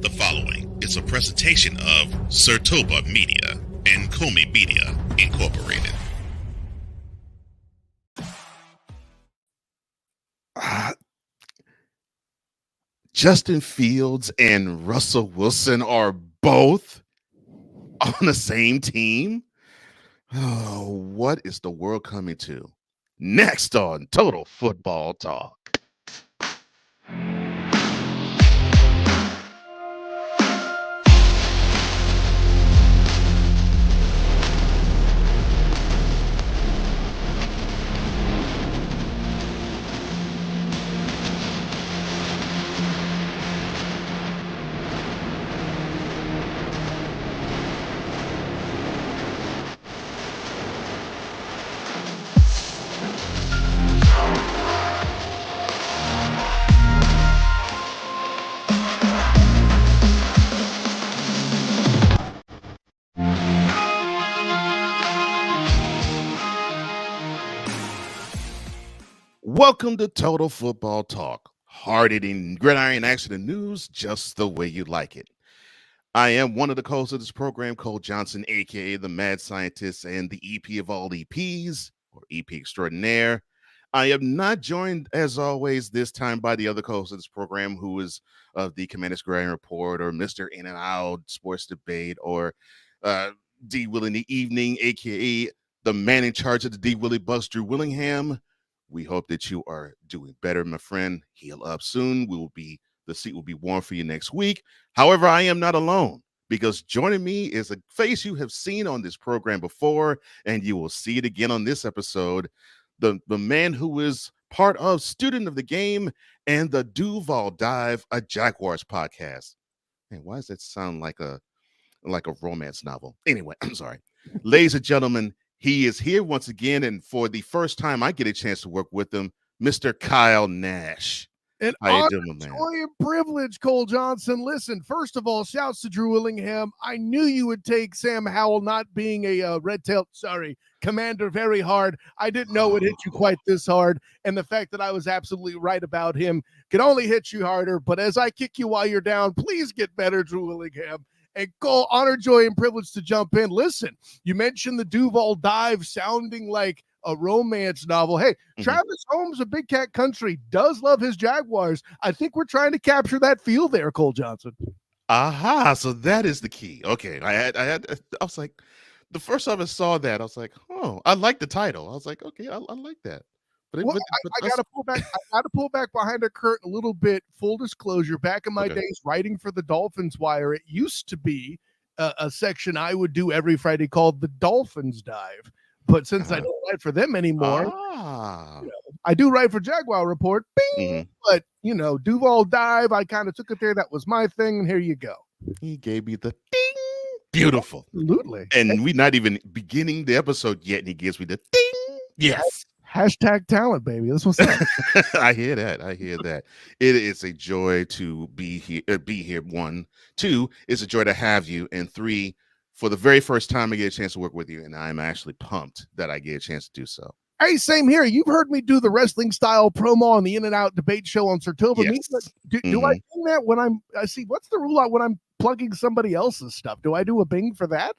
The following is a presentation of Sertoba Media and Comey Media Incorporated. Justin Fields and Russell Wilson are both on the same team? Oh, what is the world coming to? Next on Total Football Talk. Welcome to Total Football Talk. Hard-hitting gridiron action and news just the way you like it. I am one of the hosts of this program, Cole Johnson, aka the Mad Scientist and the EP of all EPs, or EP extraordinaire. I am not joined, as always, this time by the other host of this program, who is of the Commanders Gridiron Report, or Mr. In and Out Sports Debate, or D. Will in the Evening, aka the man in charge of the D. Willie Bucks, Drew Willingham. We hope that you are doing better, my friend. Heal up soon. The seat will be warm for you next week. However, I am not alone, because joining me is a face you have seen on this program before, and you will see it again on this episode. The man who is part of Student of the Game and the Duval Dive, a Jaguars podcast. Man, why does that sound like a romance novel? Anyway, I'm sorry. Ladies and gentlemen, he is here once again, and for the first time I get a chance to work with him, Mr. Kyle Nash. An How you honor, doing, man? joy, and privilege, Cole Johnson. Listen, first of all, shouts to Drew Willingham. I knew you would take Sam Howell not being a commander very hard. I didn't know it hit you quite this hard, and the fact that I was absolutely right about him could only hit you harder. But as I kick you while you're down, please get better, Drew Willingham. And Cole, honor, joy, and privilege to jump in. Listen, you mentioned the Duval Dive sounding like a romance novel. Hey, Travis Holmes of Big Cat Country does love his Jaguars. I think we're trying to capture that feel there, Cole Johnson. Aha, so that is the key. Okay, I was like, the first time I saw that, I was like, oh, I like the title. I was like, okay, I like that. But, well, I gotta pull back. I gotta pull back behind the curtain a little bit. Full disclosure: back in my days writing for the Dolphins Wire, it used to be a section I would do every Friday called the Dolphins Dive. But since I don't write for them anymore, I do write for Jaguar Report. Bing! But Duval Dive, I kind of took it there. That was my thing, and here you go. He gave me the ding. Beautiful, absolutely. And we're not even beginning the episode yet, and he gives me the ding. Yes. Hashtag talent, baby. That's what's up. I hear that. It is a joy to be here. 1, 2, it's a joy to have you. And 3, for the very first time, I get a chance to work with you. And I'm actually pumped that I get a chance to do so. Hey, same here. You've heard me do the wrestling style promo on the In and Out debate show on Sertoba. Yes. Do I do that when I see what's the rule out when I'm plugging somebody else's stuff? Do I do a bing for that?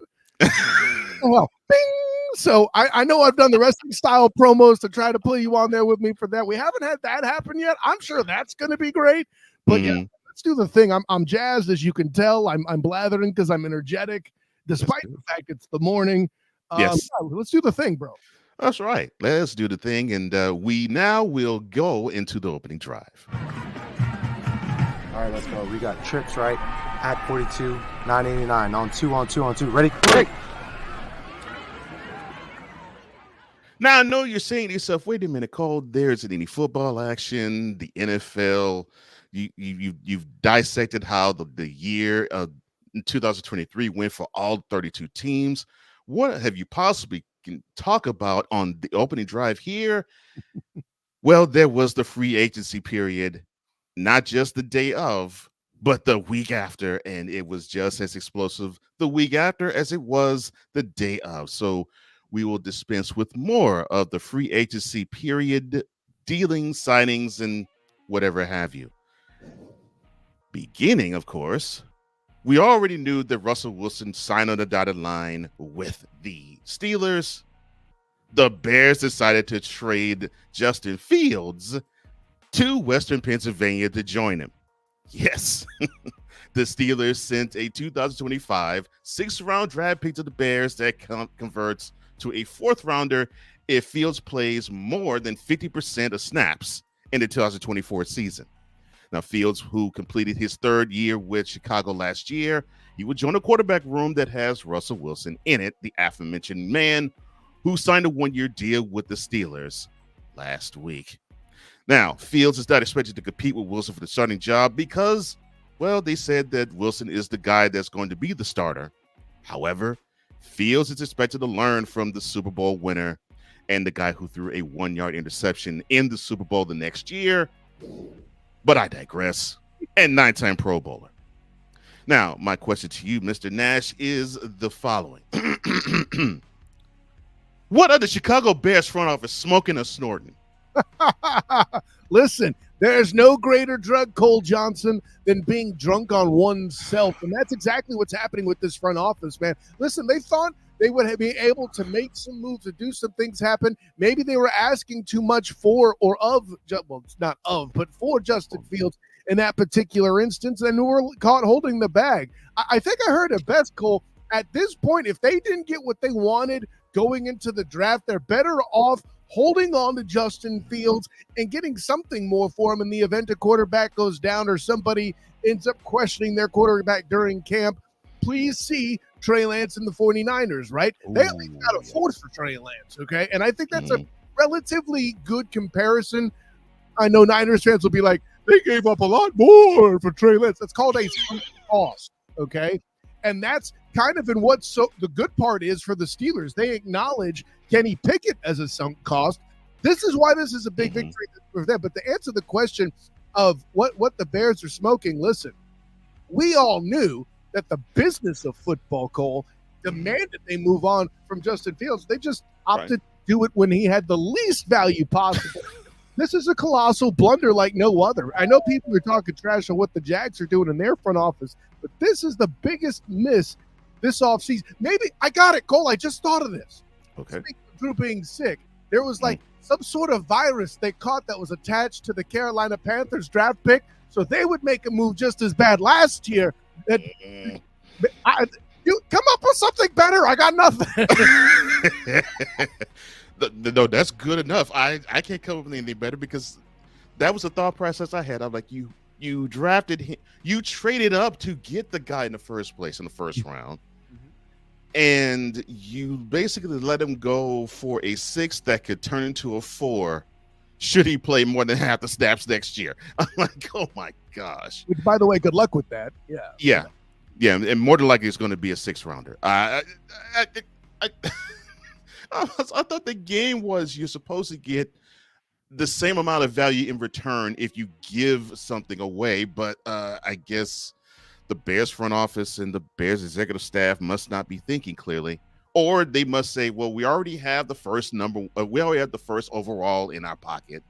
Well, bing. So I know I've done the wrestling style promos to try to pull you on there with me for that. We haven't had that happen yet. I'm sure that's going to be great. But yeah, let's do the thing. I'm jazzed, as you can tell. I'm blathering because I'm energetic, despite the fact it's the morning. Yes. Yeah, let's do the thing, bro. That's right. Let's do the thing. And we now will go into the opening drive. All right, let's go. We got trips, right? At 42, 989. On two. Ready? Break. Now, I know you're saying to yourself, wait a minute, Cole, there isn't any football action, the NFL. You've dissected how the year of 2023 went for all 32 teams. What have you possibly can talk about on the opening drive here? Well, there was the free agency period, not just the day of, but the week after, and it was just as explosive the week after as it was the day of. So we will dispense with more of the free agency period dealings, signings, and whatever have you. Beginning, of course, We already knew that Russell Wilson signed on the dotted line with the Steelers. The Bears decided to trade Justin Fields to Western Pennsylvania to join him. Yes, the Steelers sent a 2025 sixth-round draft pick to the Bears that converts to a fourth-rounder if Fields plays more than 50% of snaps in the 2024 season. Now, Fields, who completed his third year with Chicago last year, he would join a quarterback room that has Russell Wilson in it, the aforementioned man who signed a one-year deal with the Steelers last week. Now, Fields is not expected to compete with Wilson for the starting job because, well, they said that Wilson is the guy that's going to be the starter. However, Fields is expected to learn from the Super Bowl winner and the guy who threw a 1-yard interception in the Super Bowl the next year. But I digress. And 9-time Pro Bowler. Now, my question to you, Mr. Nash, is the following. What are the Chicago Bears front office smoking or snorting? Listen, there's no greater drug, Cole Johnson, than being drunk on oneself. And that's exactly what's happening with this front office, man. Listen, they thought they would be able to make some moves, to do some things happen. Maybe they were asking too much for or of, well, it's not of, but for Justin Fields in that particular instance, and were caught holding the bag. I think I heard it best, Cole. At this point, if they didn't get what they wanted going into the draft, they're better off holding on to Justin Fields and getting something more for him in the event a quarterback goes down or somebody ends up questioning their quarterback during camp. Please see Trey Lance and the 49ers, right? They at least got a fourth for Trey Lance, okay? And I think that's a relatively good comparison. I know Niners fans will be like, they gave up a lot more for Trey Lance. That's called a sunk cost, okay? And that's kind of in what the good part is for the Steelers. They acknowledge Kenny Pickett as a sunk cost. This is why this is a big victory for them. But to answer the question of what the Bears are smoking, listen, we all knew that the business of football, Cole, demanded they move on from Justin Fields. They just opted to do it when he had the least value possible. This is a colossal blunder like no other. I know people are talking trash on what the Jags are doing in their front office, but this is the biggest miss this offseason. Maybe I got it, Cole. I just thought of this. Okay. Speaking of Drew being sick, there was like some sort of virus they caught that was attached to the Carolina Panthers draft pick, so they would make a move just as bad last year. You come up with something better. I got nothing. No, that's good enough. I can't come up with anything better because that was the thought process I had. I'm like, you drafted him, you traded up to get the guy in the first place in the first round, and you basically let him go for a 6 that could turn into a 4 should he play more than half the snaps next year. I'm like, oh my gosh. Which, by the way, good luck with that. Yeah, and more than likely it's going to be a 6-rounder. I thought the game was you're supposed to get the same amount of value in return if you give something away, but I guess the Bears front office and the Bears executive staff must not be thinking clearly, or they must say, well, we already have the first overall in our pocket.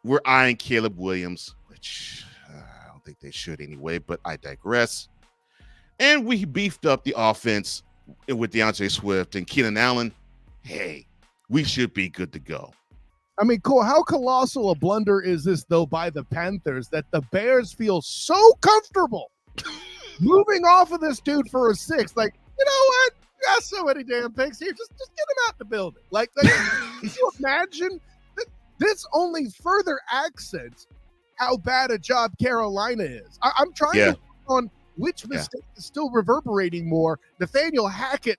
We're eyeing Caleb Williams, which I don't think they should anyway, but I digress. And we beefed up the offense with DeAndre Swift and Keenan Allen. Hey, we should be good to go. I mean, cool. How colossal a blunder is this, though, by the Panthers that the Bears feel so comfortable moving off of this dude for a 6? Like, you know what? You got so many damn picks here. Just get him out the building. Like can you imagine? This only further accents how bad a job Carolina is. I'm trying to think on which mistake is still reverberating more. Nathaniel Hackett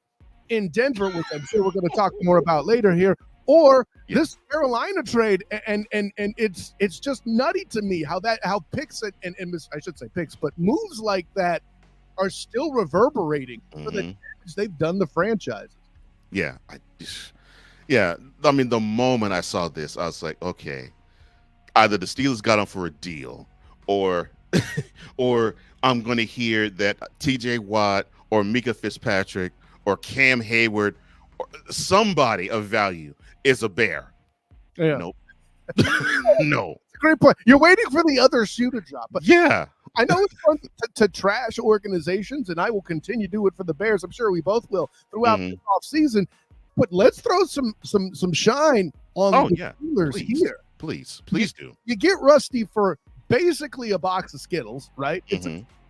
in Denver, which I'm sure we're going to talk more about later here, or this Carolina trade, and it's just nutty to me how picks and I should say picks, but moves like that are still reverberating for the damage they've done the franchises. Yeah, I mean, the moment I saw this, I was like, okay, either the Steelers got him for a deal, or I'm going to hear that T.J. Watt or Mika Fitzpatrick or Cam Hayward or somebody of value is a Bear. Yeah. Nope. No. Great point. You're waiting for the other shoe to drop. But yeah. I know it's fun to trash organizations, and I will continue to do it for the Bears. I'm sure we both will throughout the off season. But let's throw some shine on the Steelers here. Please do. You get Rusty for basically a box of Skittles, right?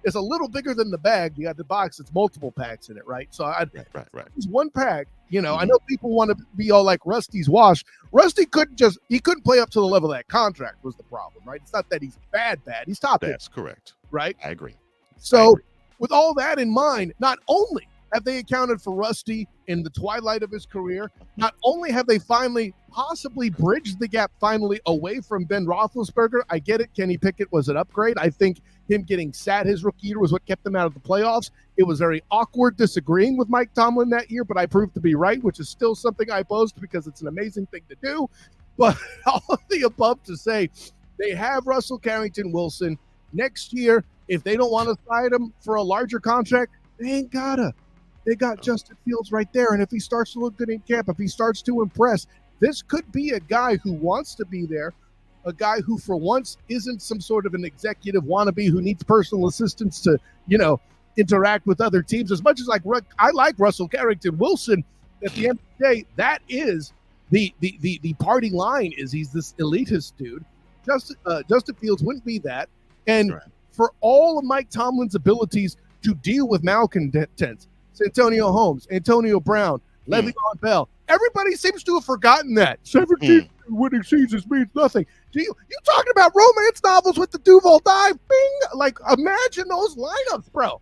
It's a little bigger than the bag. You got the box; it's multiple packs in it, right? So right. It's one pack. You know, I know people want to be all like Rusty's wash. Rusty couldn't play up to the level of that contract was the problem, right? It's not that he's bad. He's top. That's correct. Right? I agree. So with all that in mind, not only have they accounted for Rusty in the twilight of his career, not only have they finally possibly bridged the gap finally away from Ben Roethlisberger. I get it. Kenny Pickett was an upgrade. I think him getting sat his rookie year was what kept them out of the playoffs. It was very awkward disagreeing with Mike Tomlin that year, but I proved to be right, which is still something I boast because it's an amazing thing to do. But all of the above to say, they have Russell Carrington Wilson. Next year, if they don't want to sign him for a larger contract, they ain't gotta. They got Justin Fields right there. And if he starts to look good in camp, if he starts to impress, this could be a guy who wants to be there, a guy who for once isn't some sort of an executive wannabe who needs personal assistance to, interact with other teams. As much as I like Russell Carrington Wilson, at the end of the day, that is the party line is he's this elitist dude. Justin Fields wouldn't be that. And for all of Mike Tomlin's abilities to deal with malcontents, Antonio Holmes, Antonio Brown, Le'Veon Bell. Everybody seems to have forgotten that 17 winning seasons means nothing. You talking about romance novels with the Duval dive? Bing! Like imagine those lineups, bro.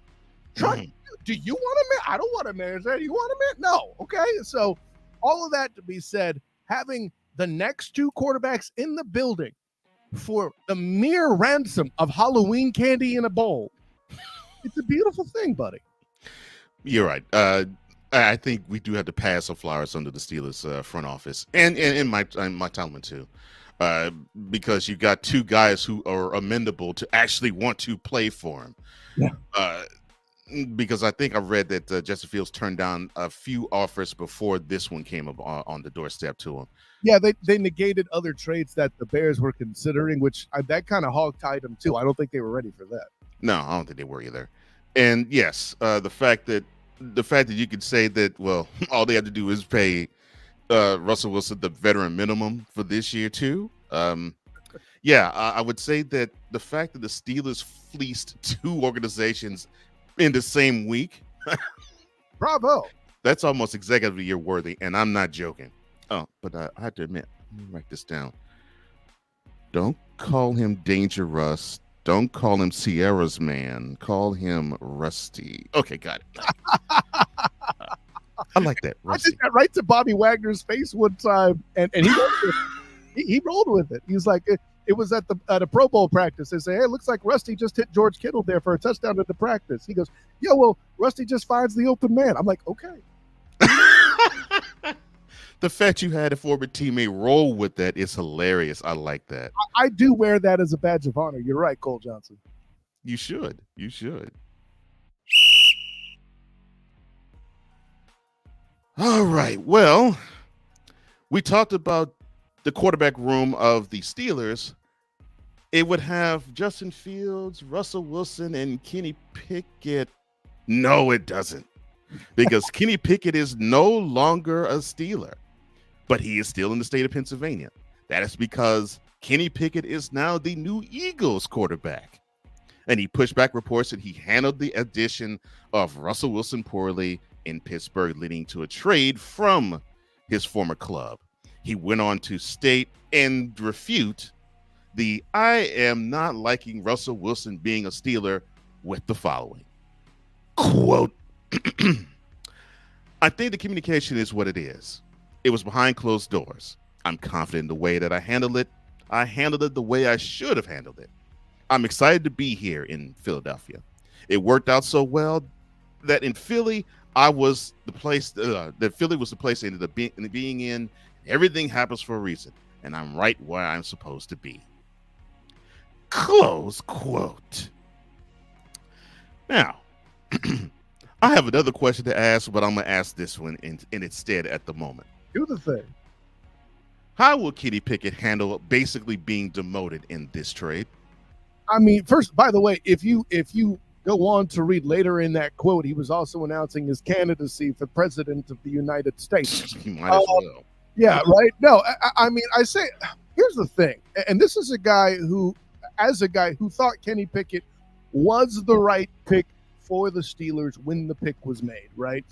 Do you want to? I don't want to manage that. You want to? No. Okay. So all of that to be said, having the next two quarterbacks in the building for the mere ransom of Halloween candy in a bowl, it's a beautiful thing, buddy. You're right. I think we do have to pass some flowers under the Steelers front office and Mike Tomlin too, because you got two guys who are amenable to actually want to play for him. Yeah. Because I think I read that Justin Fields turned down a few offers before this one came up on the doorstep to him. Yeah, they negated other trades that the Bears were considering, which that kind of hog-tied them too. I don't think they were ready for that. No, I don't think they were either. And yes, the fact that you could say that, well, all they have to do is pay Russell Wilson the veteran minimum for this year too. I would say that the fact that the Steelers fleeced two organizations in the same week, bravo. That's almost executive year worthy, and I'm not joking. Oh, but I have to admit, let me write this down. Don't call him Danger Russ. Don't call him Sierra's man. Call him Rusty. Okay, got it. I like that. Rusty. I did that right to Bobby Wagner's face one time, and he rolled with it. He was like, it was at a Pro Bowl practice. They say, hey, it looks like Rusty just hit George Kittle there for a touchdown at the practice. He goes, yeah, well, Rusty just finds the open man. I'm like, okay. The fact you had a former teammate roll with that is hilarious. I like that. I do wear that as a badge of honor. You're right, Cole Johnson. You should. You should. All right. Well, we talked about the quarterback room of the Steelers. It would have Justin Fields, Russell Wilson, and Kenny Pickett. No, it doesn't. Because Kenny Pickett is no longer a Steeler. But he is still in the state of Pennsylvania. That is because Kenny Pickett is now the new Eagles quarterback. And he pushed back reports that he handled the addition of Russell Wilson poorly in Pittsburgh, leading to a trade from his former club. He went on to state and refute the I am not liking Russell Wilson being a Steeler with the following. Quote, I think the communication is what it is. It was behind closed doors. I'm confident in the way that I handled it. I handled it the way I should have handled it. I'm excited to be here in Philadelphia. It worked out so well that in Philly, I was the place that Philly was the place I ended up being in. Everything happens for a reason, and I'm right where I'm supposed to be. Close quote. Now, I have another question to ask, but I'm going to ask this one in instead at the moment. Do the thing. How will Kenny Pickett handle basically being demoted in this trade? I mean, first, by the way, if you go on to read later in that quote, he was also announcing his candidacy for president of the United States. You might as well. Yeah, right. No, I mean, I say, here's the thing, and this is a guy who thought Kenny Pickett was the right pick for the Steelers when the pick was made, right?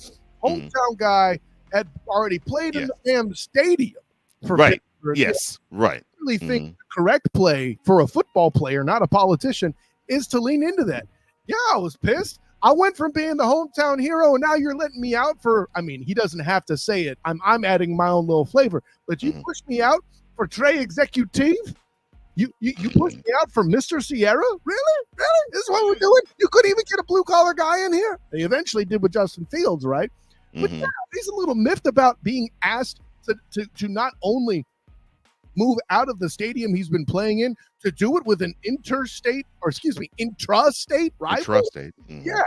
Hometown guy had already played in the damn stadium for right. Pittsburgh. Yes, right. I really think the correct play for a football player, not a politician, is to lean into that. Yeah, I was pissed. I went from being the hometown hero, and now you're letting me out for, I mean, he doesn't have to say it. I'm adding my own little flavor. But you pushed me out for Trey Executive? You pushed me out for Mr. Sierra? Really? Really? This is what we're doing? You couldn't even get a blue-collar guy in here? They eventually did with Justin Fields, right? But yeah, he's a little miffed about being asked to not only move out of the stadium he's been playing in, to do it with an intrastate rival. Intrastate. Yeah,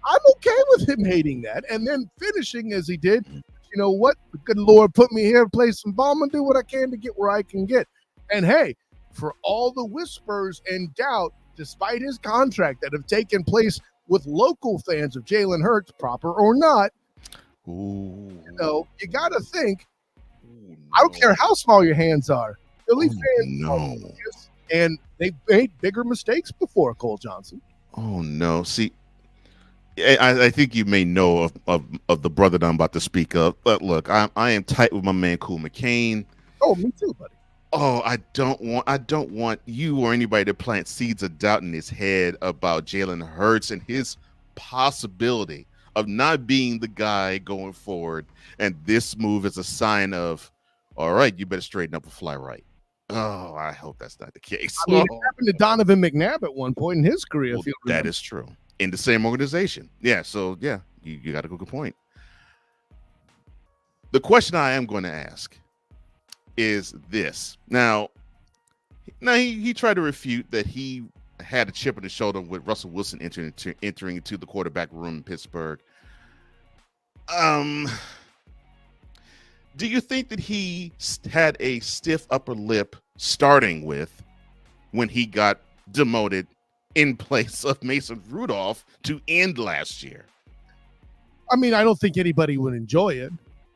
I'm okay with him hating that, and then finishing as he did. You know what? The good Lord put me here to play some ball. I'm gonna do what I can to get where I can get. And hey, for all the whispers and doubt, despite his contract that have taken place with local fans of Jalen Hurts, proper or not, you got to think. I don't care how small your hands are. Philly fans are serious, and they've made bigger mistakes before, Cole Johnson. Oh, no. See, I think you may know of the brother that I'm about to speak of. But look, I am tight with my man, Cool McCain. Oh, me too, buddy. Oh, I don't want you or anybody to plant seeds of doubt in his head about Jalen Hurts and his possibility of not being the guy going forward. And this move is a sign of, all right, you better straighten up and fly right. Oh, I hope that's not the case. I mean, it happened to Donovan McNabb at one point in his career. Well, that is true. In the same organization. Yeah, so, yeah, you got a good point. The question I am going to ask is this. Now he tried to refute that he had a chip on his shoulder with Russell Wilson entering into the quarterback room in Pittsburgh. Do you think that he had a stiff upper lip starting with when he got demoted in place of Mason Rudolph to end last year? I mean, I don't think anybody would enjoy it,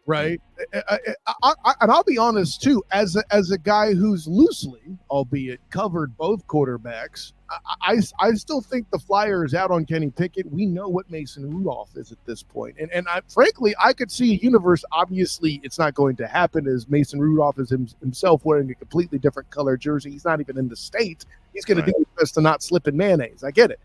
right? And I'll be honest too, as a guy who's loosely, albeit covered both quarterbacks, I still think the flyer is out on Kenny Pickett. We know what Mason Rudolph is at this point. And frankly, I could see a universe, obviously it's not going to happen, as Mason Rudolph is himself wearing a completely different color jersey. He's not even in the States. He's going to do his best to not slip in mayonnaise. I get it.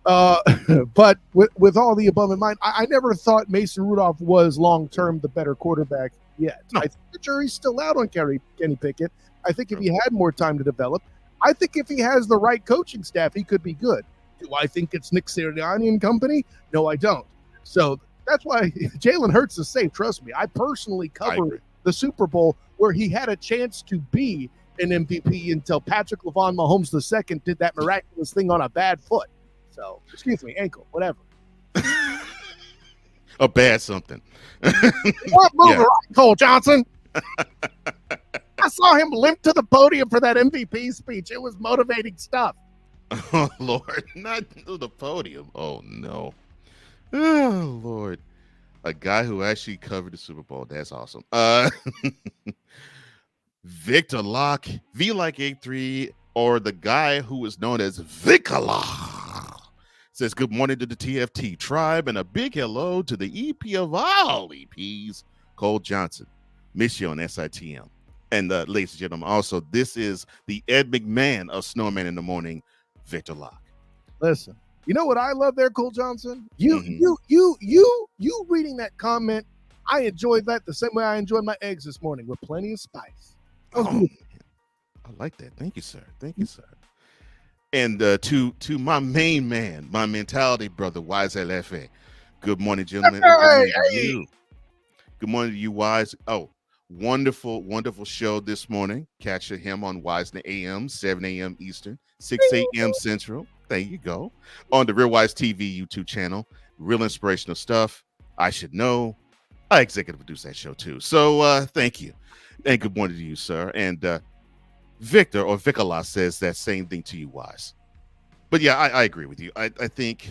But with all the above in mind, I never thought Mason Rudolph was long-term the better quarterback yet. No. I think the jury's still out on Kenny Pickett. I think if he had more time to develop, I think if he has the right coaching staff, he could be good. Do I think it's Nick Sirianni and company? No, I don't. So that's why Jalen Hurts is safe. Trust me. I personally covered the Super Bowl where he had a chance to be an MVP until Patrick LaVon Mahomes II did that miraculous thing on a bad foot. So, excuse me, ankle, whatever. A bad something. What move, Cole Johnson? I saw him limp to the podium for that MVP speech. It was motivating stuff. Oh, Lord, not to the podium. Oh, no. Oh, Lord. A guy who actually covered the Super Bowl. That's awesome. Victor Locke, V like 83, or the guy who is known as Vicala, says good morning to the TFT tribe and a big hello to the EP of all EPs, Cole Johnson. Miss you on SITM. And ladies and gentlemen, also, this is the Ed McMahon of Snowman in the Morning, Victor Locke. Listen, you know what I love there, Cole Johnson? You reading that comment, I enjoyed that the same way I enjoyed my eggs this morning with plenty of spice. Oh, I like that. Thank you, sir. Thank you, sir. And to my main man, my mentality brother, Wise LFA. Good morning, gentlemen. Good morning to you, Wise. Oh, wonderful, wonderful show this morning. Catch him on Wise in the AM, 7 a.m. Eastern, 6 a.m. Central. There you go. On the Real Wise TV YouTube channel. Real inspirational stuff. I should know. I executive produce that show too. So thank you. And good morning to you, sir. And Victor or Vicola says that same thing to you, Wise. But yeah, I agree with you. I think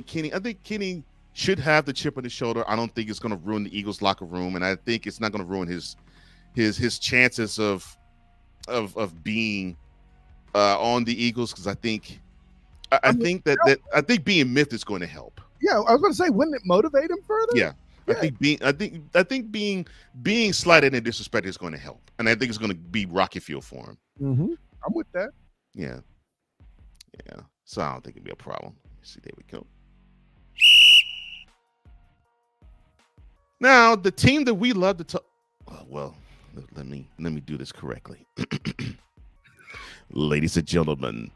Kenny should have the chip on his shoulder. I don't think it's going to ruin the Eagles locker room, and I think it's not going to ruin his chances of being on the Eagles, because I think being Myth is going to help. Yeah, I was going to say, wouldn't it motivate him further? Yeah. I think being slighted and disrespected is going to help, and I think it's going to be rocky fuel for him. Mm-hmm. I'm with that. Yeah. So I don't think it'd be a problem. See, there we go. Now, the team that we love to talk. Well, let me do this correctly. Ladies and gentlemen,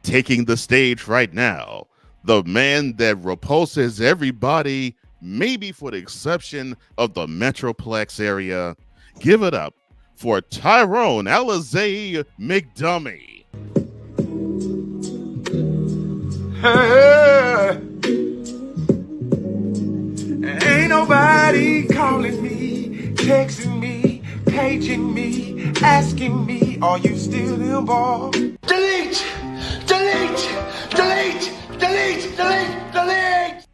taking the stage right now, the man that repulses everybody, maybe for the exception of the Metroplex area. Give it up for Tyrone Alizé McDummy. Ain't nobody calling me, texting me, paging me, asking me, are you still involved? Delete! Delete! Delete! Delete! Delete! Delete!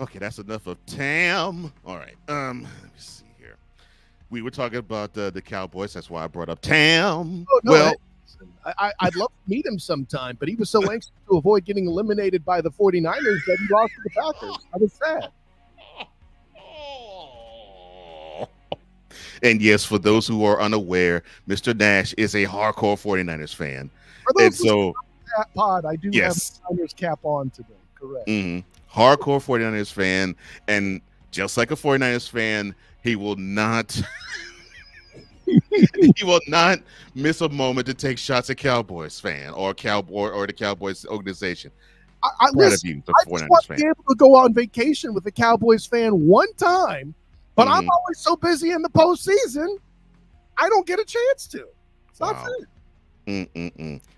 Okay, that's enough of Tam. All right. Let me see here. We were talking about the Cowboys. That's why I brought up Tam. Oh, no, I'd love to meet him sometime, but he was so anxious to avoid getting eliminated by the 49ers that he lost to the Packers. I was sad. And yes, for those who are unaware, Mr. Nash is a hardcore 49ers fan. For those who that pod, I do have a 49ers cap on today. Correct. Mm-hmm. Hardcore 49ers fan, and just like a 49ers fan, he will not miss a moment to take shots at Cowboys fan or the Cowboys organization. I just want to be able to go on vacation with a Cowboys fan one time, but I'm always so busy in the postseason, I don't get a chance to. It's not fair.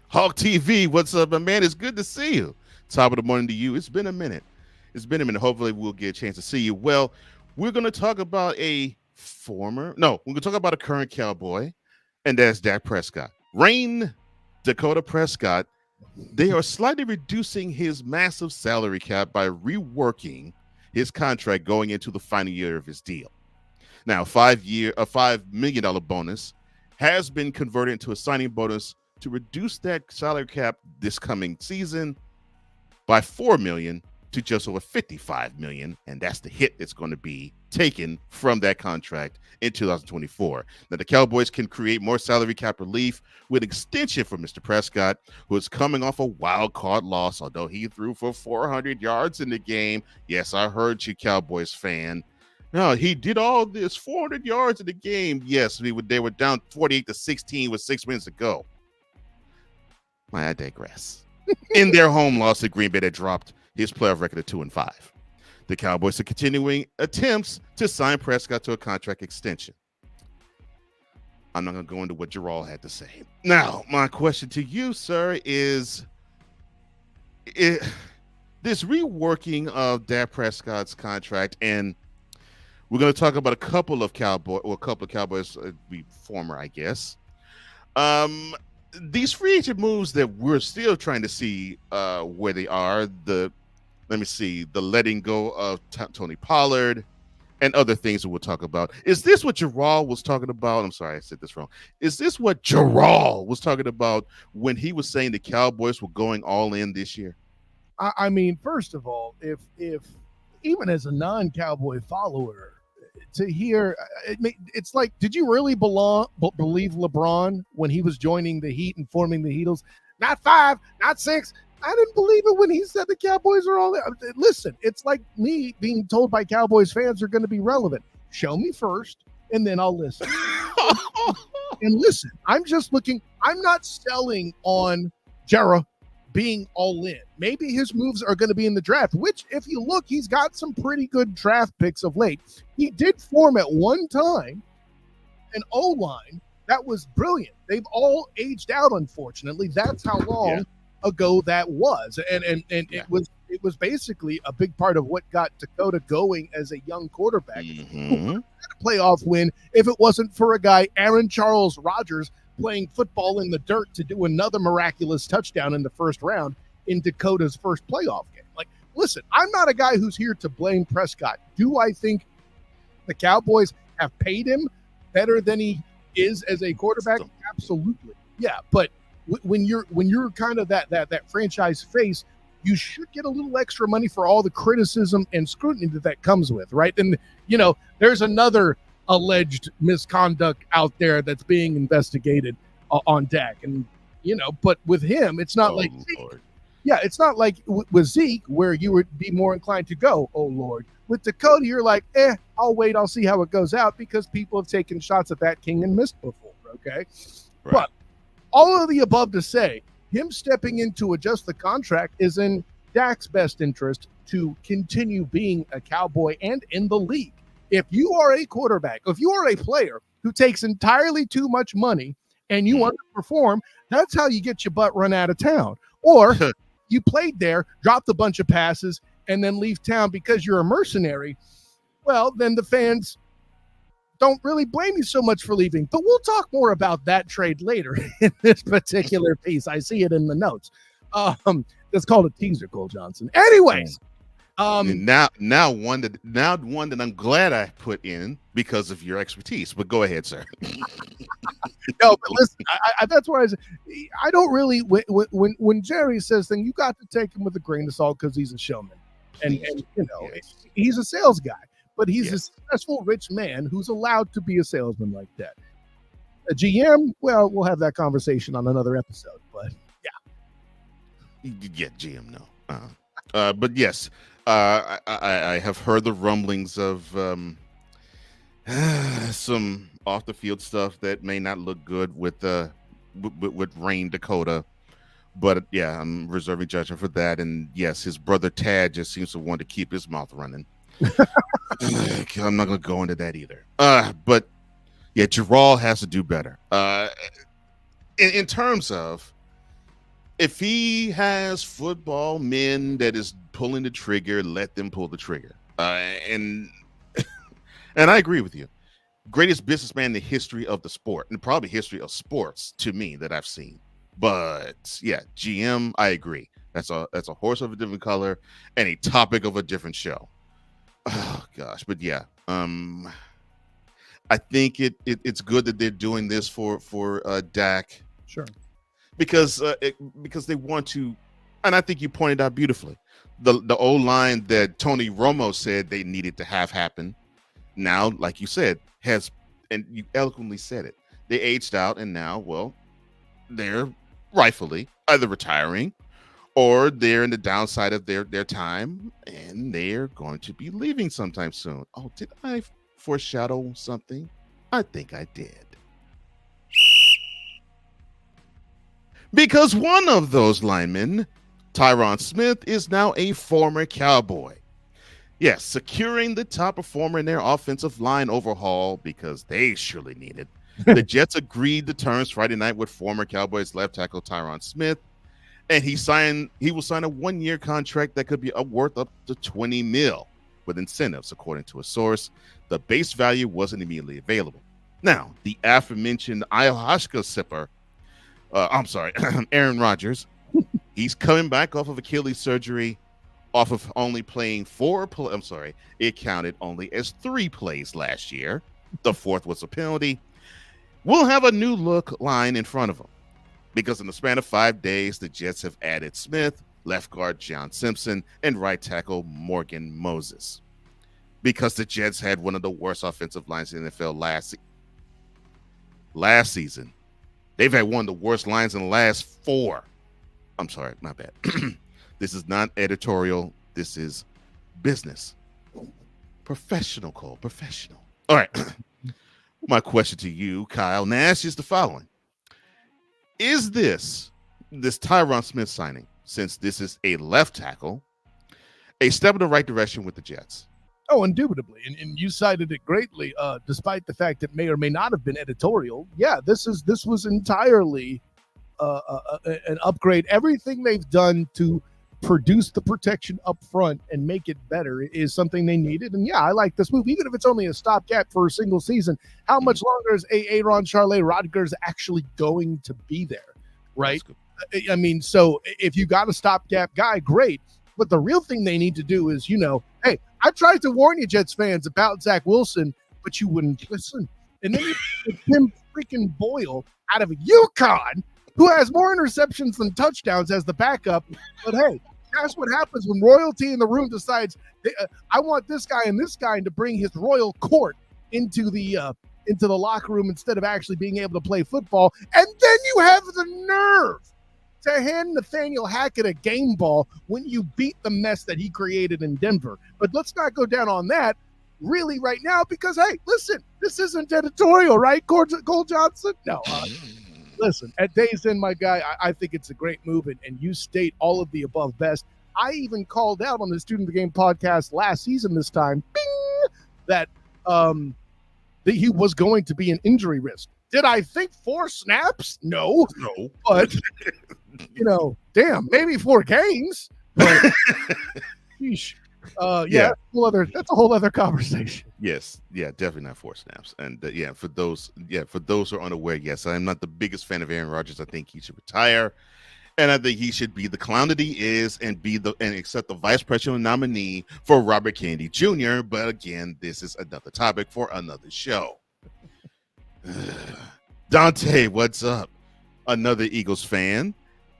Hawk TV, what's up, my man? It's good to see you. Top of the morning to you. It's been a minute. Hopefully we'll get a chance to see you. Well, we're going to talk about we're going to talk about a current Cowboy, and that's Dak Prescott. Dakota Prescott, they are slightly reducing his massive salary cap by reworking his contract going into the final year of his deal. Now, a $5 million bonus has been converted into a signing bonus to reduce that salary cap this coming season by $4 million to just over $55 million, and that's the hit that's going to be taken from that contract in 2024. Now, the Cowboys can create more salary cap relief with extension for Mr. Prescott, who is coming off a wild card loss, although he threw for 400 yards in the game. Yes, I heard you, Cowboys fan. No, he did all this 400 yards in the game. Yes, they were down 48-16 with 6 minutes to go. I digress. In their home loss to Green Bay that dropped his playoff record of 2-5. The Cowboys are continuing attempts to sign Prescott to a contract extension. I'm not going to go into what Gerald had to say. Now, my question to you, sir, is this reworking of Dak Prescott's contract, and we're going to talk about a couple of Cowboys, former, I guess. These free agent moves that we're still trying to see where they are, the letting go of Tony Pollard and other things that we'll talk about. Is this what Gerald was talking about? I'm sorry, I said this wrong. Is this what Gerald was talking about when he was saying the Cowboys were going all in this year? I mean, first of all, if even as a non-Cowboy follower, to hear it's like, did you really believe LeBron when he was joining the Heat and forming the Heatles? Not 5, not 6. I didn't believe it when he said the Cowboys are all there. Listen, it's like me being told by Cowboys fans are going to be relevant. Show me first, and then I'll listen. And listen, I'm not selling on Jera being all in. Maybe his moves are going to be in the draft, which if you look, he's got some pretty good draft picks of late. He did form at one time an O-line that was brilliant. They've all aged out, unfortunately. That's how long ago that was. And it was basically a big part of what got Dakota going as a young quarterback. A playoff win if it wasn't for a guy, Aaron Charles Rodgers, playing football in the dirt to do another miraculous touchdown in the first round in Dakota's first playoff game. Like, listen, I'm not a guy who's here to blame Prescott. Do I think the Cowboys have paid him better than he is as a quarterback? Absolutely. Yeah, but when you're kind of that franchise face, you should get a little extra money for all the criticism and scrutiny that comes with, right? And, there's another alleged misconduct out there that's being investigated on Dak. And, but with him, it's not like Zeke. Yeah, it's not like with Zeke where you would be more inclined to go, oh, Lord. With Dakota, you're like, I'll wait. I'll see how it goes out because people have taken shots at that king and missed before, okay? Right. But all of the above to say, him stepping in to adjust the contract is in Dak's best interest to continue being a Cowboy and in the league. If you are a quarterback, if you are a player who takes entirely too much money and you underperform, that's how you get your butt run out of town. Or you played there, dropped a bunch of passes, and then leave town because you're a mercenary. Well, then the fans don't really blame you so much for leaving. But we'll talk more about that trade later in this particular piece. I see it in the notes. That's called a teaser, Cole Johnson. Anyways. Now one that I'm glad I put in because of your expertise. But go ahead, sir. No, but listen, that's why I don't really. When Jerry says things, you got to take him with a grain of salt because he's a showman, and he's a sales guy. But he's a successful rich man who's allowed to be a salesman like that. A GM, well, we'll have that conversation on another episode. But yeah, GM, no. But yes. I have heard the rumblings of some off the field stuff that may not look good with Rain Dakota, but yeah, I'm reserving judgment for that. And yes, his brother Tad just seems to want to keep his mouth running. I'm not going to go into that either. But yeah, Gerald has to do better. In terms of, if he has football men that is pulling the trigger, let them pull the trigger. And I agree with you. Greatest businessman in the history of the sport, and probably history of sports to me that I've seen. But yeah, GM, I agree. That's a horse of a different color and a topic of a different show. Oh gosh, but yeah, I think it's good that they're doing this for Dak. Sure. Because they want to, and I think you pointed out beautifully, the old line that Tony Romo said they needed to have happen. Now, like you said, has, and you eloquently said it, they aged out, and now, well, they're rightfully either retiring or they're in the downside of their time, and they're going to be leaving sometime soon. Oh, did I foreshadow something? I think I did. Because one of those linemen, Tyron Smith, is now a former Cowboy. Yes, securing the top performer in their offensive line overhaul because they surely need it. The Jets agreed to terms Friday night with former Cowboys left tackle Tyron Smith, and he will sign a 1-year contract that could be worth up to $20 million with incentives, according to a source. The base value wasn't immediately available. Now, the aforementioned ayahuasca sipper, Aaron Rodgers, he's coming back off of Achilles surgery, off of only playing it counted only as 3 plays last year. The 4th was a penalty. We'll have a new look line in front of him because in the span of 5 days, the Jets have added Smith, left guard John Simpson, and right tackle Morgan Moses. Because the Jets had one of the worst offensive lines in the NFL last season. They've had one of the worst lines in the last 4. I'm sorry, my bad. This is not editorial. This is business. Professional, Cole. Professional. All right. My question to you, Kyle Nash, is the following. Is this Tyron Smith signing, since this is a left tackle, a step in the right direction with the Jets? Oh, indubitably. And you cited it greatly, despite the fact it may or may not have been editorial. Yeah, this was entirely an upgrade. Everything they've done to produce the protection up front and make it better is something they needed. And yeah, I like this move, even if it's only a stopgap for a single season. How much longer is Aaron Charlie Rodgers actually going to be there? Right. I mean, so if you got a stopgap guy, great. But the real thing they need to do is, hey, I tried to warn you, Jets fans, about Zach Wilson, but you wouldn't listen. And then you put Tim freaking Boyle out of UConn, who has more interceptions than touchdowns as the backup. But hey, that's what happens when royalty in the room decides, I want this guy and this guy to bring his royal court into the locker room instead of actually being able to play football. And then you have the nerve to hand Nathaniel Hackett a game ball when you beat the mess that he created in Denver. But let's not go down on that really right now because, hey, listen, this isn't editorial, right, Cole Johnson? No. Listen, at day's end, my guy, I think it's a great move, and you state all of the above best. I even called out on the Student of the Game podcast last season this time, that he was going to be an injury risk. Did I think 4 snaps? No. But, damn, maybe 4 games. But, sheesh. Yeah. That's a whole other conversation. Yes, yeah, definitely not 4 snaps. And for those who are unaware, yes, I am not the biggest fan of Aaron Rodgers. I think he should retire, and I think he should be the clown that he is, and accept the vice presidential nominee for Robert Kennedy Jr. But again, this is another topic for another show. Dante, what's up? Another Eagles fan.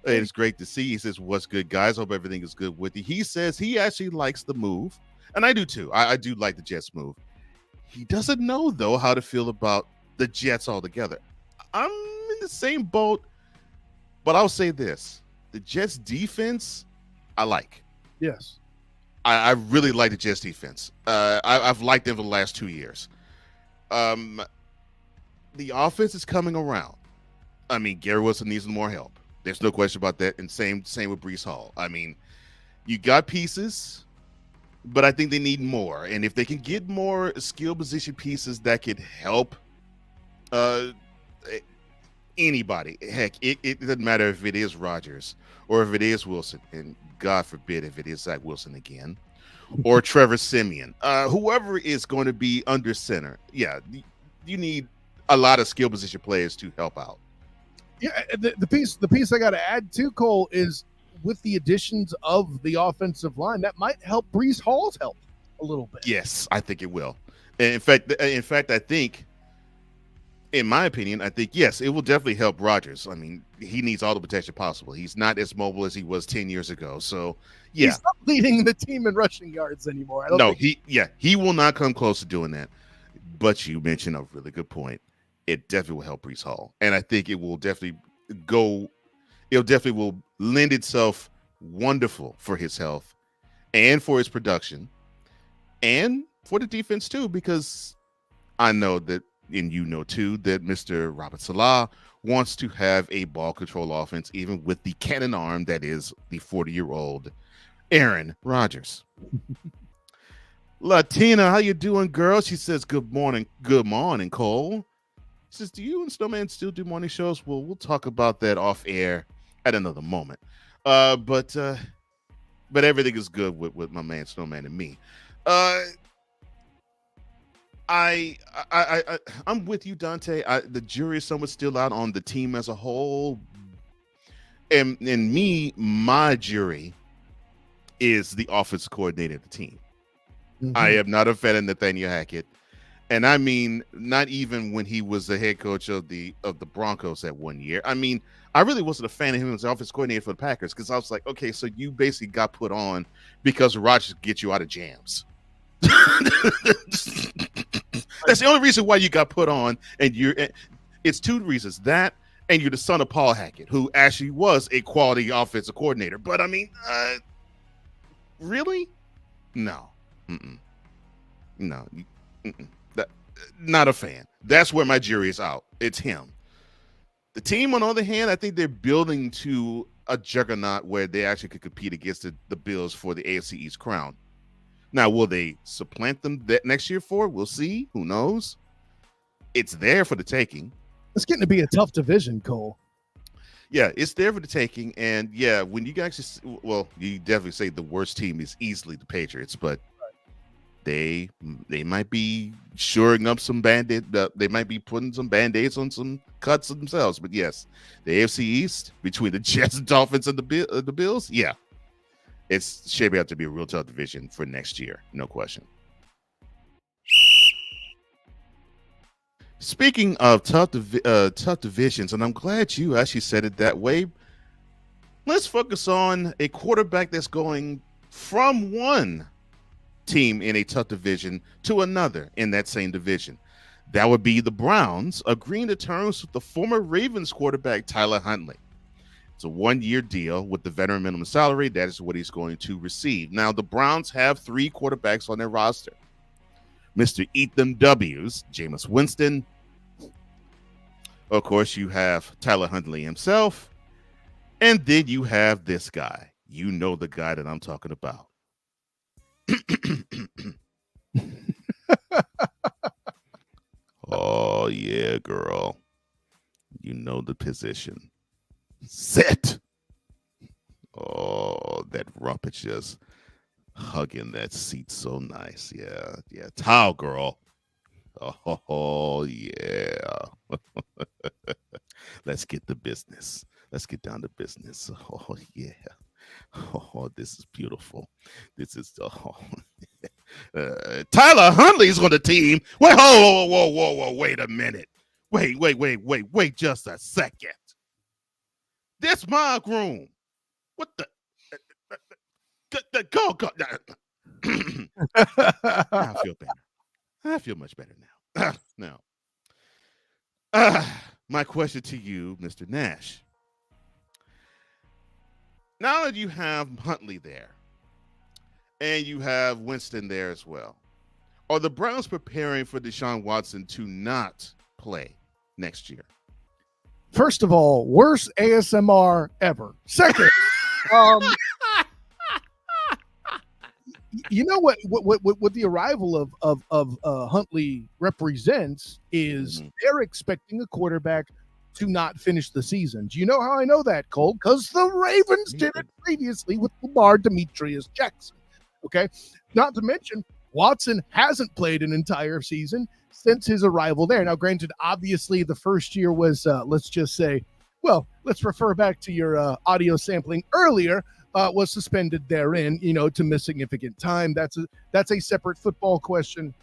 It's great to see. He says, "What's good, guys? Hope everything is good with you." He says he actually likes the move, and I do too. I do like the Jets move. He doesn't know, though, how to feel about the Jets altogether. I'm in the same boat, but I'll say this. The Jets defense, I like. Yes. I really like the Jets defense. I've liked them for the last 2 years. The offense is coming around. I mean, Gary Wilson needs more help. There's no question about that. And same with Breece Hall. I mean, you got pieces, but I think they need more. And if they can get more skill position pieces that could help anybody, heck, it doesn't matter if it is Rodgers or if it is Wilson, and God forbid if it is Zach Wilson again, or Trevor Siemian, whoever is going to be under center. Yeah, you need a lot of skill position players to help out. Yeah, the piece I got to add to, Cole, is with the additions of the offensive line, that might help Breece Hall's help a little bit. Yes, I think it will. And in fact, I think, in my opinion, yes, it will definitely help Rodgers. I mean, he needs all the protection possible. He's not as mobile as he was 10 years ago. So, yeah, he's not leading the team in rushing yards anymore. He will not come close to doing that. But you mentioned a really good point. It definitely will help Breece Hall. And I think it will definitely will lend itself wonderful for his health and for his production and for the defense too, because I know that, and you know too, that Mr. Robert Salah wants to have a ball control offense, even with the cannon arm that is the 40-year-old Aaron Rodgers. Latina, how you doing, girl? She says, good morning, Cole. Says, do you and Snowman still do morning shows? Well, we'll talk about that off air at another moment. But everything is good with my man Snowman and me. I'm with you, Dante. The jury is somewhat still out on the team as a whole, and my jury is the offensive coordinator of the team. Mm-hmm. I am not a fan of Nathaniel Hackett. And I mean, not even when he was the head coach of the Broncos that 1 year. I mean, I really wasn't a fan of him as the offensive coordinator for the Packers because I was like, okay, so you basically got put on because Rodgers gets you out of jams. That's the only reason why you got put on, and it's 2 reasons. That, and you're the son of Paul Hackett, who actually was a quality offensive coordinator. But I mean, really? No. No. Not a fan. That's where my jury is out. It's him. The team, on the other hand, I think they're building to a juggernaut where they actually could compete against the Bills for the AFC East crown. Now, will they supplant them that next year for? We'll see. Who knows? It's there for the taking. It's getting to be a tough division, Cole. Yeah, it's there for the taking. And yeah, when you guys well, you definitely say the worst team is easily the Patriots, but they might be shoring up some band-aid. They might be putting some band-aids on some cuts themselves. But yes, the AFC East between the Jets and Dolphins and the Bills, yeah, it's shaping out to be a real tough division for next year, no question. Speaking of tough divisions, and I'm glad you actually said it that way. Let's focus on a quarterback that's going from one team in a tough division to another in that same division. That would be the Browns agreeing to terms with the former Ravens quarterback Tyler Huntley. It's a 1-year deal with the veteran minimum salary. That is what he's going to receive. Now, the Browns have 3 quarterbacks on their roster. Mr. Eat Them W's, Jameis Winston. Of course, you have Tyler Huntley himself. And then you have this guy. You know the guy that I'm talking about. Oh, yeah, girl. You know the position. Set. Oh, that Rumpet just hugging that seat so nice. Yeah. Towel, girl. Oh, yeah. Let's get to business. Let's get down to business. Oh, yeah. Oh, this is beautiful. This is Tyler Huntley's on the team. Wait, whoa, wait a minute. Wait just a second. This my groom. What the go. I feel better. I feel much better now. Now, my question to you, Mr. Nash. Now that you have Huntley there and you have Winston there as well, are the Browns preparing for Deshaun Watson to not play next year? First of all, worst ASMR ever. Second, you know what the arrival of Huntley represents is they're expecting a quarterback to not finish the season. Do you know how I know that, Cole? Because the Ravens did it previously with Lamar Demetrius Jackson. Okay, not to mention Watson hasn't played an entire season since his arrival there. Now, granted, obviously the first year was let's just say, well, let's refer back to your audio sampling earlier. Was suspended therein, to miss significant time. That's a separate football question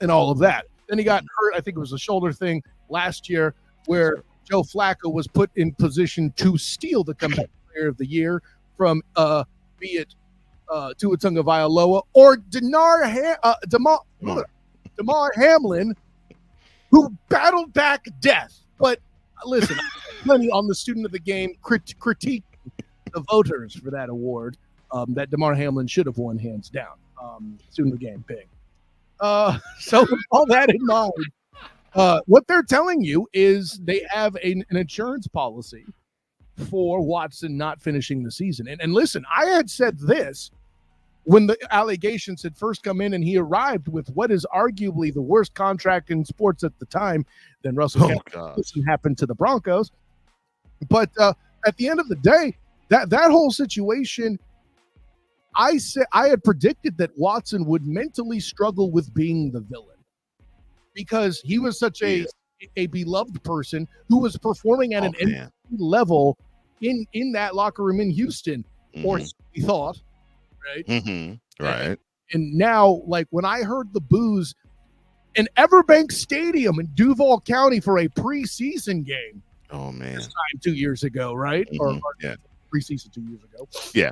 and all of that. Then he got hurt. I think it was a shoulder thing last year where Joe Flacco was put in position to steal the comeback player of the year from be it Tua Tagovailoa or Damar Hamlin, who battled back death. But listen, plenty on the student of the game critique the voters for that award that Damar Hamlin should have won hands down. Student of the game pick. So with all that in mind, what they're telling you is they have an insurance policy for Watson not finishing the season. And listen, I had said this when the allegations had first come in and he arrived with what is arguably the worst contract in sports at the time. Then Russell Wilson happened to the Broncos. But at the end of the day, that whole situation, I had predicted that Watson would mentally struggle with being the villain because he was such a beloved person who was performing at an MVP level in that locker room in Houston, or so we thought, right? Right. And now, like when I heard the boos in Everbank Stadium in Duval County for a preseason game. Oh man, this time 2 years ago, right? Or preseason 2 years ago. Yeah.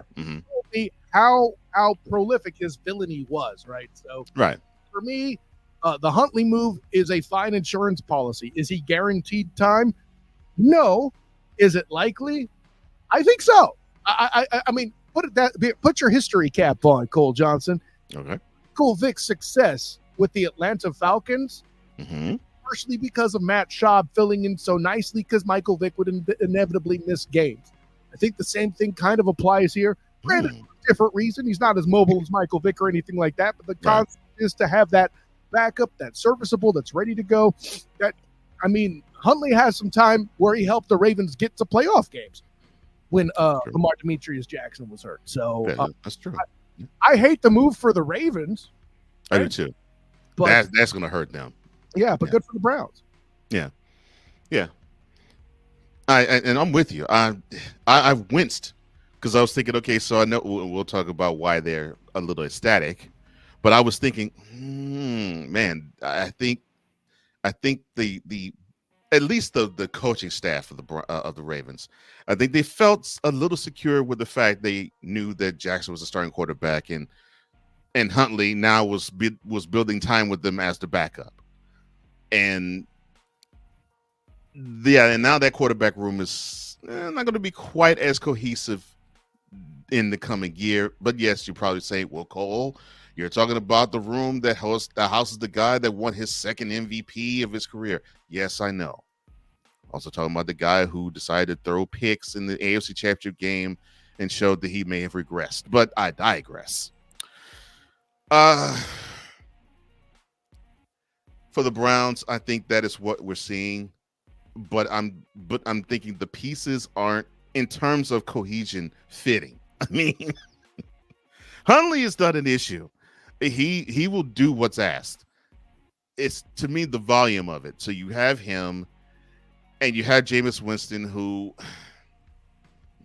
How prolific his villainy was, right? So for me, the Huntley move is a fine insurance policy. Is he guaranteed time? No. Is it likely? I think so. I mean, put your history cap on, Cole Johnson. Okay. Michael Vick's success with the Atlanta Falcons, partially because of Matt Schaub filling in so nicely because Michael Vick would inevitably miss games. I think the same thing kind of applies here. Granted, for a different reason. He's not as mobile as Michael Vick or anything like that, but the concept is to have that backup that's serviceable, that's ready to go. Huntley has some time where he helped the Ravens get to playoff games when Lamar Demetrius Jackson was hurt. So that's true. I hate the move for the Ravens. I do too. But that's going to hurt them. Yeah, but good for the Browns. Yeah. And I'm with you. I winced because I was thinking, okay, so I know we'll talk about why they're a little ecstatic, but I was thinking, man, I think the at least the coaching staff of the Ravens, I think they felt a little secure with the fact they knew that Jackson was the starting quarterback and Huntley now was building time with them as the backup, and now that quarterback room is not going to be quite as cohesive in the coming year. But yes, you probably say, well, Cole, you're talking about the room that houses the guy that won his second MVP of his career. Yes, I know. Also talking about the guy who decided to throw picks in the AFC Championship game and showed that he may have regressed. But I digress. For the Browns, I think that is what we're seeing. But I'm thinking the pieces aren't, in terms of cohesion, fitting. I mean, Huntley is not an issue. He will do what's asked. It's, to me, the volume of it. So you have him, and you have Jameis Winston, who,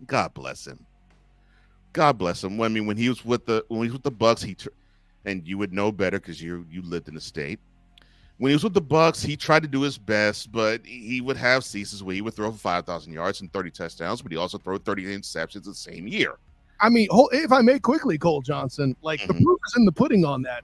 God bless him. God bless him. I mean, when he was with the Bucks, and you would know better because you lived in the state. When he was with the Bucks, he tried to do his best, but he would have seasons where he would throw for 5,000 yards and 30 touchdowns, but he also threw 30 interceptions the same year. I mean, if I may quickly, Cole Johnson, like the proof is in the pudding on that.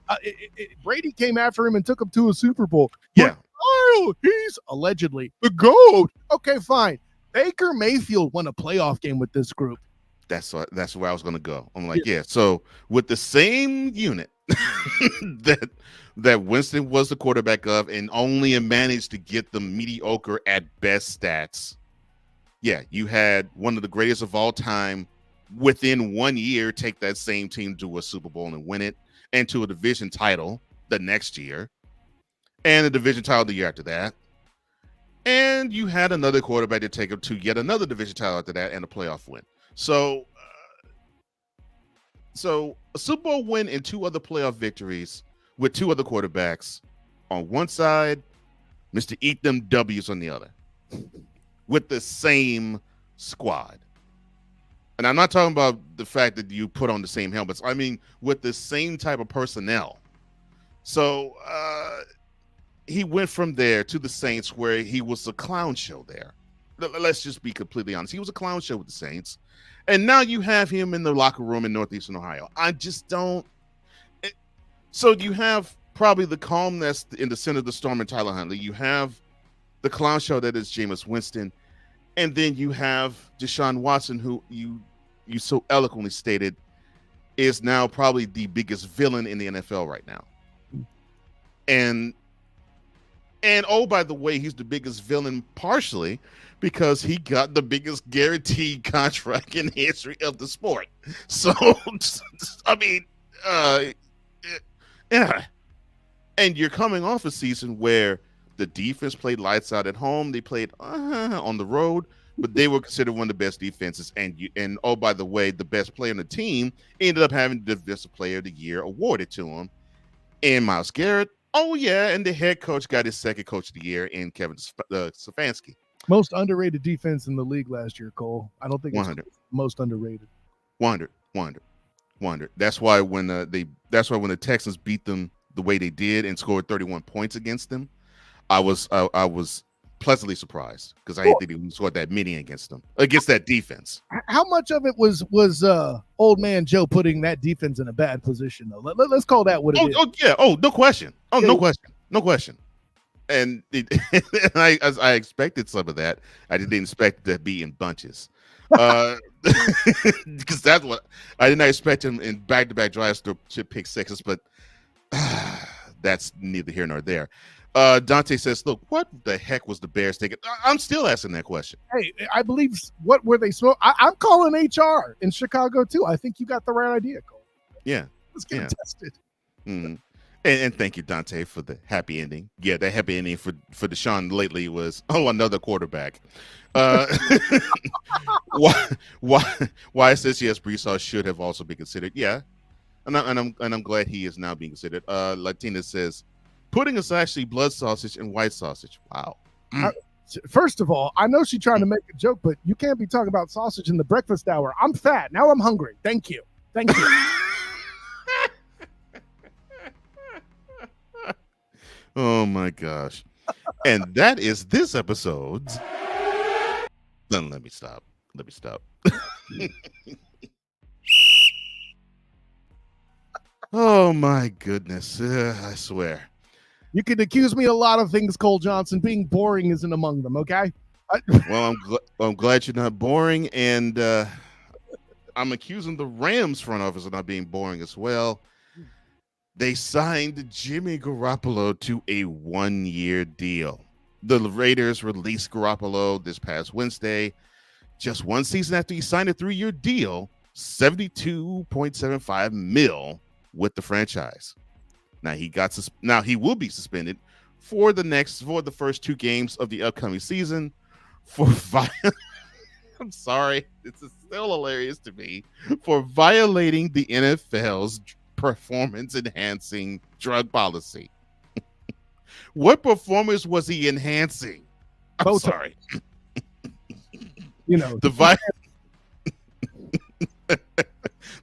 Brady came after him and took him to a Super Bowl. Yeah. Oh, he's allegedly the GOAT. Okay, fine. Baker Mayfield won a playoff game with this group. That's where I was going to go. I'm like, yeah. So with the same unit that Winston was the quarterback of and only managed to get the mediocre at best stats. Yeah, you had one of the greatest of all time within 1 year take that same team to a Super Bowl and win it, and to a division title the next year, and a division title the year after that. And you had another quarterback to take him to yet another division title after that and a playoff win. So a Super Bowl win and two other playoff victories with two other quarterbacks on one side, Mr. Eat Them W's on the other, with the same squad. And I'm not talking about the fact that you put on the same helmets. I mean, with the same type of personnel. So he went from there to the Saints, where he was a clown show there. Let's just be completely honest. He was a clown show with the Saints. And now you have him in the locker room in Northeastern Ohio. I just don't. So you have probably the calmness in the center of the storm in Tyler Huntley. You have the clown show that is Jameis Winston. And then you have Deshaun Watson, who you so eloquently stated is now probably the biggest villain in the NFL right now. And oh, by the way, he's the biggest villain partially because he got the biggest guaranteed contract in the history of the sport. So, I mean, yeah. And you're coming off a season where the defense played lights out at home. They played on the road, but they were considered one of the best defenses. And oh, by the way, the best player on the team ended up having the Defensive Player of the Year awarded to him. And Myles Garrett, oh yeah, and the head coach got his second Coach of the Year in Kevin Stefanski. Most underrated defense in the league last year, Cole. I don't think 100. It's most underrated. 100. That's why when the Texans beat them the way they did and scored 31 points against them, I was pleasantly surprised because I didn't think they scored that many against that defense. How much of it was old man Joe putting that defense in a bad position though? Let's call that what it is. Oh yeah. Oh, no question. No question. And I expected some of that. I didn't expect it to be in bunches. Because that's what I did not expect him in back-to-back drives to pick sixes, but that's neither here nor there. Dante says, look, what the heck was the Bears thinking? I'm still asking that question. Hey, I believe, what were they smoking? I'm calling HR in Chicago too. I think you got the right idea, Cole. Yeah. Let's get it tested. Mm-hmm. And thank you, Dante, for the happy ending. Yeah, the happy ending for Deshaun lately was another quarterback. Uh, why it says yes, Brees Hall should have also been considered. Yeah, and I'm glad he is now being considered. Latina says pudding is actually blood sausage and white sausage. Wow. First of all, I know she's trying to make a joke, but you can't be talking about sausage in the breakfast hour. I'm fat. Now I'm hungry. Thank you. Oh my gosh. And that is this episode's. Then let me stop. Oh my goodness. I swear. You can accuse me of a lot of things, Cole Johnson. Being boring isn't among them, okay? Well, I'm glad you're not boring, and I'm accusing the Rams front office of not being boring as well. They signed Jimmy Garoppolo to a 1-year deal. The Raiders released Garoppolo this past Wednesday, just one season after he signed a 3-year deal, $72.75 million with the franchise. Now he will be suspended for the first 2 games of the upcoming season for I'm sorry, this is still hilarious to me, for violating the NFL's performance-enhancing drug policy. What performance was he enhancing? I'm sorry.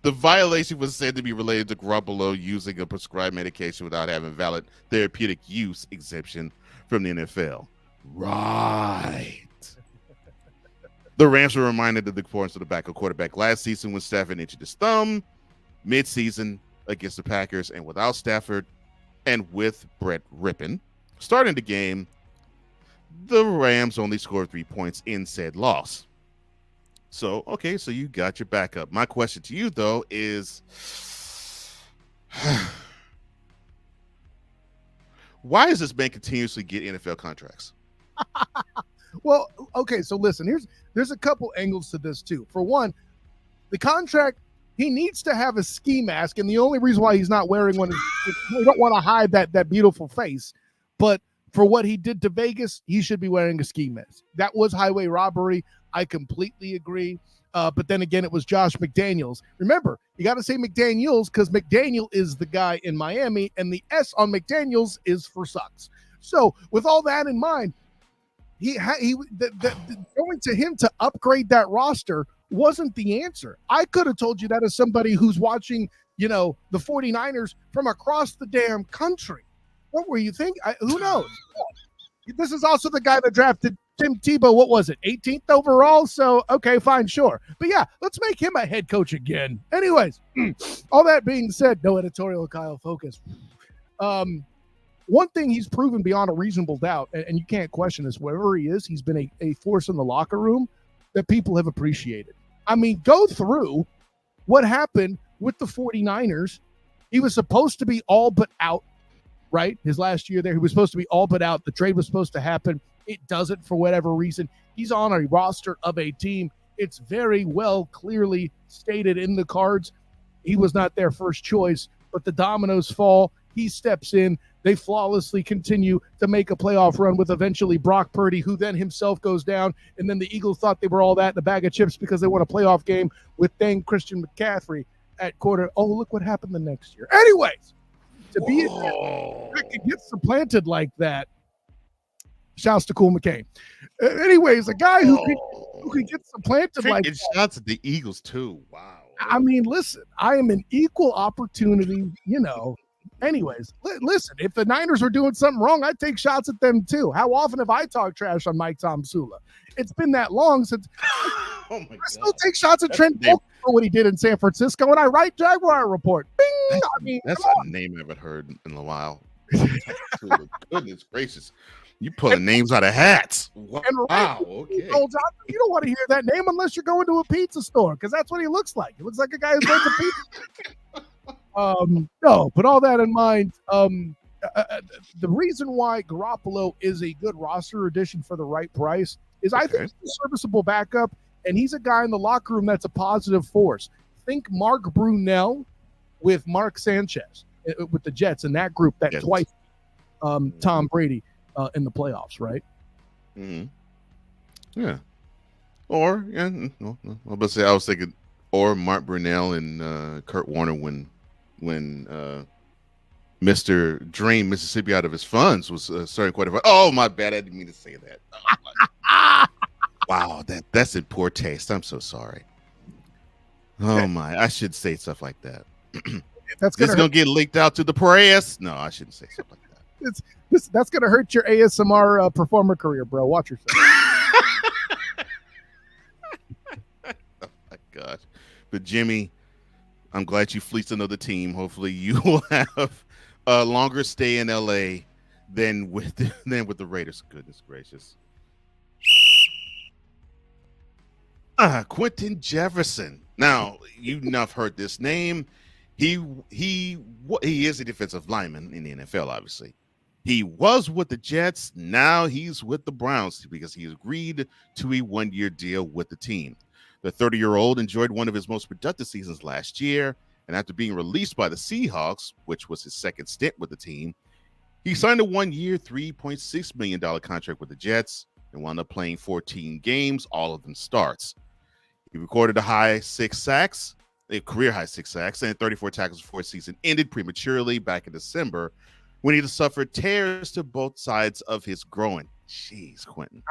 The violation was said to be related to Garoppolo using a prescribed medication without having valid therapeutic use exemption from the NFL. Right. The Rams were reminded of the performance of the backup quarterback last season when Stafford injured his thumb mid-season against the Packers, and without Stafford and with Brett Rippon starting the game, the Rams only scored 3 points in said loss. So you got your backup. My question to you, though, is why does this man continuously get NFL contracts? Well, okay, so listen, there's a couple angles to this, too. For one, the contract, he needs to have a ski mask, and the only reason why he's not wearing one is we don't want to hide that beautiful face. But for what he did to Vegas, he should be wearing a ski mask. That was highway robbery. I completely agree. But then again, it was Josh McDaniels. Remember, you got to say McDaniels because McDaniel is the guy in Miami, and the S on McDaniels is for sucks. So with all that in mind, going to him to upgrade that roster wasn't the answer. I could have told you that as somebody who's watching, the 49ers from across the damn country. What were you thinking? Who knows? This is also the guy that drafted Tim Tebow. What was it? 18th overall. So, okay, fine, sure. But yeah, let's make him a head coach again. Anyways, all that being said, no editorial, Kyle, focus. One thing he's proven beyond a reasonable doubt, and you can't question this, wherever he is, he's been a force in the locker room that people have appreciated. I mean, go through what happened with the 49ers. He was supposed to be all but out, right? His last year there, he was supposed to be all but out. The trade was supposed to happen. It doesn't for whatever reason. He's on a roster of a team. It's very well clearly stated in the cards. He was not their first choice, but the dominoes fall. He steps in. They flawlessly continue to make a playoff run with eventually Brock Purdy, who then himself goes down. And then the Eagles thought they were all that in a bag of chips because they won a playoff game with dang Christian McCaffrey at quarter. Oh, look what happened the next year. Anyways, to be that could get supplanted like that, shouts to Cool McCain. Anyways, a guy who can get supplanted like that. Shouts at the Eagles, too. Wow. I mean, listen, I am an equal opportunity, Anyways, listen, if the Niners were doing something wrong, I'd take shots at them too. How often have I talked trash on Mike Tomsula? It's been that long since I still take shots at Trent Bolton for what he did in San Francisco, and I write Jaguar report. Bing! That's a name I haven't heard in a while. Goodness gracious. You pulling names out of hats. Wow. Okay. You don't want to hear that name unless you're going to a pizza store, because that's what he looks like. He looks like a guy who's going to pizza. No, but all that in mind, the reason why Garoppolo is a good roster addition for the right price is I think he's a serviceable backup, and he's a guy in the locker room that's a positive force. Think Mark Brunell with Mark Sanchez. with the Jets in that group that Yes. twice Tom Brady in the playoffs, right? Mm-hmm. Yeah. Or no, I was thinking, or Mark Brunell and Kurt Warner when Mr. Drain Mississippi out of his funds was starting quite a. Oh my bad, I didn't mean to say that. Oh, wow, that's in poor taste. I'm so sorry. Oh my, I should say stuff like that. That's gonna get leaked out to the press. No, I shouldn't say stuff like that. That's gonna hurt your ASMR performer career, bro. Watch yourself. Oh my gosh. But Jimmy, I'm glad you fleeced another team. Hopefully you will have a longer stay in LA than with the Raiders. Goodness gracious. Quentin Jefferson. Now, you've not heard this name. He is a defensive lineman in the NFL, obviously. He was with the Jets. Now he's with the Browns because he agreed to a one-year deal with the team. The 30-year-old enjoyed one of his most productive seasons last year, and after being released by the Seahawks, which was his second stint with the team, he signed a one-year, $3.6 million contract with the Jets and wound up playing 14 games, all of them starts. He recorded a career-high 6 sacks, and 34 tackles before his season ended prematurely back in December when he suffered tears to both sides of his groin. Jeez, Quentin.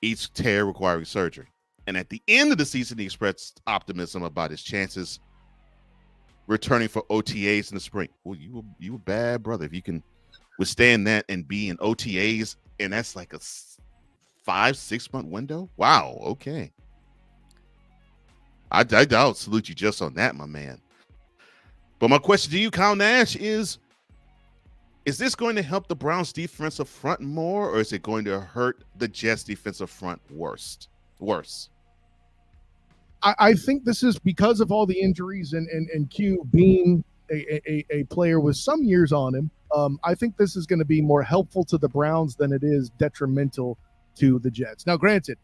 Each tear requiring surgery. And at the end of the season, he expressed optimism about his chances returning for OTAs in the spring. Well, you a bad brother if you can withstand that and be in OTAs, and that's like a 5-6 month window. Wow. Okay. I'll salute you just on that, my man. But my question to you, Kyle Nash, is this going to help the Browns defensive front more, or is it going to hurt the Jets defensive front worse? I think this is because of all the injuries and Q being a player with some years on him. I think this is going to be more helpful to the Browns than it is detrimental to the Jets. Now, granted,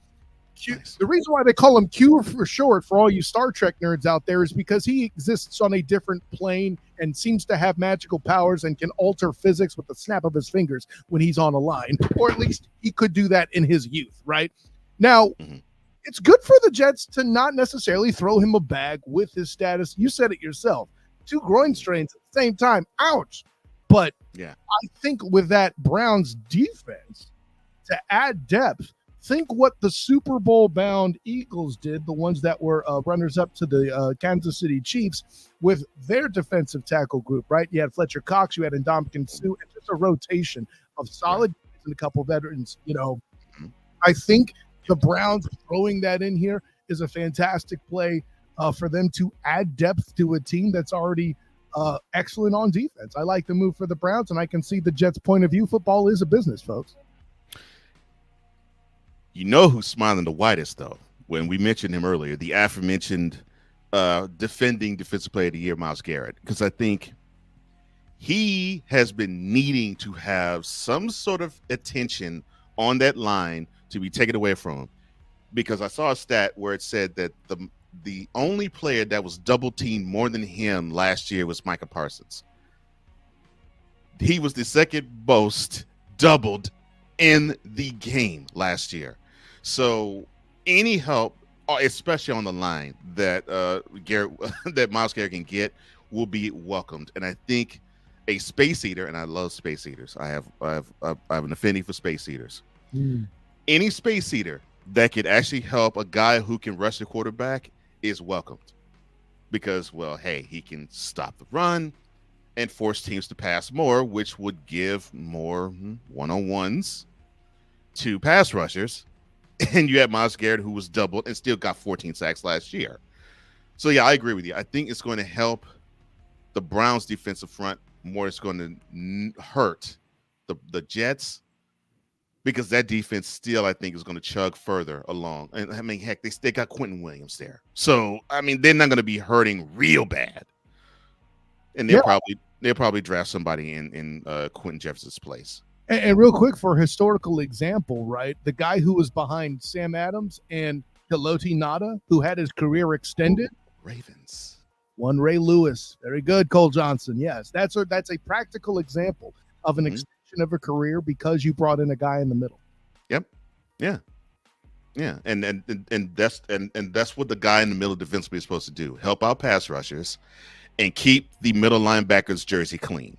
Q, nice. The reason why they call him Q for short, for all you Star Trek nerds out there, is because he exists on a different plane and seems to have magical powers and can alter physics with the snap of his fingers when he's on a line, or at least he could do that in his youth, right? Now, it's good for the Jets to not necessarily throw him a bag with his status. You said it yourself. 2 groin strains at the same time. Ouch. But yeah, I think with that Browns defense, to add depth, think what the Super Bowl bound Eagles did, the ones that were runners up to the Kansas City Chiefs, with their defensive tackle group, right? You had Fletcher Cox, you had Ndamukong Suh, and just a rotation of solid and a couple veterans. You know, I think the Browns throwing that in here is a fantastic play for them to add depth to a team that's already excellent on defense. I like the move for the Browns, and I can see the Jets' point of view. Football is a business, folks. You know who's smiling the widest, though, when we mentioned him earlier, the aforementioned defending Defensive Player of the Year, Myles Garrett, because I think he has been needing to have some sort of attention on that line to be taken away from him, because I saw a stat where it said that the only player that was double teamed more than him last year was Micah Parsons. He was the second most doubled in the game last year. So any help, especially on the line, that that Myles Garrett can get will be welcomed. And I think a space eater, and I love space eaters. I have an affinity for space eaters. Any space eater that could actually help a guy who can rush the quarterback is welcomed, because, well, hey, he can stop the run and force teams to pass more, which would give more one-on-ones to pass rushers. And you had Myles Garrett, who was doubled and still got 14 sacks last year. So, yeah, I agree with you. I think it's going to help the Browns' defensive front more. It's going to hurt the Jets, because that defense still, I think, is going to chug further along. And, I mean, heck, they got Quentin Williams there. So, I mean, they're not going to be hurting real bad. And they'll probably draft somebody in Quentin Jefferson's place. And real quick, for historical example, right, the guy who was behind Sam Adams and Haloti Ngata, who had his career extended, Ravens. One Ray Lewis. Very good, Cole Johnson. Yes, that's a practical example of an extension of a career because you brought in a guy in the middle. Yep. Yeah. Yeah. And that's what the guy in the middle defensively is supposed to do. Help out pass rushers and keep the middle linebacker's jersey clean.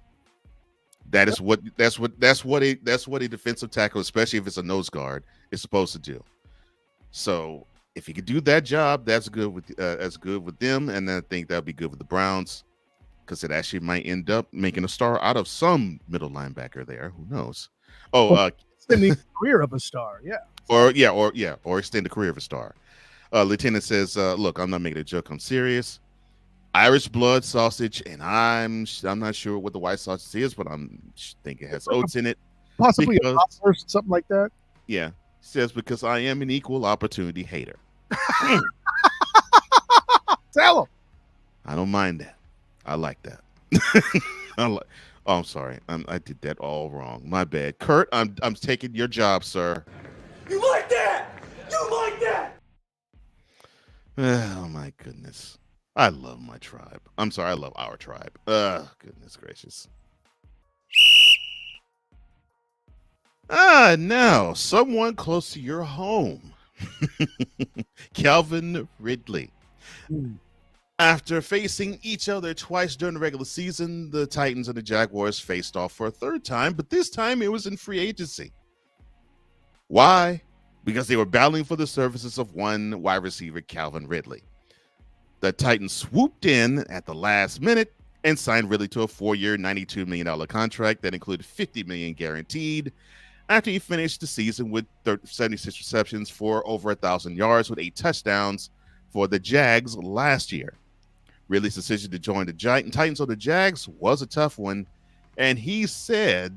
That's what a defensive tackle, especially if it's a nose guard, is supposed to do. So if he could do that job, that's good with them, and I think that'll be good with the Browns because it actually might end up making a star out of some middle linebacker there. Who knows? Extending the career of a star, yeah. Or extend the career of a star. Lieutenant says, "Look, I'm not making a joke. I'm serious. Irish blood sausage, and I'm not sure what the white sausage is, but I'm thinking it has oats in it, possibly a bratwurst, something like that." Yeah, says because I am an equal opportunity hater. Tell him. I don't mind that. I like that. Oh, I'm sorry. I did that all wrong. My bad. Kurt, I'm taking your job, sir. You like that? You like that? Oh my goodness. I love my tribe. I'm sorry, I love our tribe. Goodness gracious. Now, someone close to your home. Calvin Ridley. After facing each other twice during the regular season, the Titans and the Jaguars faced off for a third time, but this time it was in free agency. Why? Because they were battling for the services of one wide receiver, Calvin Ridley. The Titans swooped in at the last minute and signed Ridley to a 4-year, $92 million contract that included $50 million guaranteed after he finished the season with 76 receptions for over 1,000 yards with 8 touchdowns for the Jags last year. Ridley's decision to join the Titans or the Jags was a tough one, and he said,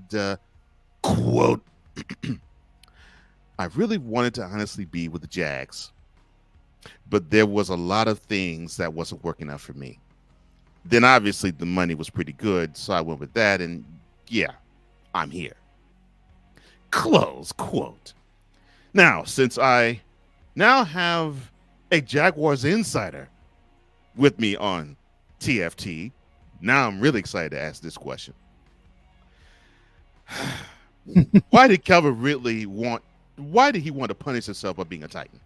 quote, I really wanted to honestly be with the Jags, but there was a lot of things that wasn't working out for me. Then obviously the money was pretty good, so I went with that, and yeah, I'm here. Close quote. Now, since I now have a Jaguars insider with me on TFT, now I'm really excited to ask this question. Why did he want to punish himself by being a Titan?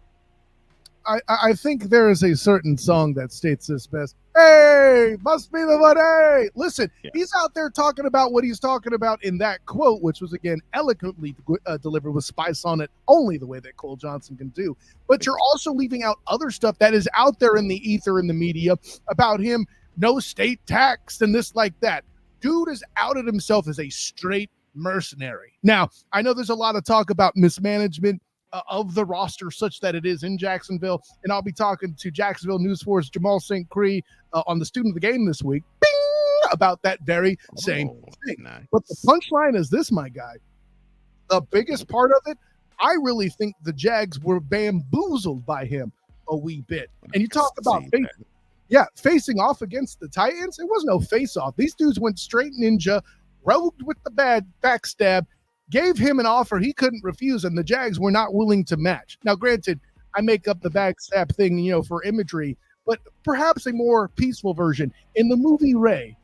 I think there is a certain song that states this best. Hey, must be the one. Hey, listen, He's out there talking about what he's talking about in that quote, which was, again, eloquently delivered with spice on it, only the way that Cole Johnson can do. But you're also leaving out other stuff that is out there in the ether in the media about him, no state tax and this like that. Dude has outed himself as a straight mercenary. Now, I know there's a lot of talk about mismanagement of the roster such that it is in Jacksonville, and I'll be talking to Jacksonville News Force Jamal St. Cree on the Student of the Game this week about that very same thing. Nice. But the punchline is this, my guy. The biggest part of it, I really think the Jags were bamboozled by him a wee bit. And you talk about facing off against the Titans. It was no face-off. These dudes went straight ninja, rogued with the bad backstab, gave him an offer he couldn't refuse, and the Jags were not willing to match. Now, granted, I make up the backstab thing, for imagery, but perhaps a more peaceful version. In the movie Ray,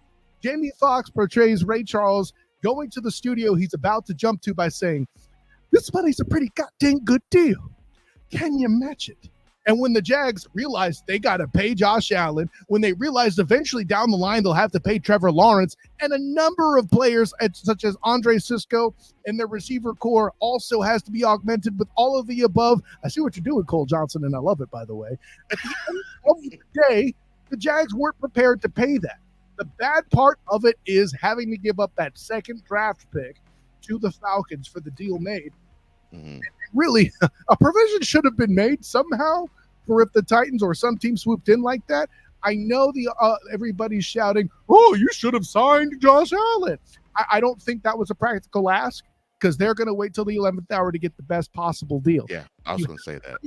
Jamie Foxx portrays Ray Charles going to the studio he's about to jump to by saying, "This money's a pretty goddamn good deal. Can you match it?" And when the Jags realized they got to pay Josh Allen, when they realized eventually down the line they'll have to pay Trevor Lawrence, and a number of players such as Andre Sisco and their receiver core also has to be augmented with all of the above. I see what you're doing, Cole Johnson, and I love it, by the way. At the end of the day, the Jags weren't prepared to pay that. The bad part of it is having to give up that second draft pick to the Falcons for the deal made. Mm-hmm. Really, a provision should have been made somehow for if the Titans or some team swooped in like that. I know everybody's shouting, "Oh, you should have signed Josh Allen." I don't think that was a practical ask because they're going to wait till the 11th hour to get the best possible deal. Yeah, I was going to say that.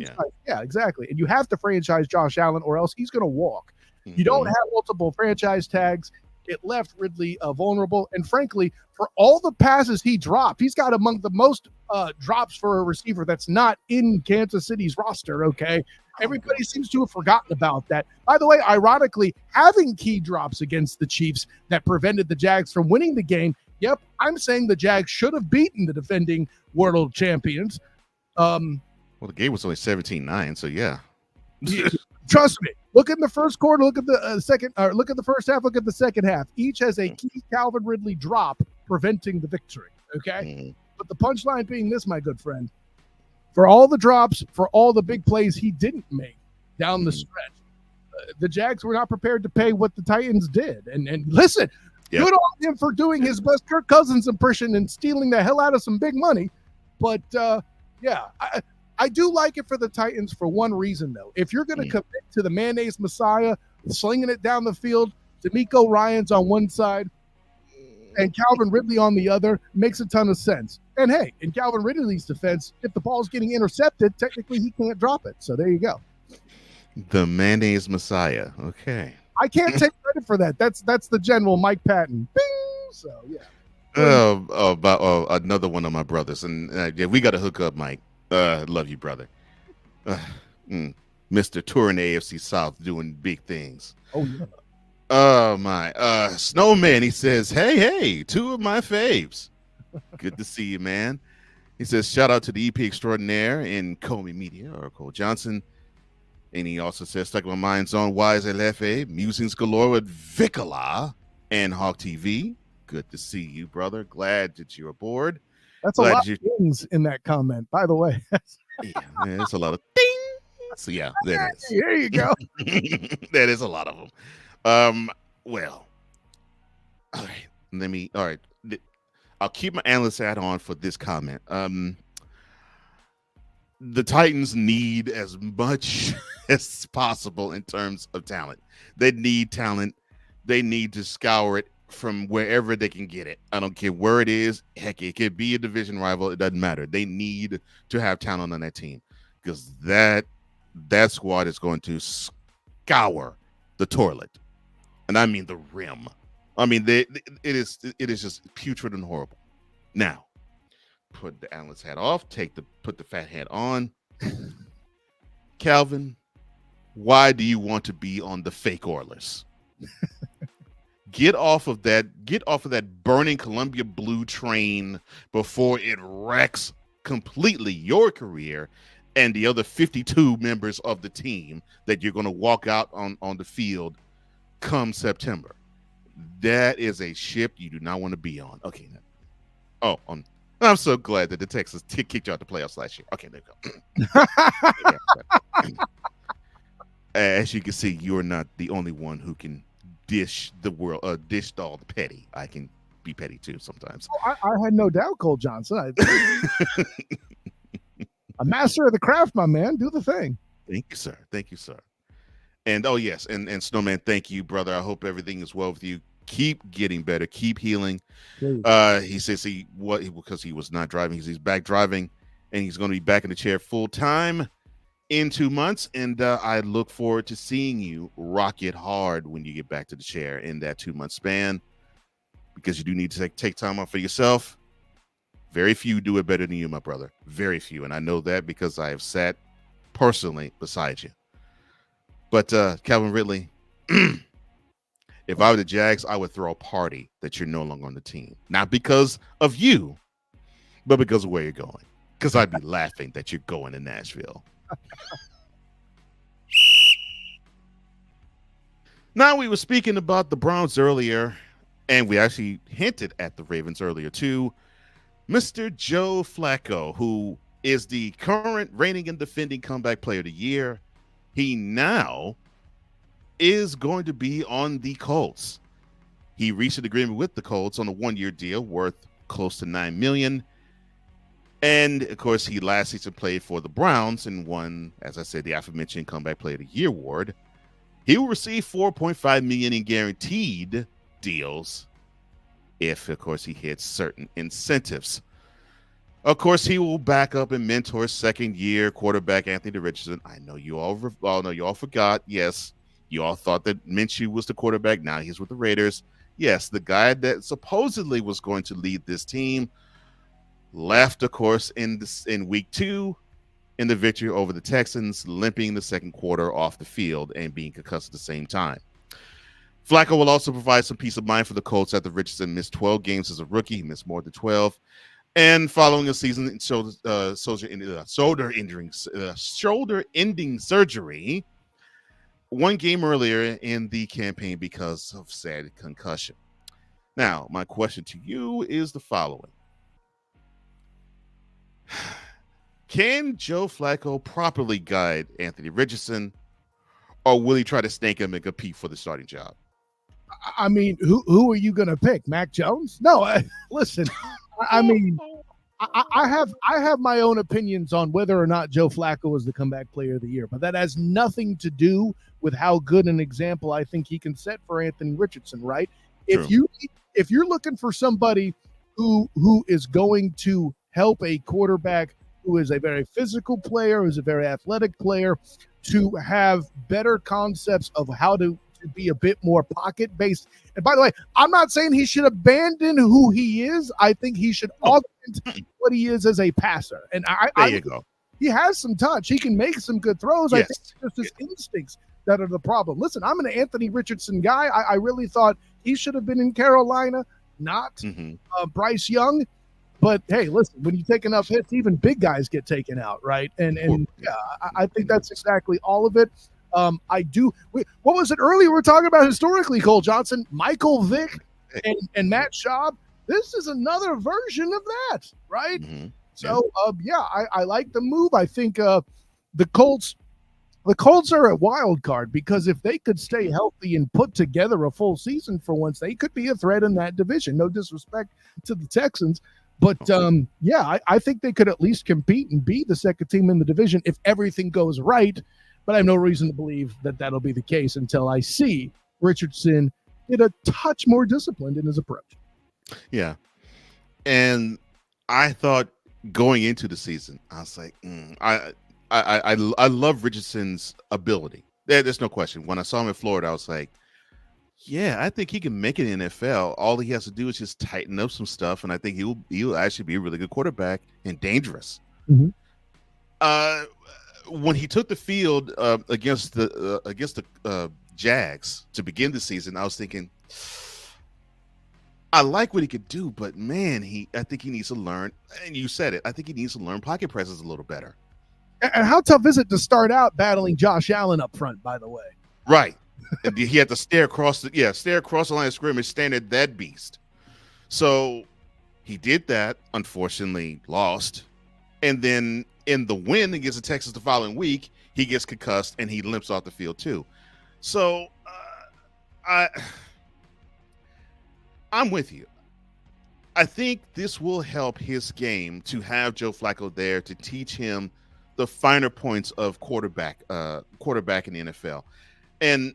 Yeah, exactly. And you have to franchise Josh Allen or else he's going to walk. Mm-hmm. You don't have multiple franchise tags. It left Ridley vulnerable. And frankly, for all the passes he dropped, he's got among the most drops for a receiver that's not in Kansas City's roster, okay? Everybody seems to have forgotten about that. By the way, ironically, having key drops against the Chiefs that prevented the Jags from winning the game. Yep, I'm saying the Jags should have beaten the defending world champions. Well, the game was only 17-9, so yeah. Trust me. Look at the first quarter. Look at the second. Or look at the first half. Look at the second half. Each has a key Calvin Ridley drop preventing the victory. Okay, but the punchline being this, my good friend, for all the drops, for all the big plays he didn't make down the stretch, the Jags were not prepared to pay what the Titans did. And listen, good on him for doing his best Kirk Cousins impression and stealing the hell out of some big money. But I do like it for the Titans for one reason, though. If you're going to commit to the mayonnaise Messiah, slinging it down the field, D'Amico Ryans on one side and Calvin Ridley on the other, makes a ton of sense. And hey, in Calvin Ridley's defense, if the ball's getting intercepted, technically he can't drop it. So there you go. The mayonnaise Messiah. Okay. I can't take credit for that. That's the general Mike Patton. Bing! So yeah. About another one of my brothers, and we got to hook up, Mike. Love you, brother. Mr. Touring the AFC South, doing big things. Oh yeah. Oh my. Snowman, he says, hey, two of my faves. Good to see you, man. He says, shout out to the EP extraordinaire in Comey Media, or Cole Johnson. And he also says, stuck my mind's on YZLFA, musings galore with Vicola and Hawk TV. Good to see you, brother. Glad that you're aboard. That's a lot of things in that comment, by the way. Yeah, it's a lot of things. So yeah, there it is. There you go. That is a lot of them. Well, all right. I'll keep my analyst hat on for this comment. The Titans need as much as possible in terms of talent. They need talent. They need to scour it from wherever they can get it. I don't care where it is. Heck, it could be a division rival. It doesn't matter. They need to have talent on that team because that squad is going to scour the toilet, and I mean the rim. I mean, it is just putrid and horrible. Now, put the analyst hat off. Put the fat hat on. Calvin, why do you want to be on the fake Oilers? Get off of that burning Columbia Blue train before it wrecks completely your career and the other 52 members of the team that you're going to walk out on the field come September. That is a ship you do not want to be on. Okay. I'm so glad that the Texans kicked you out the playoffs last year. Okay, there you go. As you can see, you're not the only one who can dish all the petty. I can be petty too sometimes. Oh, I had no doubt, Cole Johnson. A master of the craft, my man. Do the thing. Thank you, sir. And oh yes, and Snowman, thank you, brother. I hope everything is well with you. Keep getting better. Keep healing. He says because he was not driving. He's back driving, and he's going to be back in the chair full time in 2 months. And I look forward to seeing you rock it hard when you get back to the chair in that 2 month span, because you do need to take time off for yourself. Very few do it better than you, my brother. Very few, and I know that because I have sat personally beside you. But Calvin Ridley. If I were the Jags, I would throw a party that you're no longer on the team. Not because of you, but because of where you're going. Because I'd be laughing that you're going to Nashville. Now, we were speaking about the Browns earlier, and we actually hinted at the Ravens earlier too. Mr. Joe Flacco, who is the current reigning and defending comeback player of the year, he now is going to be on the Colts. He reached an agreement with the Colts on a 1-year deal worth close to $9 million. And of course, he last season played for the Browns and won, as I said, the aforementioned Comeback Player of the Year award. He will receive $4.5 million in guaranteed deals if, of course, he hits certain incentives. Of course, he will back up and mentor second-year quarterback Anthony Richardson. I know you all forgot. Yes, you all thought that Minshew was the quarterback. Now he's with the Raiders. Yes, the guy that supposedly was going to lead this team left, of course, in week 2. in the victory over the Texans, limping the second quarter off the field and being concussed at the same time. Flacco will also provide some peace of mind for the Colts after Richardson missed 12 games as a rookie. He missed more than 12. And following a season shoulder-ending surgery, one game earlier in the campaign because of sad concussion. Now, my question to you is the following. Can Joe Flacco properly guide Anthony Richardson, or will he try to snake him and compete for the starting job? I mean, who are you going to pick? Mac Jones? No, listen. I mean, I have my own opinions on whether or not Joe Flacco is the comeback player of the year, but that has nothing to do with how good an example I think he can set for Anthony Richardson, right? True. If you're looking for somebody who is going to help a quarterback who is a very physical player, who's a very athletic player, to have better concepts of how to be a bit more pocket-based. And by the way, I'm not saying he should abandon who he is. I think he should augment what he is as a passer. And There you go. He has some touch. He can make some good throws. Yes. I think it's just his instincts that are the problem. Listen, I'm an Anthony Richardson guy. I really thought he should have been in Carolina, not Bryce Young. But hey, listen, when you take enough hits, even big guys get taken out, right? And yeah, I think that's exactly all of it. What was it earlier? We were talking about historically, Cole Johnson, Michael Vick, and Matt Schaub. This is another version of that, right? Mm-hmm. So, I like the move. I think the Colts are a wild card because if they could stay healthy and put together a full season for once, they could be a threat in that division. No disrespect to the Texans. But, I think they could at least compete and be the second team in the division if everything goes right. But I have no reason to believe that that'll be the case until I see Richardson get a touch more disciplined in his approach. Yeah. And I thought going into the season, I was like, I love Richardson's ability. There's no question. When I saw him in Florida, I was like, yeah, I think he can make it in NFL. All he has to do is just tighten up some stuff, and I think he'll actually be a really good quarterback and dangerous. Mm-hmm. When he took the field against the Jags to begin the season, I was thinking, I like what he could do, but man, I think he needs to learn. And you said it. I think he needs to learn pocket presence a little better. And how tough is it to start out battling Josh Allen up front? By the way, right? And he had to stare across the line of scrimmage, stand at that beast. So he did that. Unfortunately, lost, and then in the win against the Texans the following week, he gets concussed and he limps off the field too. So I'm with you. I think this will help his game to have Joe Flacco there to teach him the finer points of quarterback in the NFL. And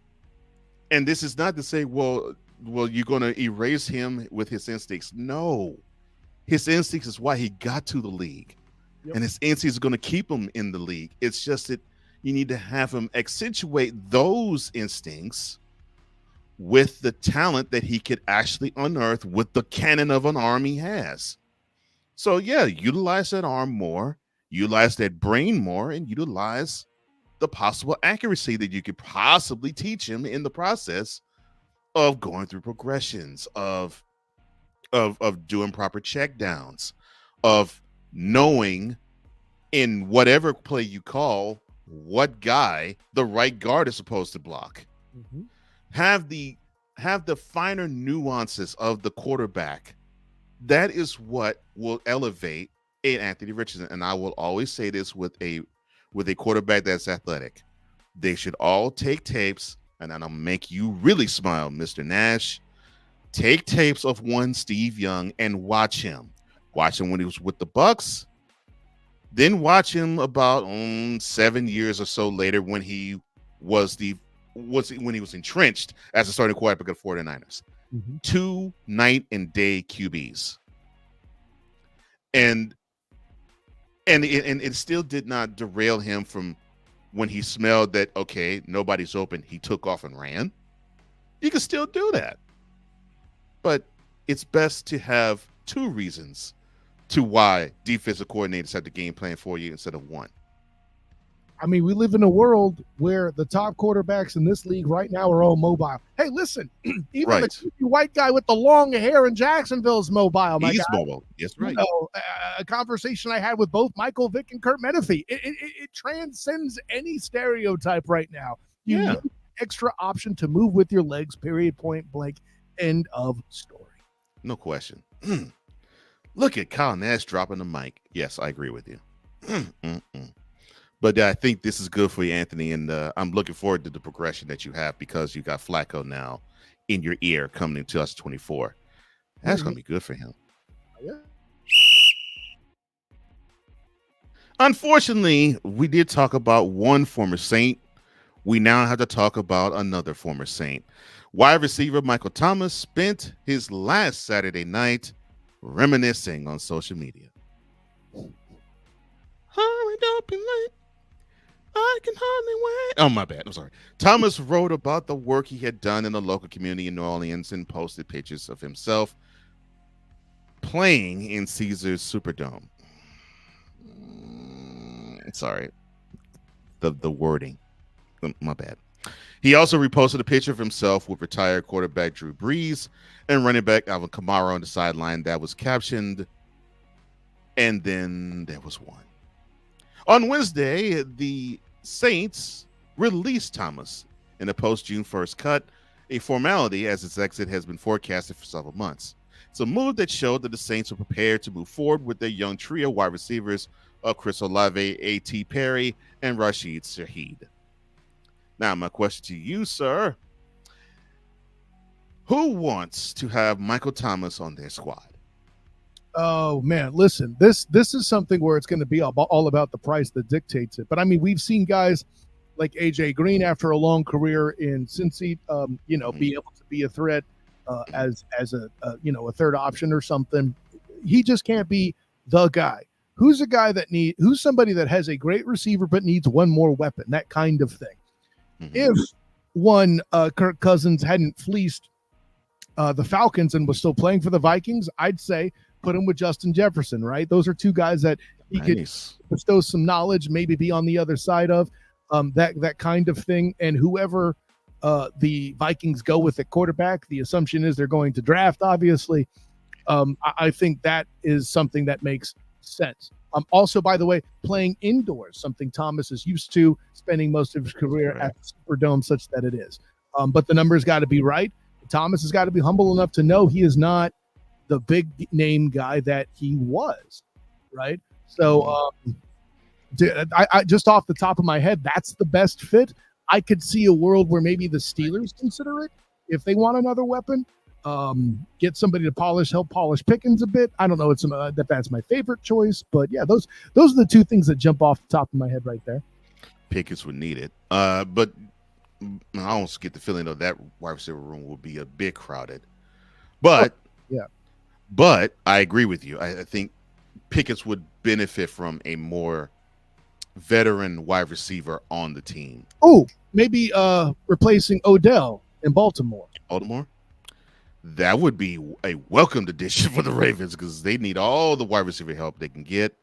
this is not to say, well, you're going to erase him with his instincts. No, his instincts is why he got to the league. Yep. And his instincts are going to keep him in the league. It's just that you need to have him accentuate those instincts with the talent that he could actually unearth with the cannon of an arm he has. So, yeah, utilize that arm more, utilize that brain more, and utilize the possible accuracy that you could possibly teach him in the process of going through progressions, of doing proper checkdowns, of knowing in whatever play you call what guy the right guard is supposed to block. Mm-hmm. Have the finer nuances of the quarterback. That is what will elevate Anthony Richardson. And I will always say this with a quarterback that's athletic. They should all take tapes, and that'll make you really smile, Mr. Nash. Take tapes of one Steve Young and watch him. Watch him when he was with the Bucks. Then watch him about 7 years or so later when he was entrenched as a starting quarterback of the 49ers. Mm-hmm. 2 night and day QBs. And it still did not derail him from when he smelled that, okay, nobody's open, he took off and ran. You can still do that. But it's best to have 2 reasons to why defensive coordinators have the game plan for you instead of 1. I mean, we live in a world where the top quarterbacks in this league right now are all mobile. Hey, listen, even the Right. creepy white guy with the long hair in Jacksonville is mobile, my He's guy. mobile. Yes, right. A conversation I had with both Michael Vick and Kurt Menefee. It transcends any stereotype right now. You Yeah. need extra option to move with your legs, period, point blank, end of story. No question. Look at Kyle Nash dropping the mic. Yes, I agree with you. But I think this is good for you, Anthony, and I'm looking forward to the progression that you have because you got Flacco now in your ear coming in 2024. That's going to be good for him. Yeah. Unfortunately, we did talk about one former Saint. We now have to talk about another former Saint. Wide receiver Michael Thomas spent his last Saturday night reminiscing on social media. Hurry, don't be late. I can hardly wait. Oh, my bad. I'm sorry. Thomas wrote about the work he had done in the local community in New Orleans and posted pictures of himself playing in Caesars Superdome. Sorry. The wording. My bad. He also reposted a picture of himself with retired quarterback Drew Brees and running back Alvin Kamara on the sideline that was captioned, "And then there was one." On Wednesday, the Saints released Thomas in a post-June 1st cut, a formality as its exit has been forecasted for several months. It's a move that showed that the Saints were prepared to move forward with their young trio wide receivers of Chris Olave, A.T. Perry, and Rashid Shaheed. Now, my question to you, sir. Who wants to have Michael Thomas on their squad? Oh man, listen, this is something where it's going to be all about the price that dictates it. But I mean, we've seen guys like AJ Green after a long career in Cincy, be able to be a threat as a third option or something. He just can't be the guy. Who's who's somebody that has a great receiver but needs one more weapon, that kind of thing. If Kirk Cousins hadn't fleeced the Falcons and was still playing for the Vikings, I'd say put him with Justin Jefferson, right? Those are two guys that he could bestow some knowledge, maybe be on the other side of that kind of thing. And whoever the Vikings go with at quarterback, the assumption is they're going to draft, obviously. I think that is something that makes sense. Also, by the way, playing indoors, something Thomas is used to, spending most of his career at the Superdome, such that it is. But the numbers got to be right. Thomas has got to be humble enough to know he is not the big name guy that he was, right? So I just off the top of my head, that's the best fit. I could see a world where maybe the Steelers consider it if they want another weapon. Get somebody to help polish Pickens a bit. I don't know. That's my favorite choice, but yeah, those are the two things that jump off the top of my head right there. Pickens would need it, but I almost get the feeling though that wide receiver room will be a bit crowded. But but I agree with you. I think Pickens would benefit from a more veteran wide receiver on the team. Oh, maybe replacing Odell in Baltimore. That would be a welcomed addition for the Ravens because they need all the wide receiver help they can get.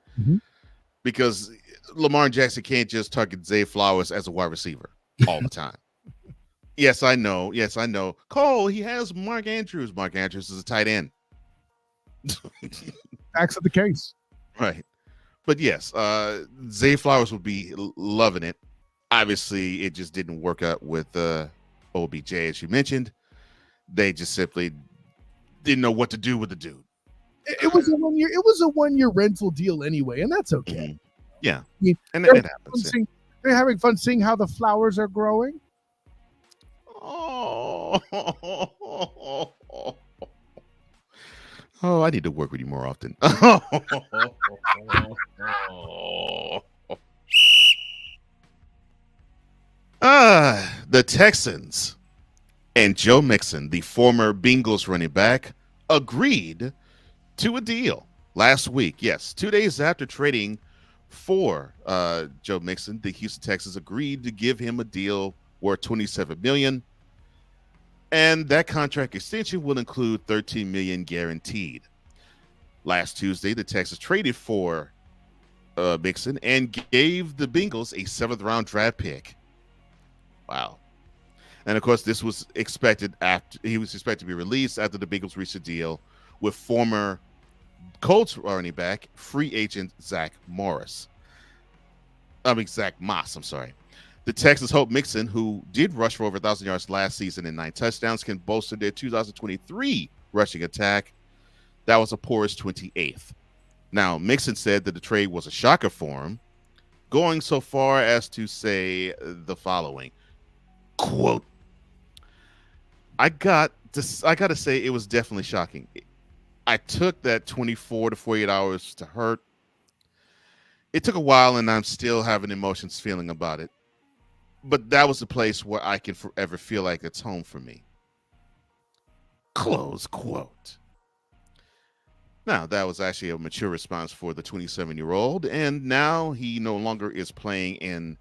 Because Lamar Jackson can't just target Zay Flowers as a wide receiver all the time. Yes, I know. Cole, he has Mark Andrews. Mark Andrews is a tight end. Facts of the case. Right. But yes, Zay Flowers would be loving it. Obviously, it just didn't work out with OBJ, as you mentioned. They just simply didn't know what to do with the dude. It was a 1 year. It was a 1 year rental deal anyway, and that's okay. Yeah, I mean, and it happens. They're having fun seeing how the flowers are growing. Oh, I need to work with you more often. The Texans and Joe Mixon, the former Bengals running back, agreed to a deal last week. Yes, 2 days after trading for Joe Mixon, the Houston Texans agreed to give him a deal worth $27 million. And that contract extension will include $13 million guaranteed. Last Tuesday, the Texans traded for Mixon and gave the Bengals a 7th-round draft pick. Wow. And of course, this was expected after he was expected to be released after the Bengals reached a deal with former Colts running back, free agent Zach Moss. I'm sorry. The Texans hope Mixon, who did rush for over 1,000 yards last season and 9 touchdowns, can bolster their 2023 rushing attack. That was a porous 28th. Now, Mixon said that the trade was a shocker for him, going so far as to say the following, quote, I got to say it was definitely shocking. I took that 24 to 48 hours to hurt. It took a while, and I'm still having emotions feeling about it. But that was the place where I can forever feel like it's home for me. Close quote. Now, that was actually a mature response for the 27-year-old, and now he no longer is playing in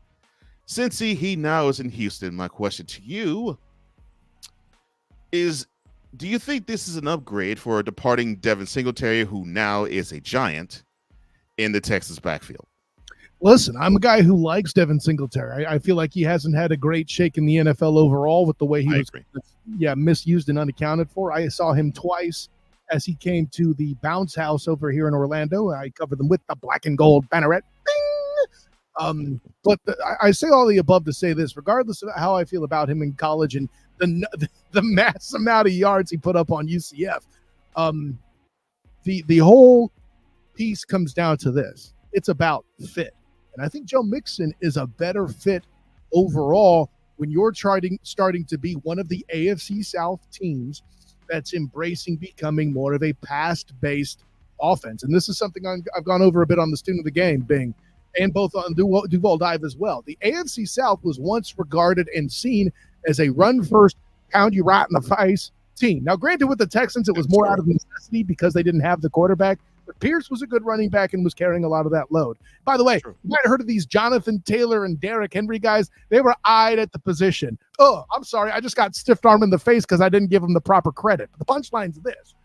Cincy. He now is in Houston. My question to you is, do you think this is an upgrade for a departing Devin Singletary, who now is a giant in the Texas backfield? Listen, I'm a guy who likes Devin Singletary. I feel like he hasn't had a great shake in the NFL overall with the way he was misused and unaccounted for. I saw him twice as he came to the bounce house over here in Orlando. I covered them with the black and gold banneret. I say all the above to say this, regardless of how I feel about him in college and the mass amount of yards he put up on UCF. The whole piece comes down to this. It's about fit. And I think Joe Mixon is a better fit overall when you're starting to be one of the AFC South teams that's embracing becoming more of a pass-based offense. And this is something I've gone over a bit on the Student of the Game, Bing, and both on Duval Dive as well. The AFC South was once regarded and seen as a run-first, pound you right in the face team. Now, granted, with the Texans, it was more out of necessity because they didn't have the quarterback. But Pierce was a good running back and was carrying a lot of that load. By the way, you might have heard of these Jonathan Taylor and Derrick Henry guys. They were eyed at the position. Oh, I'm sorry. I just got stiff-armed in the face because I didn't give them the proper credit. But the punchline's this.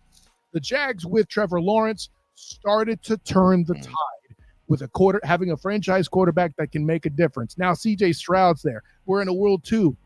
The Jags with Trevor Lawrence started to turn the tide with having a franchise quarterback that can make a difference. Now C.J. Stroud's there. We're in a World 2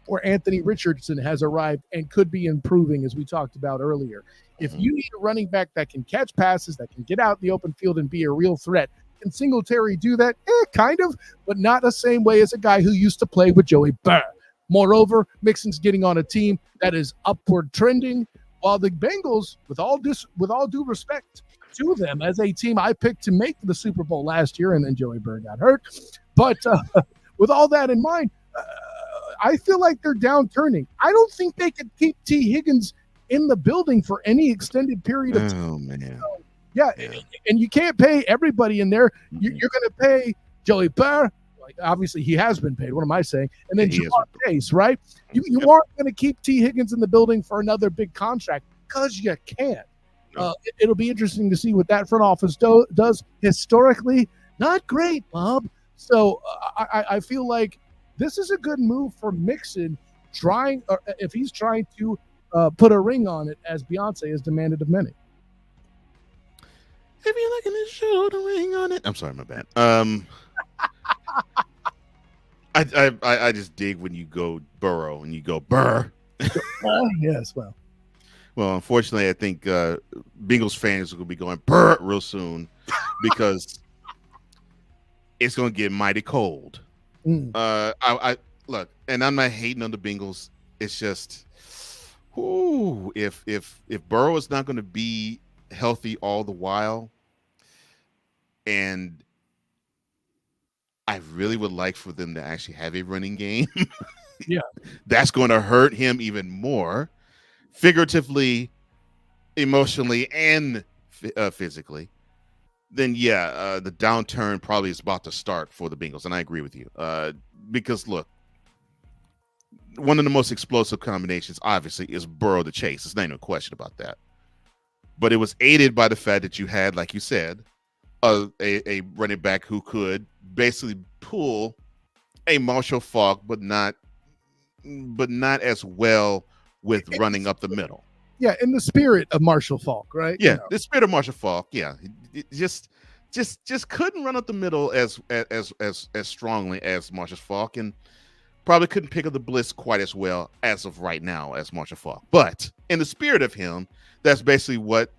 where Anthony Richardson has arrived and could be improving, as we talked about earlier. If you need a running back that can catch passes, that can get out in the open field and be a real threat, can Singletary do that? Kind of, but not the same way as a guy who used to play with Joey Burr. Moreover, Mixon's getting on a team that is upward trending, while the Bengals, with all due respect to them as a team I picked to make the Super Bowl last year, and then Joey Burr got hurt. But with all that in mind, I feel like they're downturning. I don't think they could keep T. Higgins in the building for any extended period of time. Oh, man. So, yeah, and you can't pay everybody in there. You're going to pay Joey Burr. Like, obviously, he has been paid. What am I saying? And then Jamar Chase, right? You aren't going to keep T. Higgins in the building for another big contract because you can't. No. It'll be interesting to see what that front office does. Historically, not great, Bob. So I feel like this is a good move for Mixon, if he's trying to put a ring on it, as Beyonce has demanded of many. If you're looking to shoot a ring on it. I'm sorry, my bad. I just dig when you go Burrow and you go Burr. Yes, well. Well, unfortunately, I think Bengals fans will be going Burr real soon because it's going to get mighty cold. I look, and I'm not hating on the Bengals. It's just, if Burrow is not going to be healthy all the while, and I really would like for them to actually have a running game. Yeah, that's going to hurt him even more, figuratively, emotionally, and physically. Then the downturn probably is about to start for the Bengals, and I agree with you. Because look, one of the most explosive combinations, obviously, is Burrow to Chase. There's not even a question about that. But it was aided by the fact that you had, like you said, a running back who could basically pull a Marshall Faulk, but not as well with running up the middle. Yeah, in the spirit of Marshall Faulk, right? Yeah, the spirit of Marshall Faulk. Yeah, just just couldn't run up the middle as strongly as Marshall Faulk, and probably couldn't pick up the blitz quite as well as of right now as Marshall Faulk. But in the spirit of him, that's basically what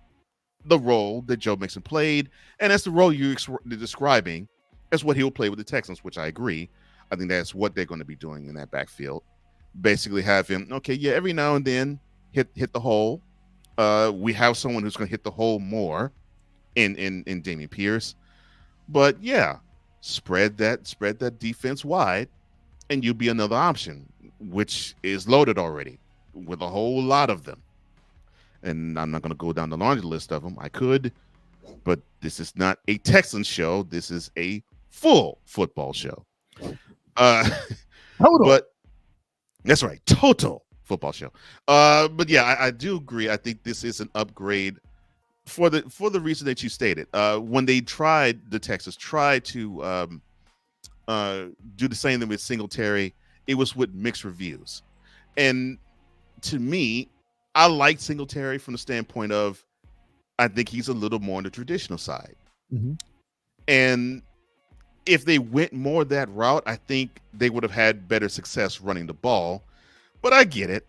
the role that Joe Mixon played, and that's the role you're describing as what he'll play with the Texans, which I agree. I think that's what they're going to be doing in that backfield. Basically have him, okay, yeah, every now and then hit the hole. We have someone who's going to hit the hole more in Dameon Pierce. But yeah, spread that defense wide, and you'll be another option, which is loaded already with a whole lot of them. And I'm not going to go down the laundry list of them. I could, but this is not a Texans show. This is a full football show. Total. But that's right, total football show. But yeah, I do agree. I think this is an upgrade for the reason that you stated. When they the Texans tried to do the same thing with Singletary, it was with mixed reviews. And to me, I like Singletary from the standpoint of I think he's a little more on the traditional side. Mm-hmm. And if they went more that route, I think they would have had better success running the ball. But I get it.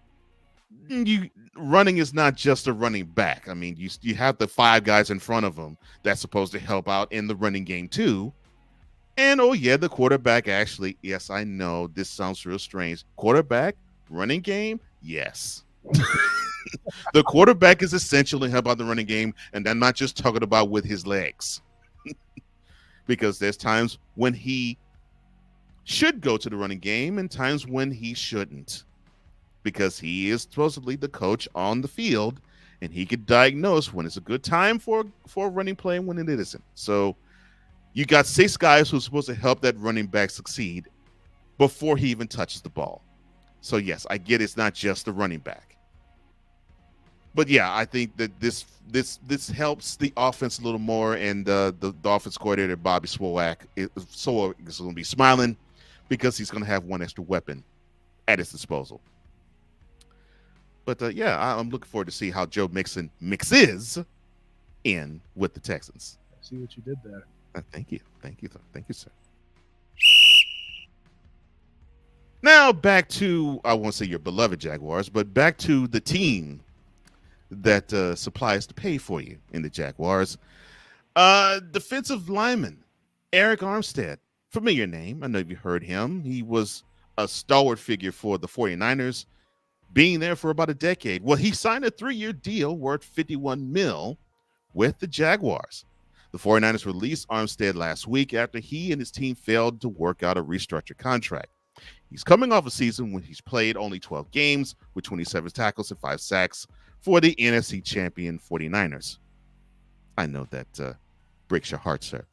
Running is not just a running back. I mean, you have the 5 guys in front of them that's supposed to help out in the running game too. And oh yeah, the quarterback actually, yes, I know this sounds real strange. Quarterback, running game, yes. The quarterback is essential to help out the running game, and I'm not just talking about with his legs. Because there's times when he should go to the running game and times when he shouldn't. Because he is supposedly the coach on the field, and he could diagnose when it's a good time for a running play and when it isn't. So you got 6 guys who are supposed to help that running back succeed before he even touches the ball. So yes, I get it's not just the running back. But yeah, I think that this helps the offense a little more, and the offense coordinator Bobby Swoak is going to be smiling because he's going to have one extra weapon at his disposal. But yeah, I'm looking forward to see how Joe Mixon mixes in with the Texans. I see what you did there. Thank you, sir. Now back to, I won't say your beloved Jaguars, but back to the team that supplies to pay for you in the Jaguars. Defensive lineman Eric Armstead, familiar name. I know you've heard him. He was a stalwart figure for the 49ers, being there for about a decade. Well, he signed a 3-year deal worth $51 million with the Jaguars. The 49ers released Armstead last week after he and his team failed to work out a restructured contract. He's coming off a season when he's played only 12 games with 27 tackles and 5 sacks for the NFC champion 49ers. I know that breaks your heart, sir.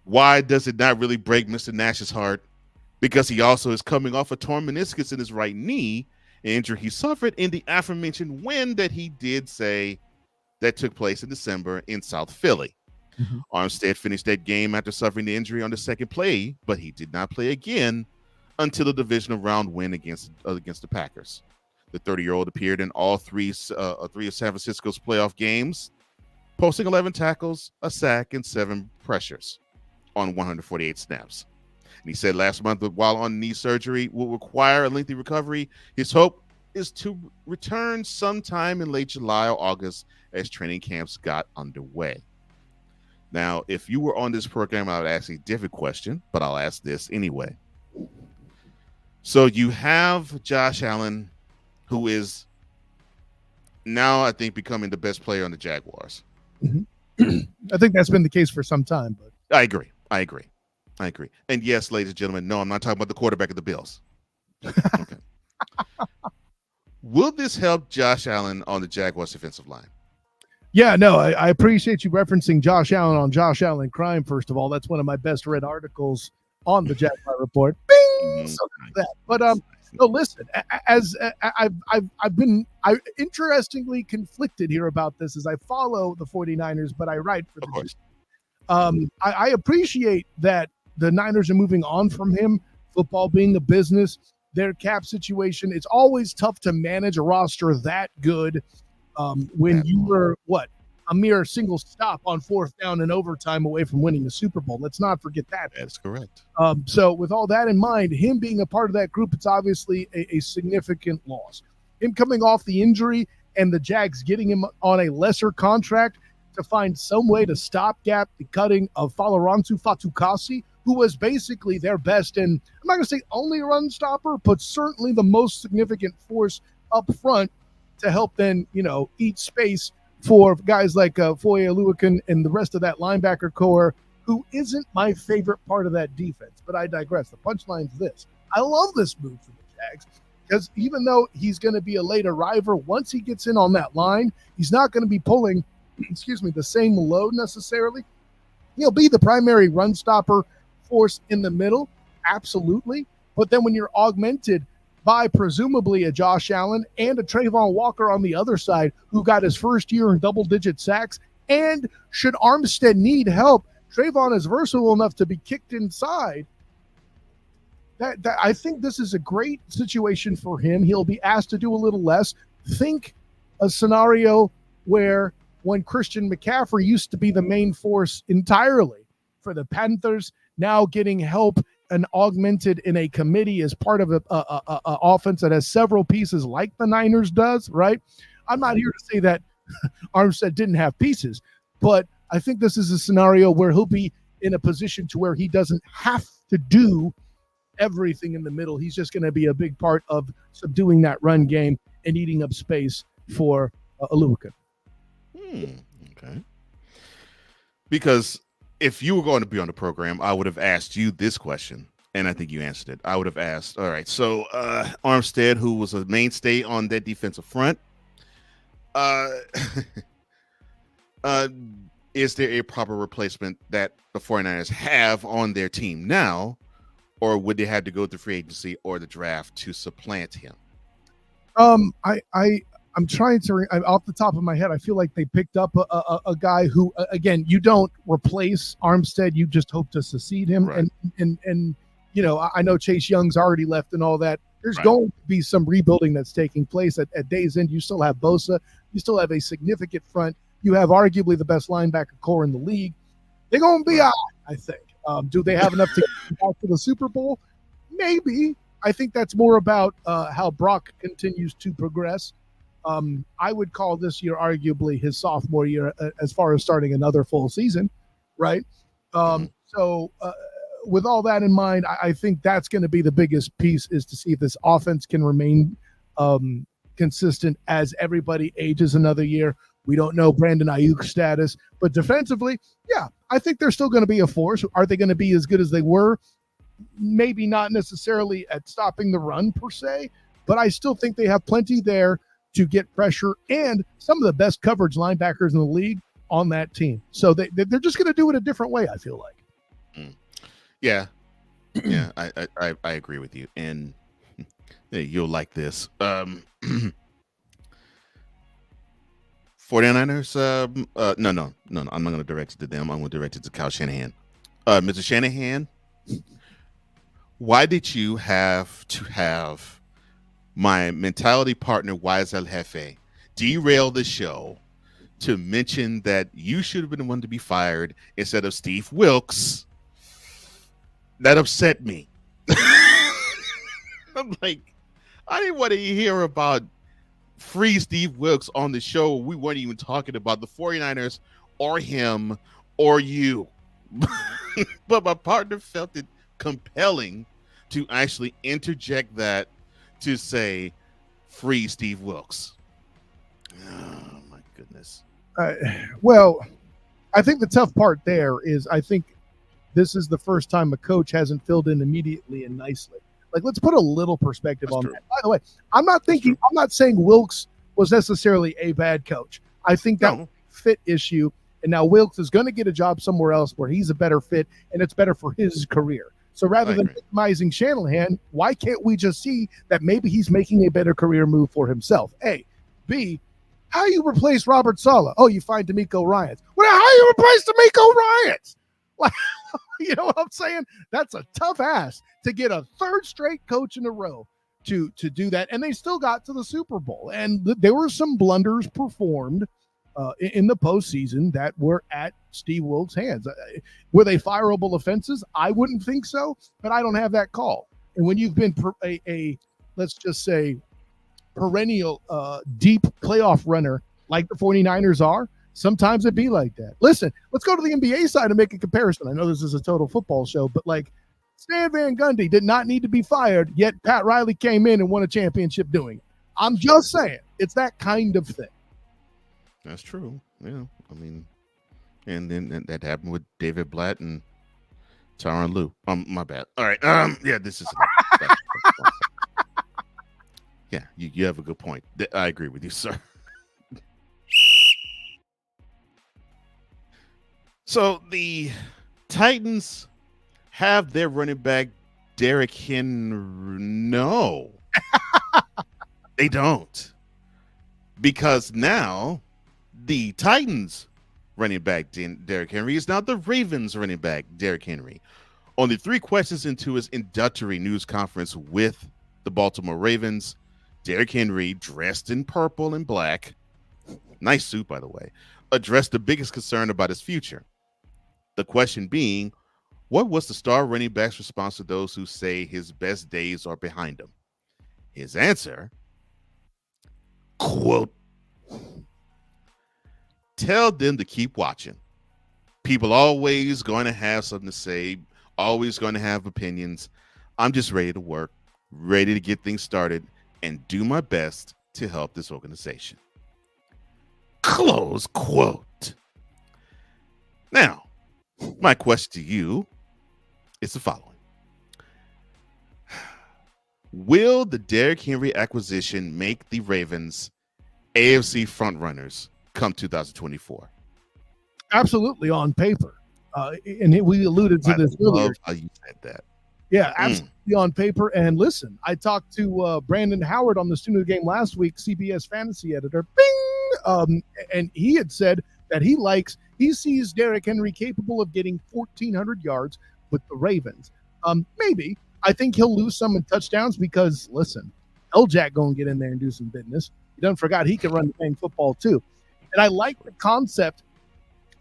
Why does it not really break Mr. Nash's heart? Because he also is coming off a torn meniscus in his right knee, an injury he suffered in the aforementioned win that he did say that took place in December in South Philly. Mm-hmm. Armstead finished that game after suffering the injury on the second play, but he did not play again until the divisional round win against the Packers. The 30-year-old appeared in all three of San Francisco's playoff games, posting 11 tackles, a sack, and 7 pressures on 148 snaps. And he said last month that while on knee surgery will require a lengthy recovery, his hope is to return sometime in late July or August as training camps got underway. Now, if you were on this program, I would ask a different question, but I'll ask this anyway. So you have Josh Allen, who is now, I think, becoming the best player on the Jaguars. Mm-hmm. I think that's been the case for some time. But I agree. And yes, ladies and gentlemen, no, I'm not talking about the quarterback of the Bills. Okay. Will this help Josh Allen on the Jaguars defensive line? Yeah, no, I appreciate you referencing Josh Allen on Josh Allen Crime, first of all. That's one of my best read articles on the Jaguar Report. Bing! So that. But no, listen, as I've been interestingly conflicted here about this as I follow the 49ers, but I write for the course. I appreciate that the Niners are moving on from him, football being a business, their cap situation. It's always tough to manage a roster that good when you were, a mere single stop on 4th down and overtime away from winning the Super Bowl. Let's not forget that. That's correct. So with all that in mind, him being a part of that group, it's obviously a significant loss. Him coming off the injury and the Jags getting him on a lesser contract to find some way to stopgap the cutting of Falarantu Fatukasi, who was basically their best and I'm not going to say only run stopper, but certainly the most significant force up front to help then, eat space for guys like Foye Oluokun and the rest of that linebacker core, who isn't my favorite part of that defense. But I digress. The punchline is this. I love this move for the Jags because even though he's going to be a late arriver, once he gets in on that line, he's not going to be pulling, the same load necessarily. He'll be the primary run stopper force in the middle, absolutely. But then when you're augmented by presumably a Josh Allen and a Trayvon Walker on the other side, who got his first year in double-digit sacks, and should Armstead need help, Trayvon is versatile enough to be kicked inside. That I think this is a great situation for him. He'll be asked to do a little less. Think a scenario where when Christian McCaffrey used to be the main force entirely for the Panthers, now getting help and augmented in a committee as part of a offense that has several pieces like the Niners does, right? I'm not here to say that Armstead didn't have pieces, but I think this is a scenario where he'll be in a position to where he doesn't have to do everything in the middle. He's just going to be a big part of subduing that run game and eating up space for Oluokun. Okay. Because if you were going to be on the program, I would have asked you this question, and I think you answered it. I would have asked, all right, so Armstead, who was a mainstay on that defensive front, is there a proper replacement that the 49ers have on their team now, or would they have to go through free agency or the draft to supplant him? I'm trying to, off the top of my head, I feel like they picked up a guy who, again, you don't replace Armstead, you just hope to succeed him. Right. And I know Chase Young's already left and all that. There's going to be some rebuilding that's taking place at day's end. You still have Bosa. You still have a significant front. You have arguably the best linebacker core in the league. They're going to be out, I think. Do they have enough to get back to the Super Bowl? Maybe. I think that's more about how Brock continues to progress. I would call this year arguably his sophomore year as far as starting another full season, right? So with all that in mind, I think that's going to be the biggest piece, is to see if this offense can remain consistent as everybody ages another year. We don't know Brandon Ayuk's status, but defensively, yeah, I think they're still going to be a force. Are they going to be as good as they were? Maybe not necessarily at stopping the run per se, but I still think they have plenty there to get pressure and some of the best coverage linebackers in the league on that team. So they're just going to do it a different way, I feel like. Yeah, I agree with you, and you'll like this. 49ers, no, I'm not going to direct it to them. I'm going to direct it to Kyle Shanahan. Mr. Shanahan, why did you have to have my mentality partner, Wise El Jefe, derail the show to mention that you should have been the one to be fired instead of Steve Wilkes? That upset me. I'm like, I didn't want to hear about free Steve Wilkes on the show. We weren't even talking about the 49ers or him or you. But my partner felt it compelling to actually interject that to say free Steve Wilkes. Oh, my goodness. Well, I think the tough part there is I think this is the first time a coach hasn't filled in immediately and nicely. Like, let's put a little perspective on that. By the way, I'm not saying Wilkes was necessarily a bad coach. I think that was a fit issue. And now Wilkes is going to get a job somewhere else where he's a better fit and it's better for his career. So rather than victimizing Shanahan, why can't we just see that maybe he's making a better career move for himself? A. B. How you replace Robert Saleh? Oh, you find D'Amico Ryans. Well, how you replace D'Amico Ryans? Like, you know what I'm saying? That's a tough ask to get a third straight coach in a row to do that. And they still got to the Super Bowl. And there were some blunders performed in the postseason that were at Steve Wilkes' hands. Were they fireable offenses? I wouldn't think so, but I don't have that call. And when you've been let's just say, perennial deep playoff runner like the 49ers are, sometimes it be like that. Listen, let's go to the NBA side and make a comparison. I know this is a total football show, but like Stan Van Gundy did not need to be fired, yet Pat Riley came in and won a championship doing it. I'm just saying, it's that kind of thing. That's true. Yeah, I mean, and then that happened with David Blatt and Tyronn Lue. My bad. All right. Yeah, this is. Yeah, you have a good point. I agree with you, sir. So the Titans have their running back Derrick Henry. No, they don't, because now the Titans running back Derrick Henry is now the Ravens running back Derrick Henry. Only 3 questions into his introductory news conference with the Baltimore Ravens, Derrick Henry, dressed in purple and black, nice suit by the way, addressed the biggest concern about his future. The question being, what was the star running back's response to those who say his best days are behind him? His answer, quote, tell them to keep watching. People always going to have something to say, always going to have opinions. I'm just ready to work, ready to get things started, and do my best to help this organization. Close quote. Now, my question to you is the following. Will the Derrick Henry acquisition make the Ravens AFC frontrunners come 2024? Absolutely, on paper. And we alluded to this earlier. I love how you said that. Yeah, absolutely on paper. And listen, I talked to Brandon Howard on the Student of the Game last week, CBS fantasy editor. Bing! And he had said that he sees Derrick Henry capable of getting 1,400 yards with the Ravens. Maybe. I think he'll lose some in touchdowns because, listen, L-Jack going to get in there and do some business. You don't forget he can run the dang football too. And I like the concept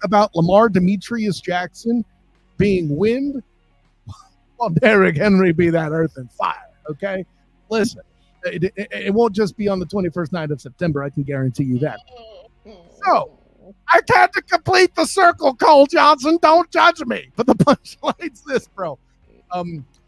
about Lamar Demetrius Jackson being wind while Derrick Henry be that earth and fire, okay? Listen, it won't just be on the 21st night of September. I can guarantee you that. So, I had to complete the circle, Cole Johnson. Don't judge me. But the punchline's this, bro.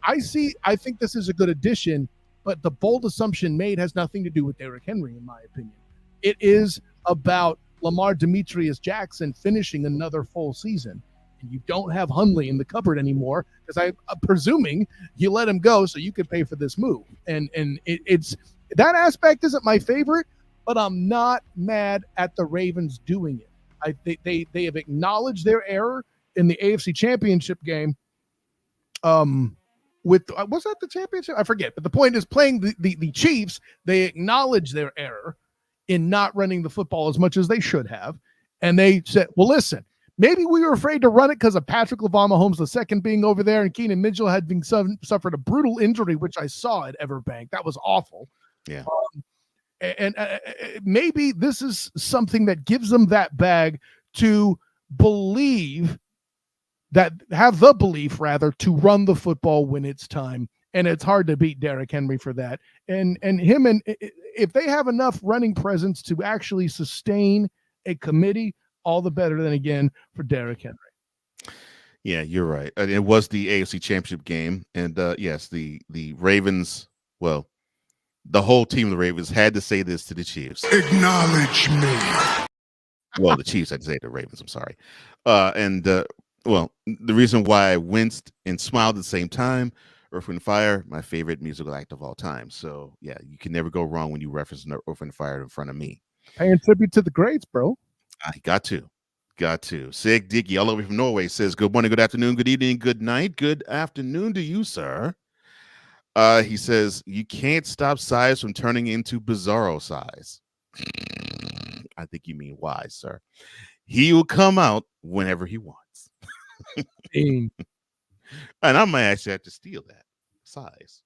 I think this is a good addition, but the bold assumption made has nothing to do with Derrick Henry, in my opinion. It is about Lamar Demetrius Jackson finishing another full season. And you don't have Hundley in the cupboard anymore because I'm presuming you let him go so you could pay for this move. And it's that aspect isn't my favorite, but I'm not mad at the Ravens doing it. They have acknowledged their error in the AFC Championship game. Was that the championship? I forget. But the point is, playing the Chiefs, they acknowledge their error in not running the football as much as they should have. And they said, well, listen, maybe we were afraid to run it because of Patrick LaVon Mahomes II being over there, and Keenan Mitchell had suffered a brutal injury, which I saw at Everbank. That was awful. Yeah. And maybe this is something that gives them that bag to believe that have the belief rather to run the football when it's time. And it's hard to beat Derrick Henry for that. And him, and if they have enough running presence to actually sustain a committee, all the better than again for Derrick Henry. Yeah, you're right. It was the AFC Championship game. And yes, the Ravens, well, the whole team of the Ravens had to say this to the Chiefs. Acknowledge me. Well, the Chiefs had to say to the Ravens, I'm sorry. Well, the reason why I winced and smiled at the same time, Earth, Wind, Fire, my favorite musical act of all time. So, yeah, you can never go wrong when you reference Earth, Wind, Fire in front of me. Paying tribute to the greats, bro. I got to. Sig Dicky, all over from Norway, says, good morning, good afternoon, good evening, good night. Good afternoon to you, sir. He says, you can't stop size from turning into bizarro size. I think you mean wise, sir. He will come out whenever he wants. And I might actually have to steal that size.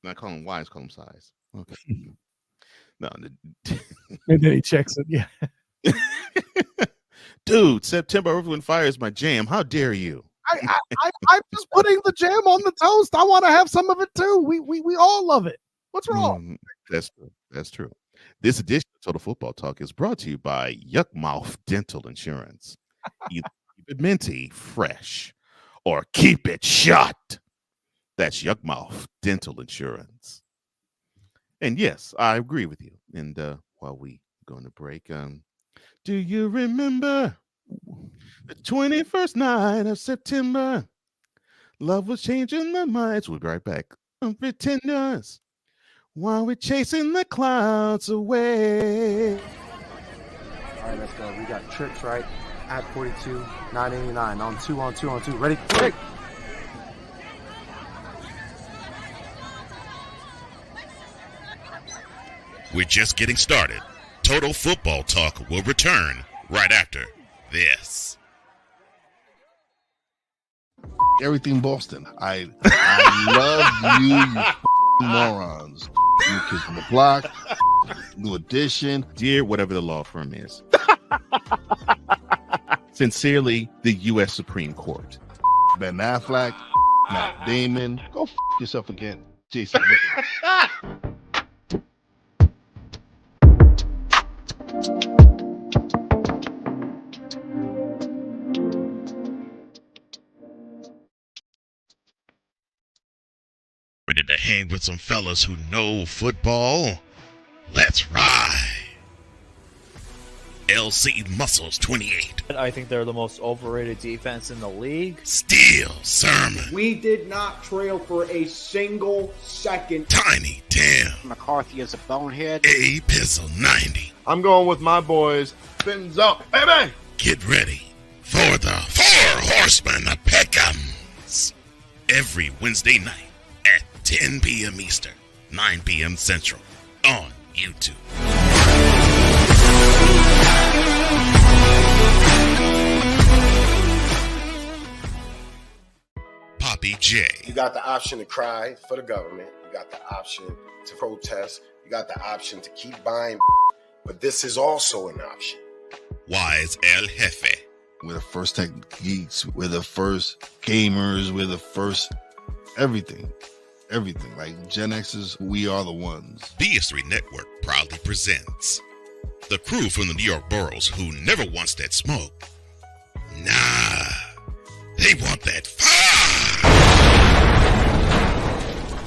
Not call him wise, call him size. Okay. No. And then he checks it. Yeah. Dude, September Earth, Wind, Fire is my jam. How dare you? I'm just putting the jam on the toast. I want to have some of it too. We all love it. What's wrong? That's true. That's true. This edition of Total Football Talk is brought to you by Yuck Mouth Dental Insurance. Either keep it minty, fresh, or keep it shut. That's Yuck Mouth Dental Insurance. And yes, I agree with you. And while we go on the break, do you remember the 21st night of September? Love was changing the minds. We'll be right back. Pretenders, while we're chasing the clouds away. All right, let's go. We got trips, right? At 42, 989. On two. Ready? Break! We're just getting started. Total Football Talk will return right after this. Everything Boston. I love you morons. You kids on the block, New Edition. Dear whatever the law firm is. Sincerely, the U.S. Supreme Court. Ben Affleck, Matt Damon. Go yourself again, Jason. Ready to hang with some fellas who know football? Let's ride. LC Muscles 28. I think they're the most overrated defense in the league. Steel Sermon. We did not trail for a single second. Tiny Tim. McCarthy is a bonehead. A Pizzle 90. I'm going with my boys. Fins up, baby. Get ready for the Four Horsemen of Peckham's. Every Wednesday night at 10 p.m. Eastern, 9 p.m. Central on YouTube. Poppy J. You got the option to cry for the government. You got the option to protest. You got the option to keep buying. But this is also an option. Wise El Jefe. We're the first tech geeks. We're the first gamers. We're the first everything. Everything. Like Gen X's, we are the ones. BS3 Network proudly presents the crew from the New York boroughs who never wants that smoke. Nah, they want that fire.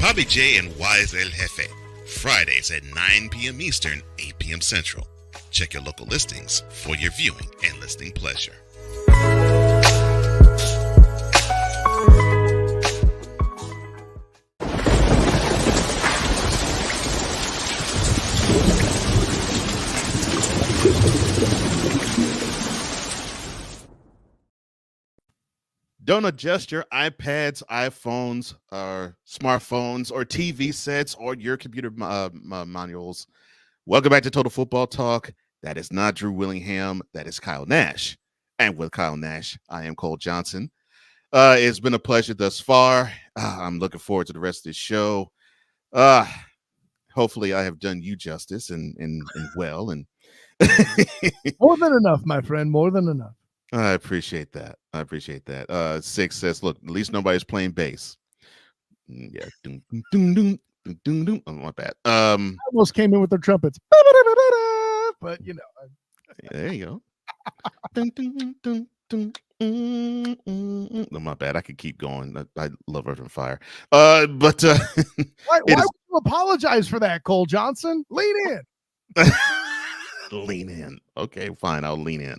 Poppy J and Wise El Jefe. Fridays at 9 p.m. Eastern, 8 p.m. Central. Check your local listings for your viewing and listening pleasure. Don't adjust your iPads, iPhones, or smartphones, or TV sets, or your computer manuals. Welcome back to Total Football Talk. That is not Drew Willingham. That is Kyle Nash. And with Kyle Nash, I am Cole Johnson. It's been a pleasure thus far. I'm looking forward to the rest of this show. Hopefully, I have done you justice and well. And More than enough, my friend. More than enough. I appreciate that. Six says, look, at least nobody's playing bass. Yeah. Oh, my bad. I almost came in with their trumpets. But, you know. There you go. No, my bad. I could keep going. I love Earth and Fire. Why would you apologize for that, Cole Johnson? Lean in. Lean in. Okay, fine. I'll lean in.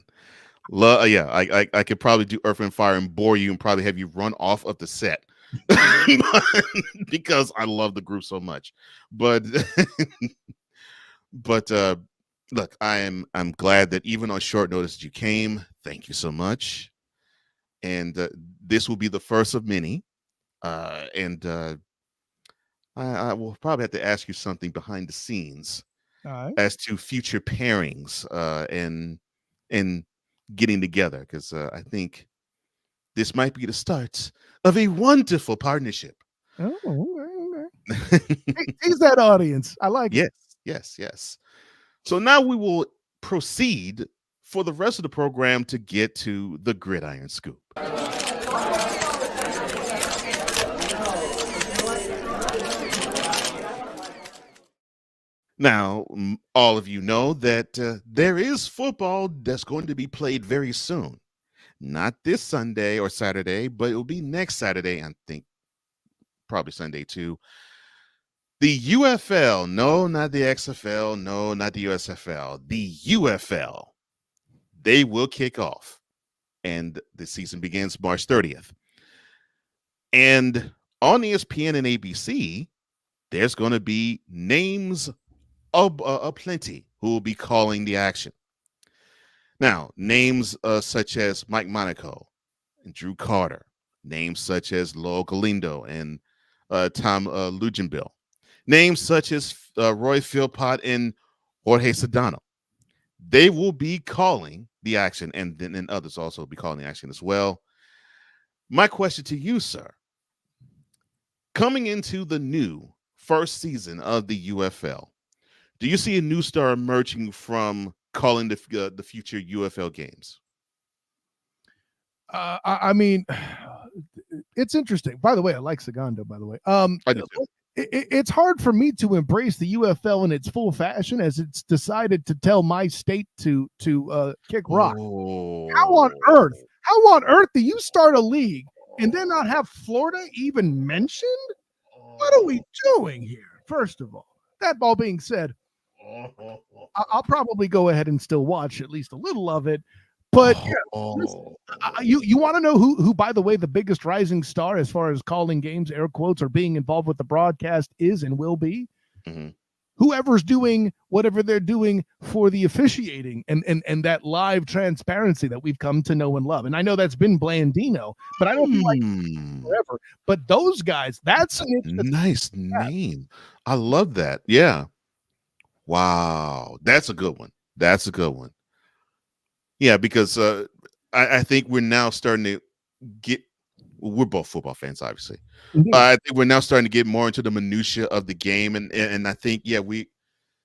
Yeah, I could probably do Earth and Fire and bore you and probably have you run off of the set because I love the group so much. But look, I'm glad that even on short notice you came. Thank you so much. And this will be the first of many. And I will probably have to ask you something behind the scenes as to future pairings and getting together, because I think this might be the start of a wonderful partnership. Oh, okay. He's that audience. I like it. Yes. So now we will proceed for the rest of the program to get to the Gridiron Scoop. Now, all of you know that there is football that's going to be played very soon. Not this Sunday or Saturday, but it will be next Saturday, I think, probably Sunday too. The UFL, no, not the XFL, no, not the USFL, the UFL, they will kick off, and the season begins March 30th. And on ESPN and ABC, there's going to be names of plenty who will be calling the action. Now, names such as Mike Monaco and Drew Carter, names such as Lowell Galindo and Tom Luginbill, names such as Roy Philpott and Jorge Sedano. They will be calling the action, and then others also will be calling the action as well. My question to you, sir, coming into the new first season of the UFL, do you see a new star emerging from calling the future UFL games? I mean, it's interesting. By the way, I like Segundo, by the way. I do too. It's hard for me to embrace the UFL in its full fashion as it's decided to tell my state to kick rock. Oh. How on earth do you start a league and then not have Florida even mentioned? What are we doing here? First of all, that all being said, I'll probably go ahead and still watch at least a little of it. But listen, you want to know who, by the way, the biggest rising star as far as calling games, air quotes, or being involved with the broadcast is and will be? Mm-hmm. Whoever's doing whatever they're doing for the officiating and that live transparency that we've come to know and love. And I know that's been Blandino, but I don't feel like forever. But those guys, that's a nice name. I love that. Yeah. Wow. That's a good one. That's a good one. Yeah, because I think we're now starting to get, we're both football fans, obviously. I think we're now starting to get more into the minutia of the game. And I think, yeah, we,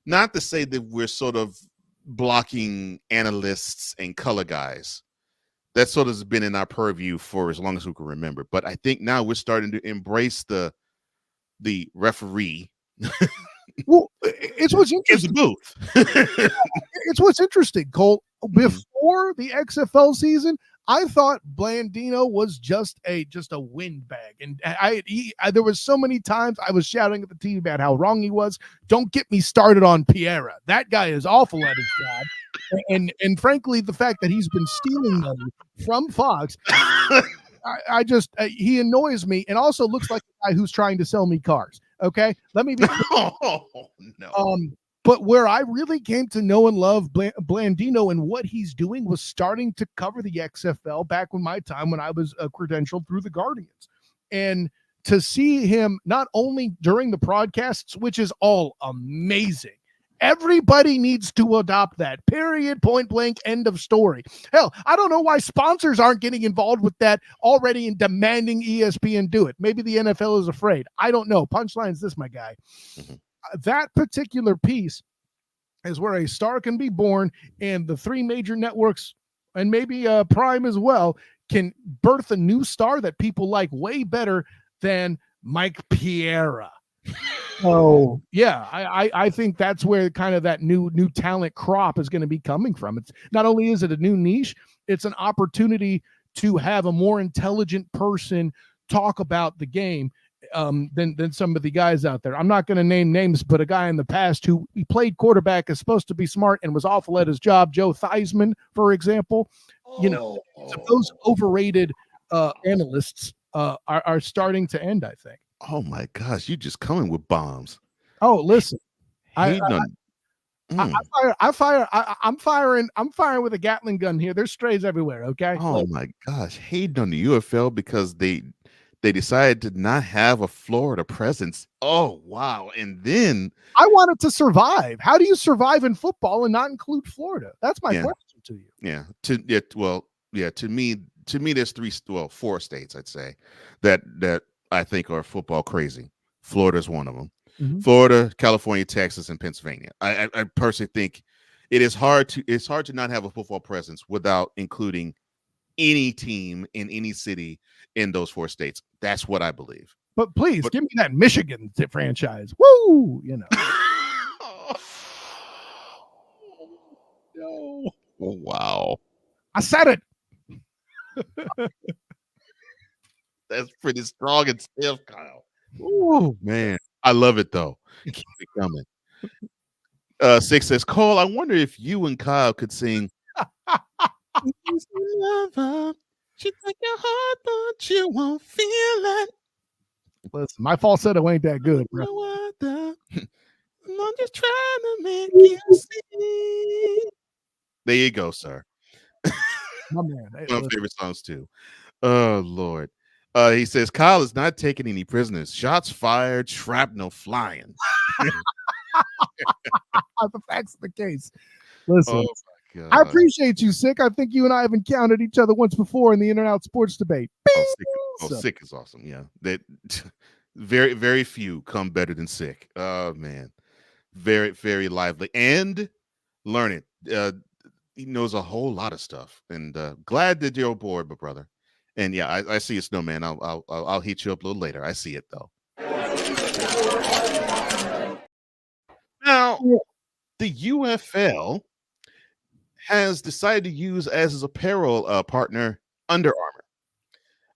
not to say that we're sort of blocking analysts and color guys. That sort of has been in our purview for as long as we can remember. But I think now we're starting to embrace the referee. Well, it's what's interesting. Booth. It's what's interesting, Cole. Before the XFL season, I thought Blandino was just a windbag, and I there was so many times I was shouting at the TV about how wrong he was. Don't get me started on Piera. That guy is awful at his job, and frankly, the fact that he's been stealing money from Fox. I just he annoys me, and also looks like a guy who's trying to sell me cars. Okay, let me be. Oh, no. But where I really came to know and love Blandino and what he's doing was starting to cover the XFL back when my time when I was credentialed through the Guardians, and to see him not only during the broadcasts, which is all amazing. Everybody needs to adopt that. Period. Point blank. End of story. Hell, I don't know why sponsors aren't getting involved with that already and demanding ESPN do it. Maybe the NFL is afraid. I don't know. Punchline is this, my guy. That particular piece is where a star can be born, and the three major networks and maybe Prime as well can birth a new star that people like way better than Mike Piera. Oh yeah, I think that's where kind of that new talent crop is going to be coming from. It's not only is it a new niche, it's an opportunity to have a more intelligent person talk about the game than some of the guys out there. I'm not going to name names, but a guy in the past who he played quarterback is supposed to be smart and was awful at his job. Joe Theismann, for example. You know, so those overrated analysts are starting to end, I think. Oh my gosh, you just coming with bombs. Oh, listen, I'm firing with a Gatling gun here. There's strays everywhere. Okay. Oh my gosh, hating on the UFL because they decided to not have a Florida presence. Oh wow, and then I wanted to survive. How do you survive in football and not include Florida? That's my question to you. Yeah. To me, there's four states I'd say that I think are football crazy. Florida's one of them. Florida, California, Texas, and Pennsylvania. I personally think It's hard to not have a football presence without including any team in any city in those 4 states. That's what I believe. But please give me that Michigan franchise. Woo! You know. No. Oh, wow. I said it. That's pretty strong and stiff, Kyle. Ooh, Man, I love it though. Keep it coming. 6 says, Cole, I wonder if you and Kyle could sing. She take your heart, but you won't feel it. Listen, my falsetto ain't that good, bro. I'm just trying to make you see. There you go, sir. My man. One of my favorite songs too. Oh Lord. He says Kyle is not taking any prisoners. Shots fired, shrapnel flying. The facts of the case. Listen, Oh my God. I appreciate you, Sick. I think you and I have encountered each other once before in the In and Out Sports Debate. Sick is awesome. Yeah, that very, very few come better than Sick. Oh man, very, very lively and learning. He knows a whole lot of stuff, and glad that you're aboard, my brother. And yeah, I see a snowman. I'll hit you up a little later. I see it though. Now, the UFL has decided to use as his apparel partner Under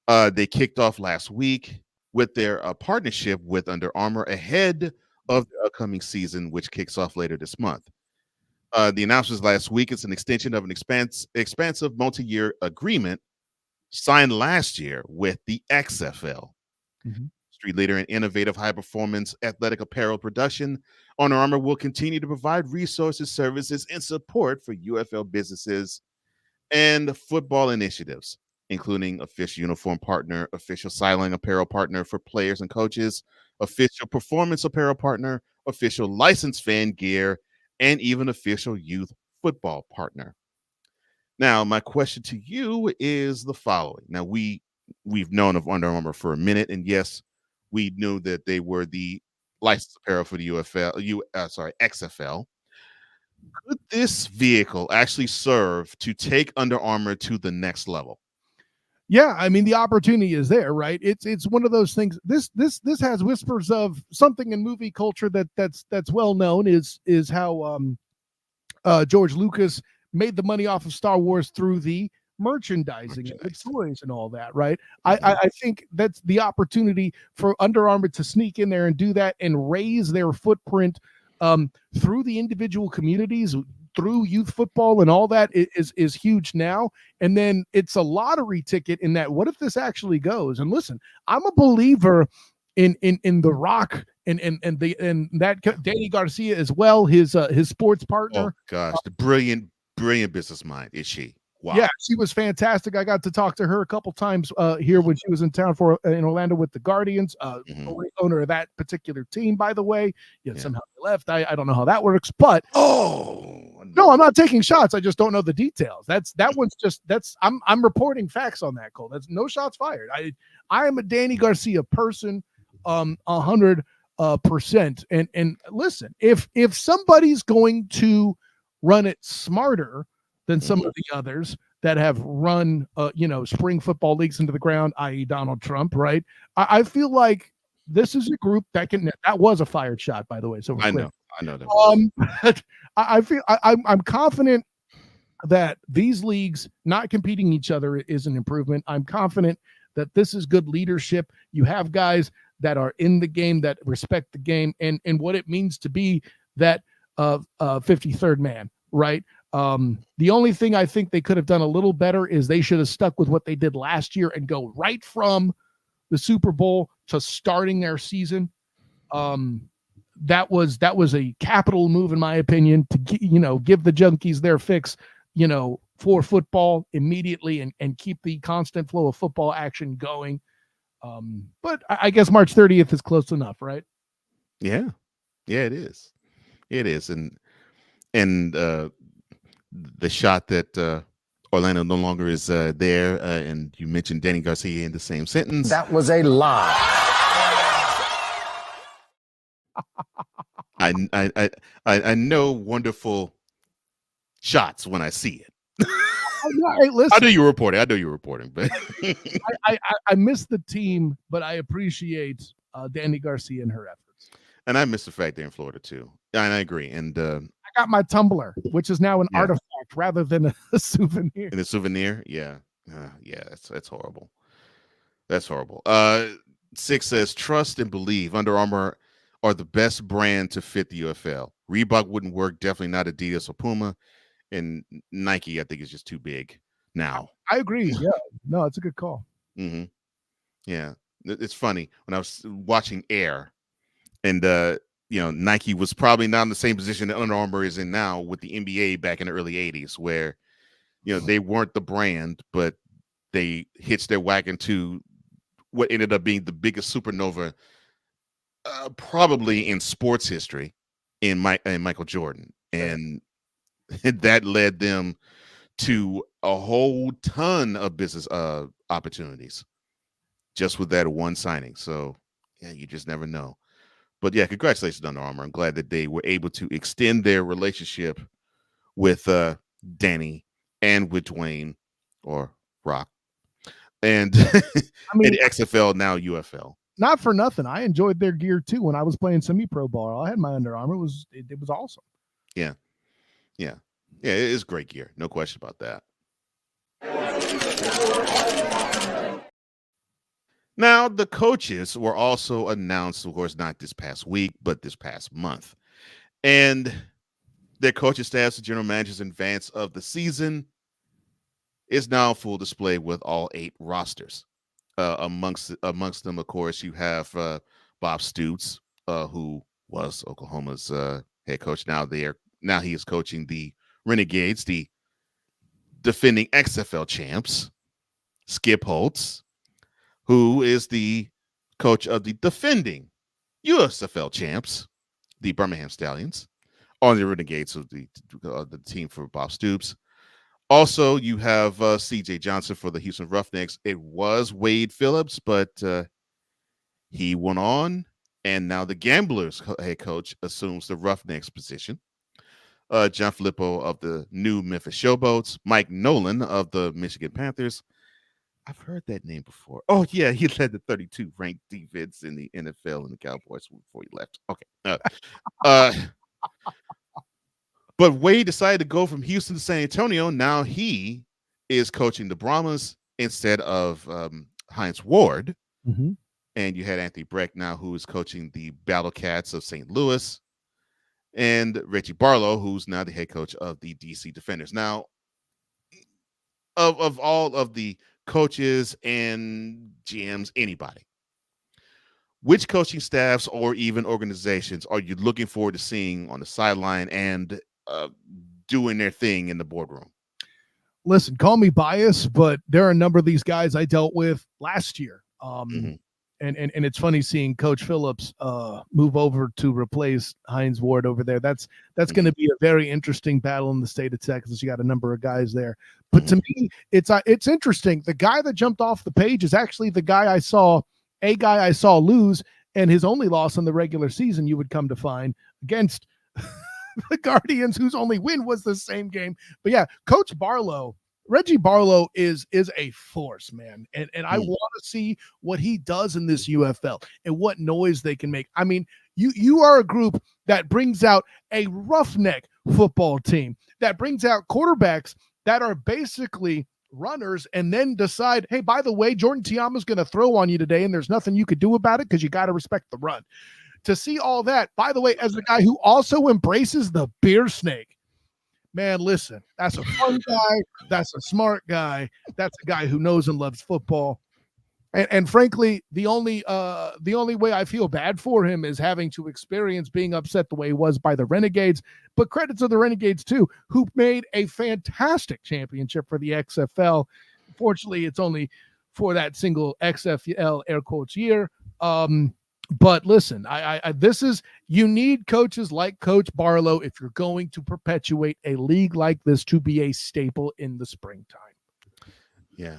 Armour. They kicked off last week with their partnership with Under Armour ahead of the upcoming season, which kicks off later this month. The announcement last week is an extension of an expansive multi-year agreement signed last year with the XFL. Mm-hmm. Street leader in innovative high-performance athletic apparel production, Under Armour will continue to provide resources, services, and support for UFL businesses and football initiatives, including official uniform partner, official sideline apparel partner for players and coaches, official performance apparel partner, official licensed fan gear, and even official youth football partner. Now, my question to you is the following. Now, we've known of Under Armour for a minute, and yes, we knew that they were the licensed apparel for the XFL. Could this vehicle actually serve to take Under Armour to the next level? Yeah, I mean the opportunity is there, right? It's one of those things. This has whispers of something in movie culture that's well known is how George Lucas made the money off of Star Wars through the merchandising and the toys and all that, right? I think that's the opportunity for Under Armour to sneak in there and do that and raise their footprint through the individual communities, through youth football and all that is huge now. And then it's a lottery ticket in that, what if this actually goes? And listen, I'm a believer in The Rock and that Danny Garcia as well, his sports partner. Oh gosh, the brilliant business mind is she. Wow. Yeah, she was fantastic. I got to talk to her a couple times here when she was in town in Orlando with the Guardians, owner of that particular team, by the way. Somehow they left. I don't know how that works, but no, I'm not taking shots. I just don't know the details. I'm reporting facts on that, Cole. That's no shots fired. I am a Danny Garcia person, 100%. And listen, if somebody's going to run it smarter than some of the others that have run, spring football leagues into the ground, i.e. Donald Trump, right? I feel like this is a group that was a fired shot, by the way. So I know that. I'm confident that these leagues not competing each other is an improvement. I'm confident that this is good leadership. You have guys that are in the game, that respect the game and what it means to be that 53rd man, right? The only thing I think they could have done a little better is they should have stuck with what they did last year and go right from the Super Bowl to starting their season. That was a capital move, in my opinion, to give the junkies their fix, for football immediately and keep the constant flow of football action going. But I guess March 30th is close enough, right? Yeah, it is. It is, and the shot that Orlando no longer is there, and you mentioned Danny Garcia in the same sentence. That was a lie. I know wonderful shots when I see it. Hey, listen, I know you're reporting. But I miss the team, but I appreciate Danny Garcia and her efforts. And I miss the fact they're in Florida too. And I agree. And I got my tumbler, which is now an artifact rather than a souvenir. And a souvenir, yeah, that's horrible. That's horrible. 6 says trust and believe. Under Armour are the best brand to fit the UFL. Reebok wouldn't work. Definitely not Adidas or Puma. And Nike, I think, is just too big now. I agree. Yeah, no, it's a good call. Mm-hmm. Yeah, it's funny when I was watching Air, and Nike was probably not in the same position that Under Armour is in now with the NBA back in the early '80s, where they weren't the brand, but they hitched their wagon to what ended up being the biggest supernova probably in sports history in Michael Jordan. And that led them to a whole ton of business opportunities just with that one signing. So, yeah, you just never know. But, yeah, congratulations, Under Armour. I'm glad that they were able to extend their relationship with Danny and with Dwayne or Rock. And I mean, and XFL, now UFL. Not for nothing. I enjoyed their gear too when I was playing semi-pro ball. I had my Under Armour. It was awesome. Yeah. It is great gear. No question about that. Now, the coaches were also announced, of course, not this past week, but this past month. And their coaching staffs and general managers in advance of the season is now full display with all 8 rosters. Amongst them, of course, you have Bob Stoops, who was Oklahoma's head coach. Now he is coaching the Renegades, the defending XFL champs. Skip Holtz, who is the coach of the defending USFL champs, the Birmingham Stallions, on the Renegades of the team for Bob Stoops. Also, you have C.J. Johnson for the Houston Roughnecks. It was Wade Phillips, but he went on, and now the Gamblers head coach assumes the Roughnecks position. John Filippo of the new Memphis Showboats. Mike Nolan of the Michigan Panthers. I've heard that name before. Oh, yeah, he led the 32 ranked defense in the NFL and the Cowboys before he left. Okay. But Wade decided to go from Houston to San Antonio. Now he is coaching the Brahmas instead of Heinz Ward. Mm-hmm. And you had Anthony Breck now, who is coaching the Battle Cats of St. Louis. And Reggie Barlow, who's now the head coach of the DC Defenders. Now, of all of the coaches and GMs, anybody, which coaching staffs or even organizations are you looking forward to seeing on the sideline and doing their thing in the boardroom? Listen, call me biased, but there are a number of these guys I dealt with last year. And it's funny seeing Coach Phillips move over to replace Heinz Ward over there. That's going to be a very interesting battle in the state of Texas. You got a number of guys there, but to me, it's interesting. The guy that jumped off the page is actually the guy I saw lose, and his only loss in the regular season, you would come to find, against the Guardians, whose only win was the same game. But yeah, Coach Barlow. Reggie Barlow is a force, man. And I want to see what he does in this UFL and what noise they can make. I mean, you are a group that brings out a roughneck football team, that brings out quarterbacks that are basically runners and then decide, hey, by the way, Jordan Tiama's going to throw on you today and there's nothing you could do about it because you got to respect the run. To see all that, by the way, as a guy who also embraces the beer snake, man, listen, that's a fun guy. That's a smart guy. That's a guy who knows and loves football. And frankly, the only way I feel bad for him is having to experience being upset the way he was by the Renegades. But credit to the Renegades, too, who made a fantastic championship for the XFL. Fortunately, it's only for that single XFL air quotes year. But listen, you need coaches like Coach Barlow if you're going to perpetuate a league like this to be a staple in the springtime. Yeah,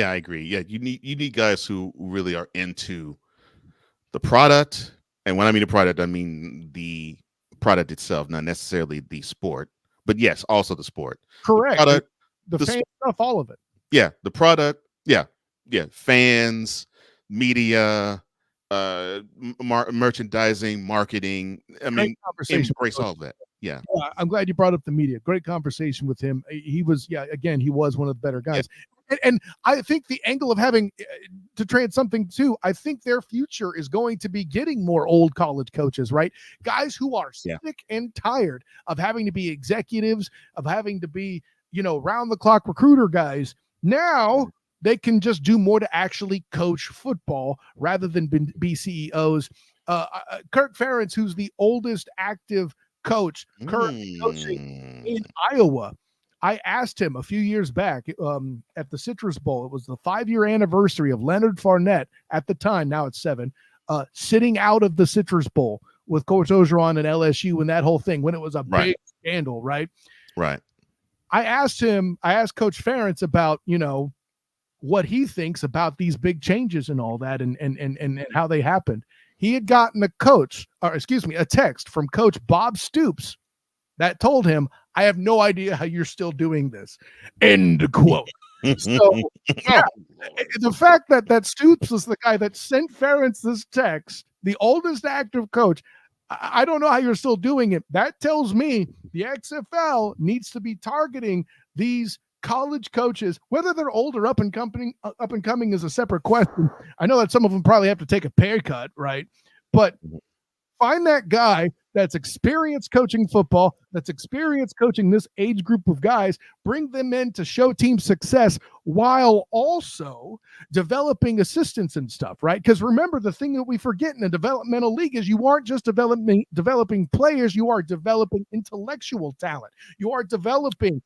I agree. Yeah, you need guys who really are into the product. And when I mean the product, I mean the product itself, not necessarily the sport, but yes, also the sport. Correct. The product, the fan stuff, all of it. Yeah, the product. Yeah, fans, media, merchandising, marketing. I mean, embrace all of that. Yeah. I'm glad you brought up the media. Great conversation with him. He was, again, he was one of the better guys. Yeah. And I think the angle of having to trans something too, I think their future is going to be getting more old college coaches, right? Guys who are sick and tired of having to be executives, of having to be, round the clock recruiter guys. Now they can just do more to actually coach football rather than be CEOs. Kirk Ferentz, who's the oldest active coach currently coaching in Iowa. I asked him a few years back at the Citrus Bowl. It was the 5-year anniversary of Leonard Fournette at the time. Now it's 7, sitting out of the Citrus Bowl with Coach Orgeron and LSU and that whole thing when it was a big scandal, right? Right. I asked Coach Ferentz about, what he thinks about these big changes and all that and how they happened. He had gotten a text from Coach Bob Stoops that told him, "I have no idea how you're still doing this." End quote. So the fact that Stoops was the guy that sent Ferentz this text, the oldest active coach, I don't know how you're still doing it. That tells me the XFL needs to be targeting these college coaches, whether they're old or up and coming is a separate question. I know that some of them probably have to take a pay cut, right? But find that guy that's experienced coaching football, that's experienced coaching this age group of guys, bring them in to show team success while also developing assistants and stuff, right? Because remember, the thing that we forget in a developmental league is you aren't just developing players, you are developing intellectual talent. You are developing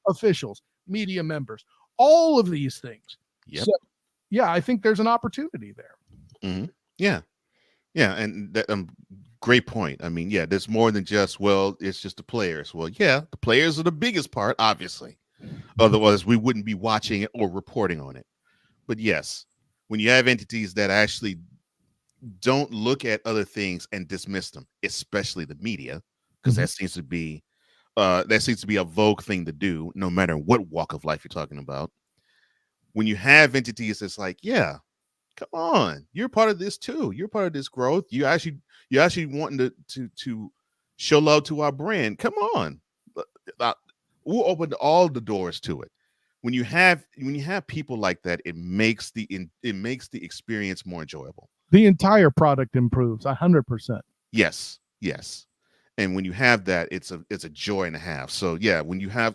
officials, media members, all of these things. Yep. So, I think there's an opportunity there. Mm-hmm. Yeah, and that great point. I mean, there's more than just, it's just the players. Well, the players are the biggest part, obviously. Otherwise, we wouldn't be watching it or reporting on it. But yes, when you have entities that actually don't look at other things and dismiss them, especially the media, because that seems to be a vogue thing to do, no matter what walk of life you're talking about. When you have entities that's like, come on, you're part of this too. You're part of this growth. You're actually wanting to show love to our brand. Come on, we'll open all the doors to it. When you have people like that, it makes the experience more enjoyable. The entire product improves 100%. Yes. And when you have that, it's a joy and a half. So when you have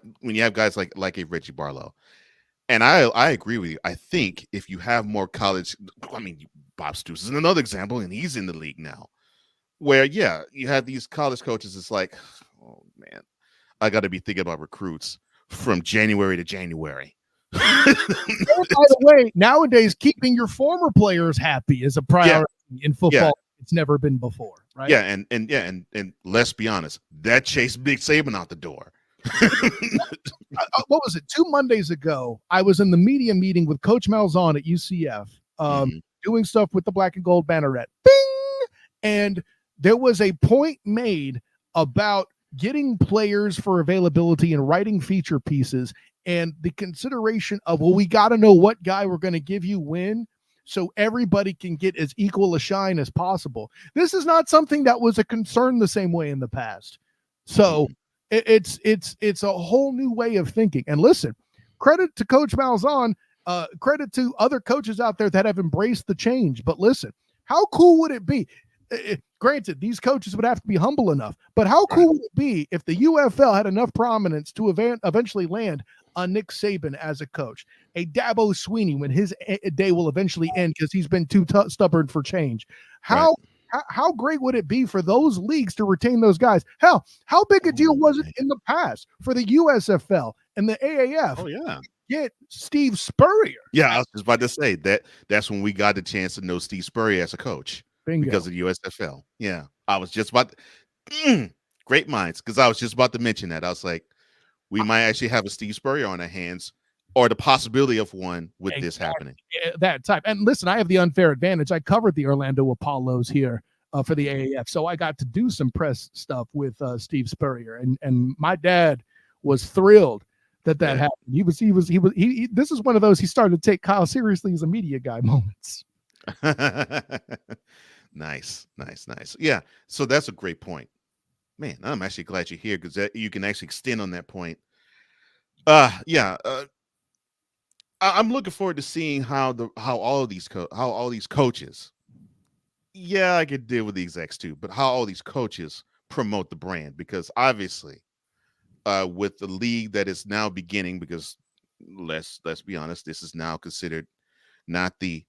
guys like a Reggie Barlow, and I agree with you. I think if you have more college, Bob Stoops is another example, and he's in the league now, where you have these college coaches. It's like, oh man, I got to be thinking about recruits from January to January. By the way, nowadays keeping your former players happy is a priority in football. It's never been before, right? And let's be honest, that chased Big Saban out the door. What was it? 2 Mondays ago, I was in the media meeting with Coach Malzahn at UCF, doing stuff with the black and gold banneret. Bing! And there was a point made about getting players for availability and writing feature pieces, and the consideration of, we got to know what guy we're going to give you when, so everybody can get as equal a shine as possible. This is not something that was a concern the same way in the past. So it's a whole new way of thinking. And listen, credit to Coach Malzahn, credit to other coaches out there that have embraced the change. But listen, how cool would it be? Granted, these coaches would have to be humble enough, but how cool would it be if the UFL had enough prominence to eventually land a Nick Saban as a coach, a Dabo Sweeney when his day will eventually end because he's been too stubborn for change? How great would it be for those leagues to retain those guys? Hell, how big a deal was it in the past for the USFL and the AAF? Oh yeah, get Steve Spurrier. Yeah, I was just about to say that's when we got the chance to know Steve Spurrier as a coach. Bingo. Because of the USFL. Yeah, I was just about great minds, because I was just about to mention that. I was like, we might actually have a Steve Spurrier on our hands, or the possibility of one with this happening. That type. And listen, I have the unfair advantage. I covered the Orlando Apollos here for the AAF. So I got to do some press stuff with Steve Spurrier, and my dad was thrilled that happened. This is one of those he started to take Kyle seriously as a media guy moments. Nice. Yeah. So that's a great point, man. I'm actually glad you're here because you can actually extend on that point. I'm looking forward to seeing how all these coaches. Yeah, I could deal with the execs too, but how all these coaches promote the brand, because obviously, with the league that is now beginning, because let's be honest, this is now considered not the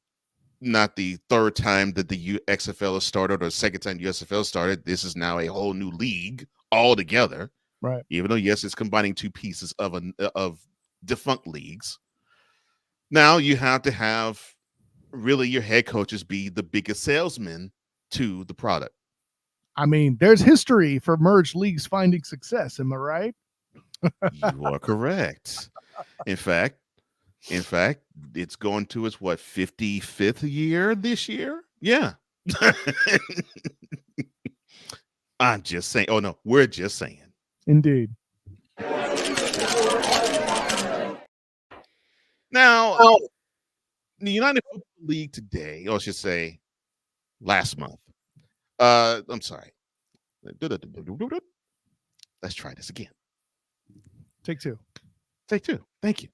third time that the XFL has started or the second time USFL started. This is now a whole new league altogether. Right. Even though, yes, it's combining two pieces of defunct leagues. Now you have to have really your head coaches be the biggest salesman to the product. I mean, there's history for merged leagues finding success. Am I right? You are correct. In fact, it's going to its 55th year this year? Yeah. I'm just saying. Oh no, we're just saying. Indeed. Now, the United Football League today, or I should say last month. I'm sorry. Let's try this again. Take two. Thank you.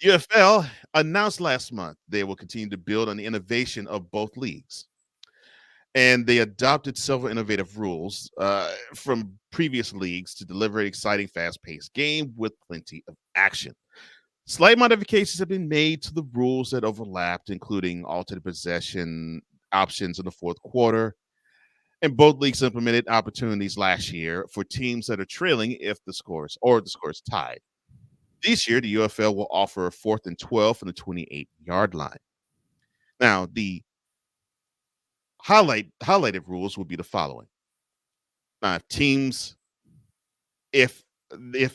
UFL announced last month they will continue to build on the innovation of both leagues. And they adopted several innovative rules from previous leagues to deliver an exciting, fast-paced game with plenty of action. Slight modifications have been made to the rules that overlapped, including alternate possession options in the fourth quarter. And both leagues implemented opportunities last year for teams that are trailing if the score is tied. This year, the UFL will offer a 4th and 12 from the 28-yard line. Now, the highlighted rules will be the following: teams, if they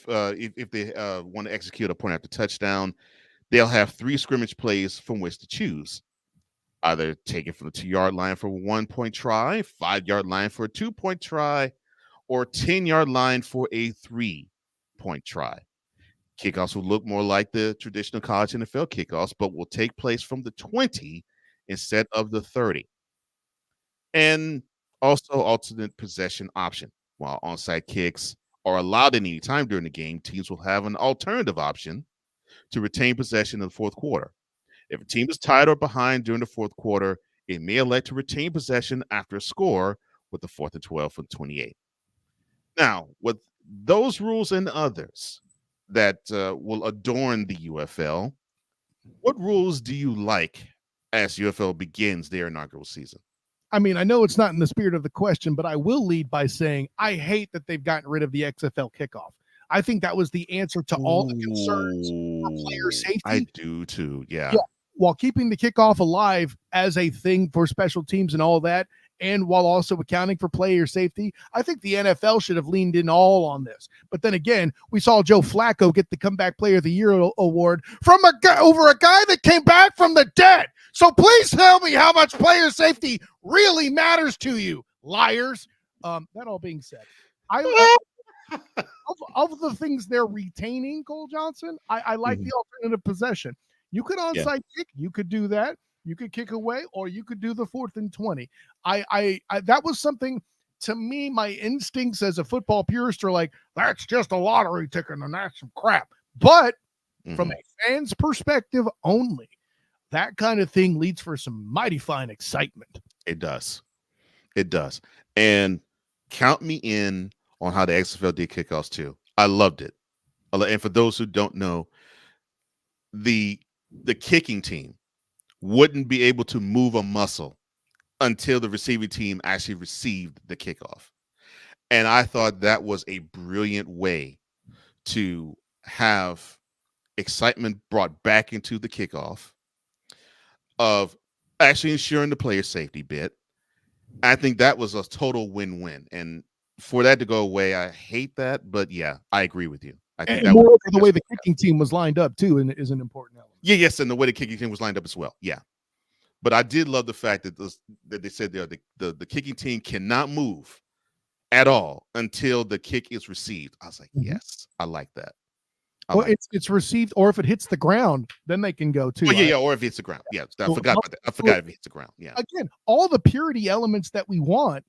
want to execute a point after touchdown, they'll have 3 scrimmage plays from which to choose. Either take it from the 2-yard line for a 1-point try, 5-yard line for a 2-point try, or 10-yard line for a 3-point try. Kickoffs will look more like the traditional college NFL kickoffs, but will take place from the 20 instead of the 30. And also alternate possession option. While onside kicks are allowed at any time during the game, teams will have an alternative option to retain possession in the fourth quarter. If a team is tied or behind during the fourth quarter, it may elect to retain possession after a score with the 4th and 12 from 28. Now, with those rules and others that will adorn the UFL, what rules do you like as UFL begins their inaugural season? I mean, I know it's not in the spirit of the question, but I will lead by saying I hate that they've gotten rid of the XFL kickoff. I think that was the answer to all the concerns for player safety. I do too, yeah. While keeping the kickoff alive as a thing for special teams and all that, and while also accounting for player safety, I think the NFL should have leaned in all on this. But then again, we saw Joe Flacco get the Comeback Player of the Year award from over a guy that came back from the dead. So please tell me how much player safety really matters to you, liars. That all being said, of the things they're retaining, Cole Johnson, I like the alternative possession. You could onside kick, you could do that. You could kick away, or you could do the 4th and 20. I that was something, to me, my instincts as a football purist are like, that's just a lottery ticket and that's some crap. But from a fan's perspective only, that kind of thing leads for some mighty fine excitement. It does. And count me in on how the XFL did kickoffs too. I loved it. And for those who don't know, the kicking team wouldn't be able to move a muscle until the receiving team actually received the kickoff. And I thought that was a brilliant way to have excitement brought back into the kickoff, of actually ensuring the player safety bit. I think that was a total win-win. And for that to go away, I hate that. But yeah, I agree with you. I think and moreover, the way the kicking team was lined up too is an important element. Yes, and the way the kicking team was lined up as well. Yeah. But I did love the fact that they said the kicking team cannot move at all until the kick is received. I was like, yes, I like that. Well, it's received, or if it hits the ground, then they can go too. Oh, yeah, or if it hits the ground. Yeah, I forgot about that. I forgot if it hits the ground. Yeah. Again, all the purity elements that we want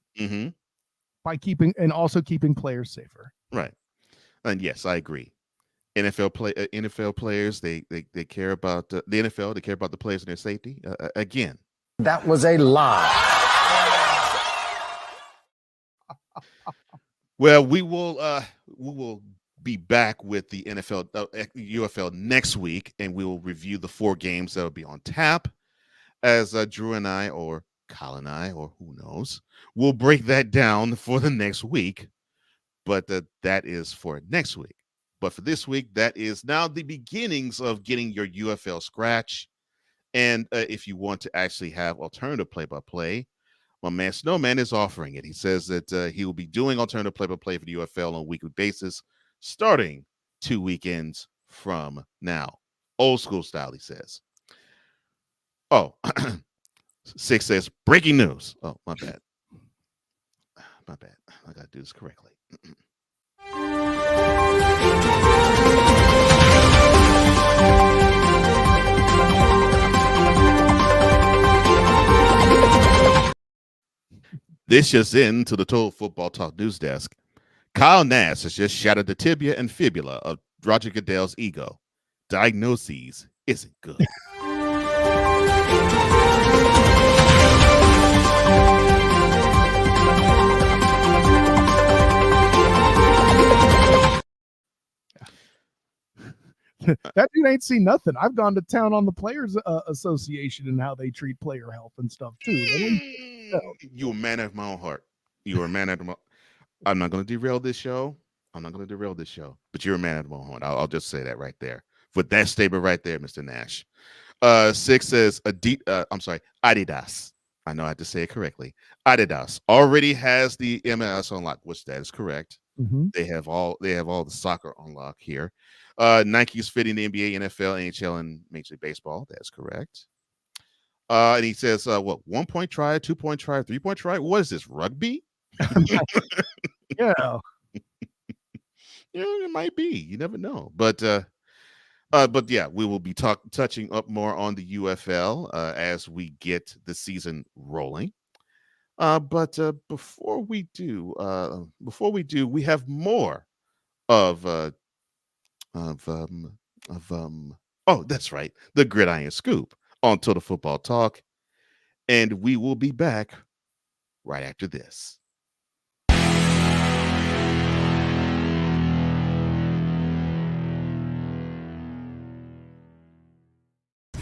by keeping players safer. Right. And yes, I agree. NFL players, they care about the NFL. They care about the players and their safety. Again, That was a lie. well, we will be back with the NFL UFL next week, and we will review the 4 games that will be on tap. As Drew and I, or Kyle and I, or who knows, we'll break that down for the next week. But that is for next week. But for this week, that is now the beginnings of getting your UFL scratch. And if you want to actually have alternative play-by-play, my man Snowman is offering it. He says that he will be doing alternative play-by-play for the UFL on a weekly basis, starting 2 weekends from now. Old school style, he says. Oh, 6 says, breaking news. Oh, my bad. My bad. I got to do this correctly. This just into the Total Football Talk news desk. Kyle Nash has just shattered the tibia and fibula of Roger Goodell's ego. Diagnoses isn't good. That dude ain't seen nothing. I've gone to town on the Players Association and how they treat player health and stuff too. You're a man of my own heart. You're a man of my. I'm not going to derail this show. But you're a man of my own heart. I'll just say that right there. With that statement right there, Mr. Nash. 6 says Adidas. I know I have to say it correctly. Adidas already has the MLS on lock, which that is correct. They have all the soccer on lock here. Nike's fitting the NBA, NFL, NHL, and Major League Baseball. That's correct. And he says, 1 point try, 2 point try, 3 point try? What is this, rugby? Yeah. Yeah, it might be. You never know. But yeah, we will be touching up more on the UFL as we get the season rolling. But before we do, we have more of that's right, the Gridiron Scoop on Total Football Talk, and we will be back right after this.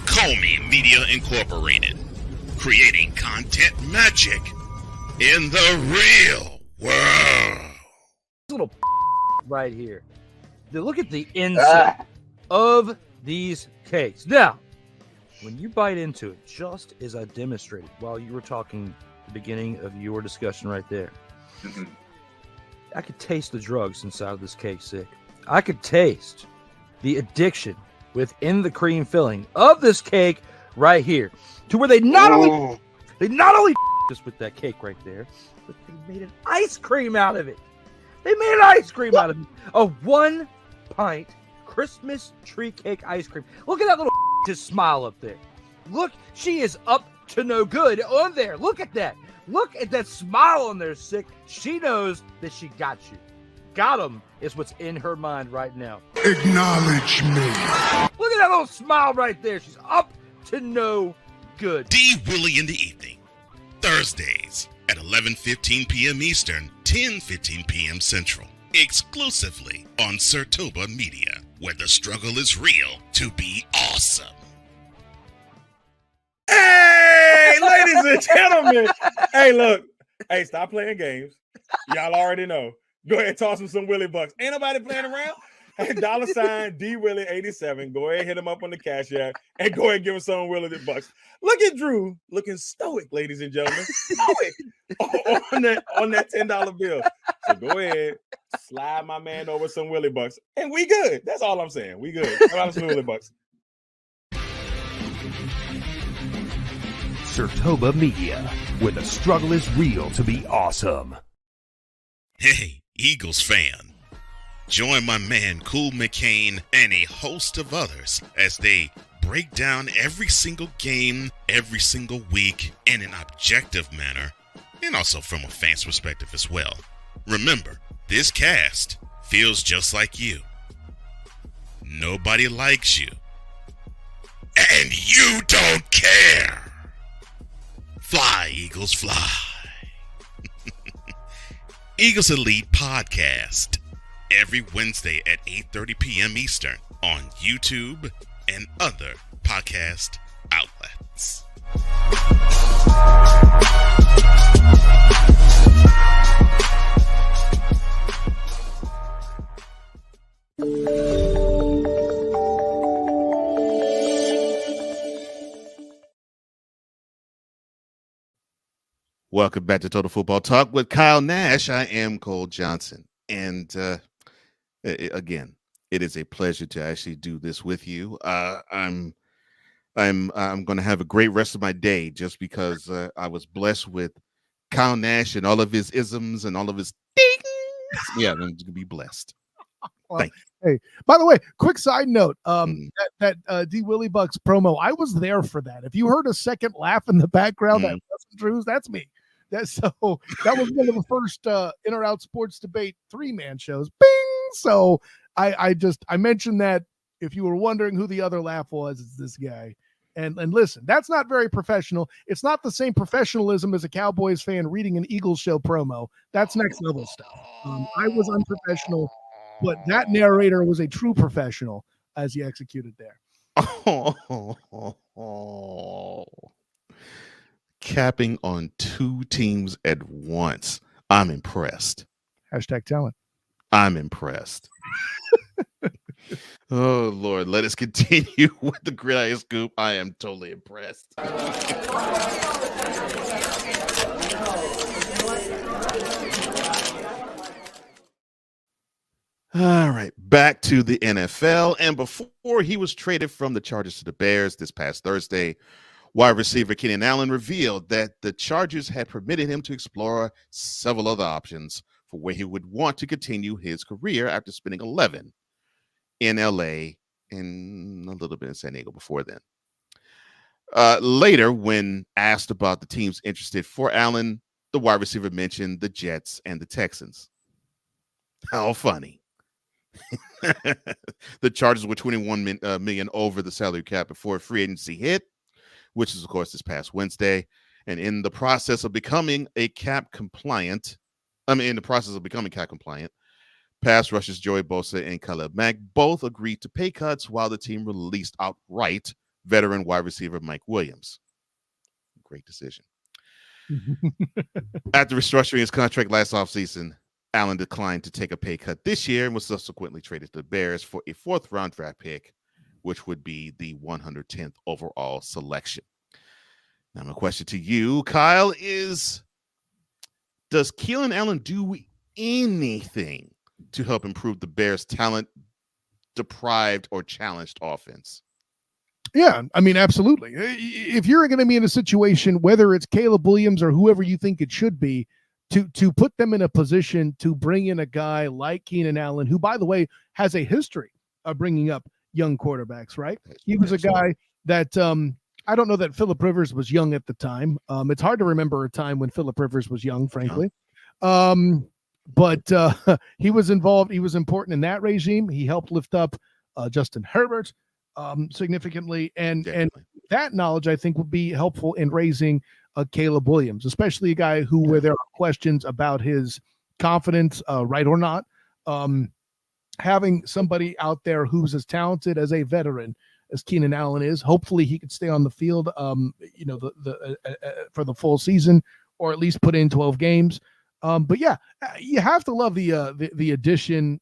Comey Media Incorporated, creating content magic in the real world. Little right here. Look at the inside of these cakes. Now, when you bite into it, just as I demonstrated while you were talking at the beginning of your discussion right there, I could taste the drugs inside of this cake, Sick. I could taste the addiction within the cream filling of this cake right here, to where they not only this with that cake right there, but they made an ice cream out of it. They made an ice cream out of it. A 1 pint Christmas tree cake ice cream. Look at that little just smile up there. Look, she is up to no good on there. Look at that. Look at that smile on there, Sick. She knows that she got you. Got him is what's in her mind right now. Acknowledge me. Look at that little smile right there. She's up to no good. D. Willie in the evening, Thursdays at 11:15 p.m. Eastern, 10:15 p.m. Central, exclusively on Sertoba Media, where the struggle is real to be awesome. Hey, ladies and gentlemen. Hey, look. Hey, stop playing games. Y'all already know. Go ahead and toss him some Willie Bucks. Ain't nobody playing around. Hey, $sign D Willie 87. Go ahead, hit him up on the Cash App, and go ahead and give him some Willie Bucks. Look at Drew looking stoic, ladies and gentlemen. Stoic on that $10 bill. So go ahead, slide my man over some Willie Bucks, and we good. That's all I'm saying. We good. How about some Willie Bucks? Sertoba Media, where the struggle is real to be awesome. Hey, Eagles fan. Join my man Cool McCain and a host of others as they break down every single game, every single week in an objective manner, and also from a fan's perspective as well. Remember, this cast feels just like you. Nobody likes you. And you don't care. Fly, Eagles, fly. Eagles Elite Podcast. Every Wednesday at 8:30 p.m. Eastern on YouTube and other podcast outlets. Welcome back to Total Football Talk with Kyle Nash. I am Cole Johnson. And again, it is a pleasure to actually do this with you. I'm going to have a great rest of my day just because I was blessed with Kyle Nash and all of his isms and all of his dings. Yeah, I'm going to be blessed. Well, hey, by the way, quick side note, that D Willie Bucks promo, I was there for that. If you heard a second laugh in the background, that wasn't Drew's, that's me. That was one of the first In or Out Sports Debate 3-man shows. Bing! So I mentioned that if you were wondering who the other laugh was, it's this guy. And listen, that's not very professional. It's not the same professionalism as a Cowboys fan reading an Eagles show promo. That's next level stuff. I was unprofessional, but that narrator was a true professional as he executed there. Capping on two teams at once. I'm impressed. Hashtag talent. I'm impressed. Oh, Lord. Let us continue with the Gridiron Scoop. I am totally impressed. All right, back to the NFL. And before he was traded from the Chargers to the Bears this past Thursday, wide receiver Keenan Allen revealed that the Chargers had permitted him to explore several other options for where he would want to continue his career after spending 11 in LA and a little bit in San Diego before then. Later, when asked about the teams interested for Allen, the wide receiver mentioned the Jets and the Texans. How funny. The Chargers were $21 million over the salary cap before free agency hit, which is, of course, this past Wednesday. And in the process of becoming cap compliant, pass rushers Joey Bosa and Khalil Mack both agreed to pay cuts while the team released outright veteran wide receiver Mike Williams. Great decision. After restructuring his contract last offseason, Allen declined to take a pay cut this year and was subsequently traded to the Bears for a 4th-round draft pick, which would be the 110th overall selection. Now, my question to you, Kyle, is does Keenan Allen do anything to help improve the Bears' talent-deprived or challenged offense? Yeah, I mean, absolutely. If you're going to be in a situation, whether it's Caleb Williams or whoever you think it should be, to put them in a position to bring in a guy like Keenan Allen, who, by the way, has a history of bringing up young quarterbacks, right? He was a guy that I don't know that Phillip Rivers was young at the time. It's hard to remember a time when Phillip Rivers was young, frankly. But he was involved. He was important in that regime. He helped lift up Justin Herbert significantly. And that knowledge, I think, would be helpful in raising Caleb Williams, especially a guy where there are questions about his confidence, right or not. Having somebody out there who's as talented as a veteran as Keenan Allen is, hopefully he could stay on the field, for the full season, or at least put in 12 games. But yeah, you have to love the addition,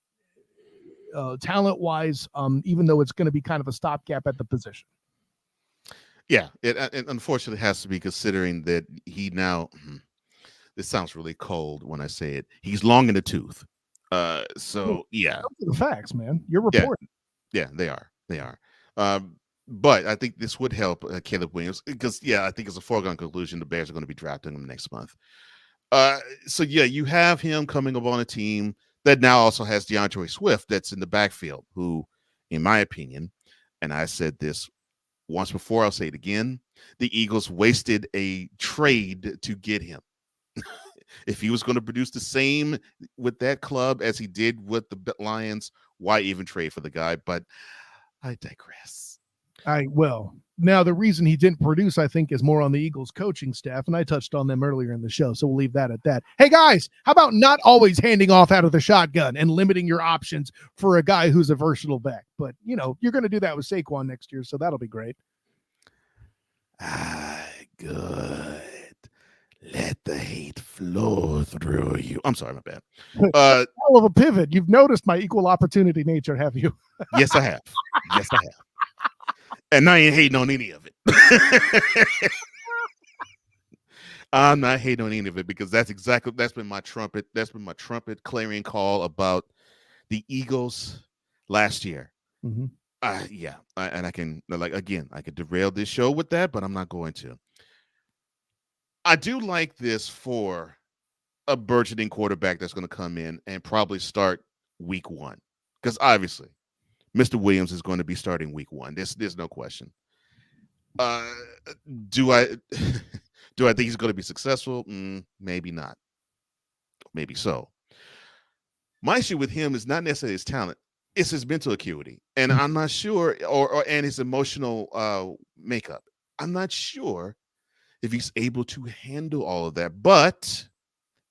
talent-wise, even though it's going to be kind of a stopgap at the position. Yeah, it unfortunately has to be, considering that he now, this sounds really cold when I say it, he's long in the tooth. So, yeah. Those are the facts, man. You're reporting. Yeah, they are. But I think this would help Caleb Williams because, I think it's a foregone conclusion the Bears are going to be drafting him next month. So you have him coming up on a team that now also has DeAndre Swift that's in the backfield, who, in my opinion, and I said this once before, I'll say it again, the Eagles wasted a trade to get him. If he was going to produce the same with that club as he did with the Lions, why even trade for the guy? But I digress. Now the reason he didn't produce, I think, is more on the Eagles coaching staff, and I touched on them earlier in the show, so we'll leave that at that. Hey guys, how about not always handing off out of the shotgun and limiting your options for a guy who's a versatile back? But you're going to do that with Saquon next year, so that'll be great. Good. Let the hate flow through you. I'm sorry, my bad. Hell of a pivot. You've noticed my equal opportunity nature, have you? Yes, I have. Yes, I have. And I ain't hating on any of it. I'm not hating on any of it because that's been my trumpet clarion call about the Eagles last year. Mm-hmm. And I can I could derail this show with that, but I'm not going to. I do like this for a burgeoning quarterback that's going to come in and probably start week 1, because obviously Mr. Williams is going to be starting week 1. There's no question. Do I think he's going to be successful? Maybe not. Maybe so. My issue with him is not necessarily his talent; it's his mental acuity, and I'm not sure, and his emotional makeup. I'm not sure if he's able to handle all of that. But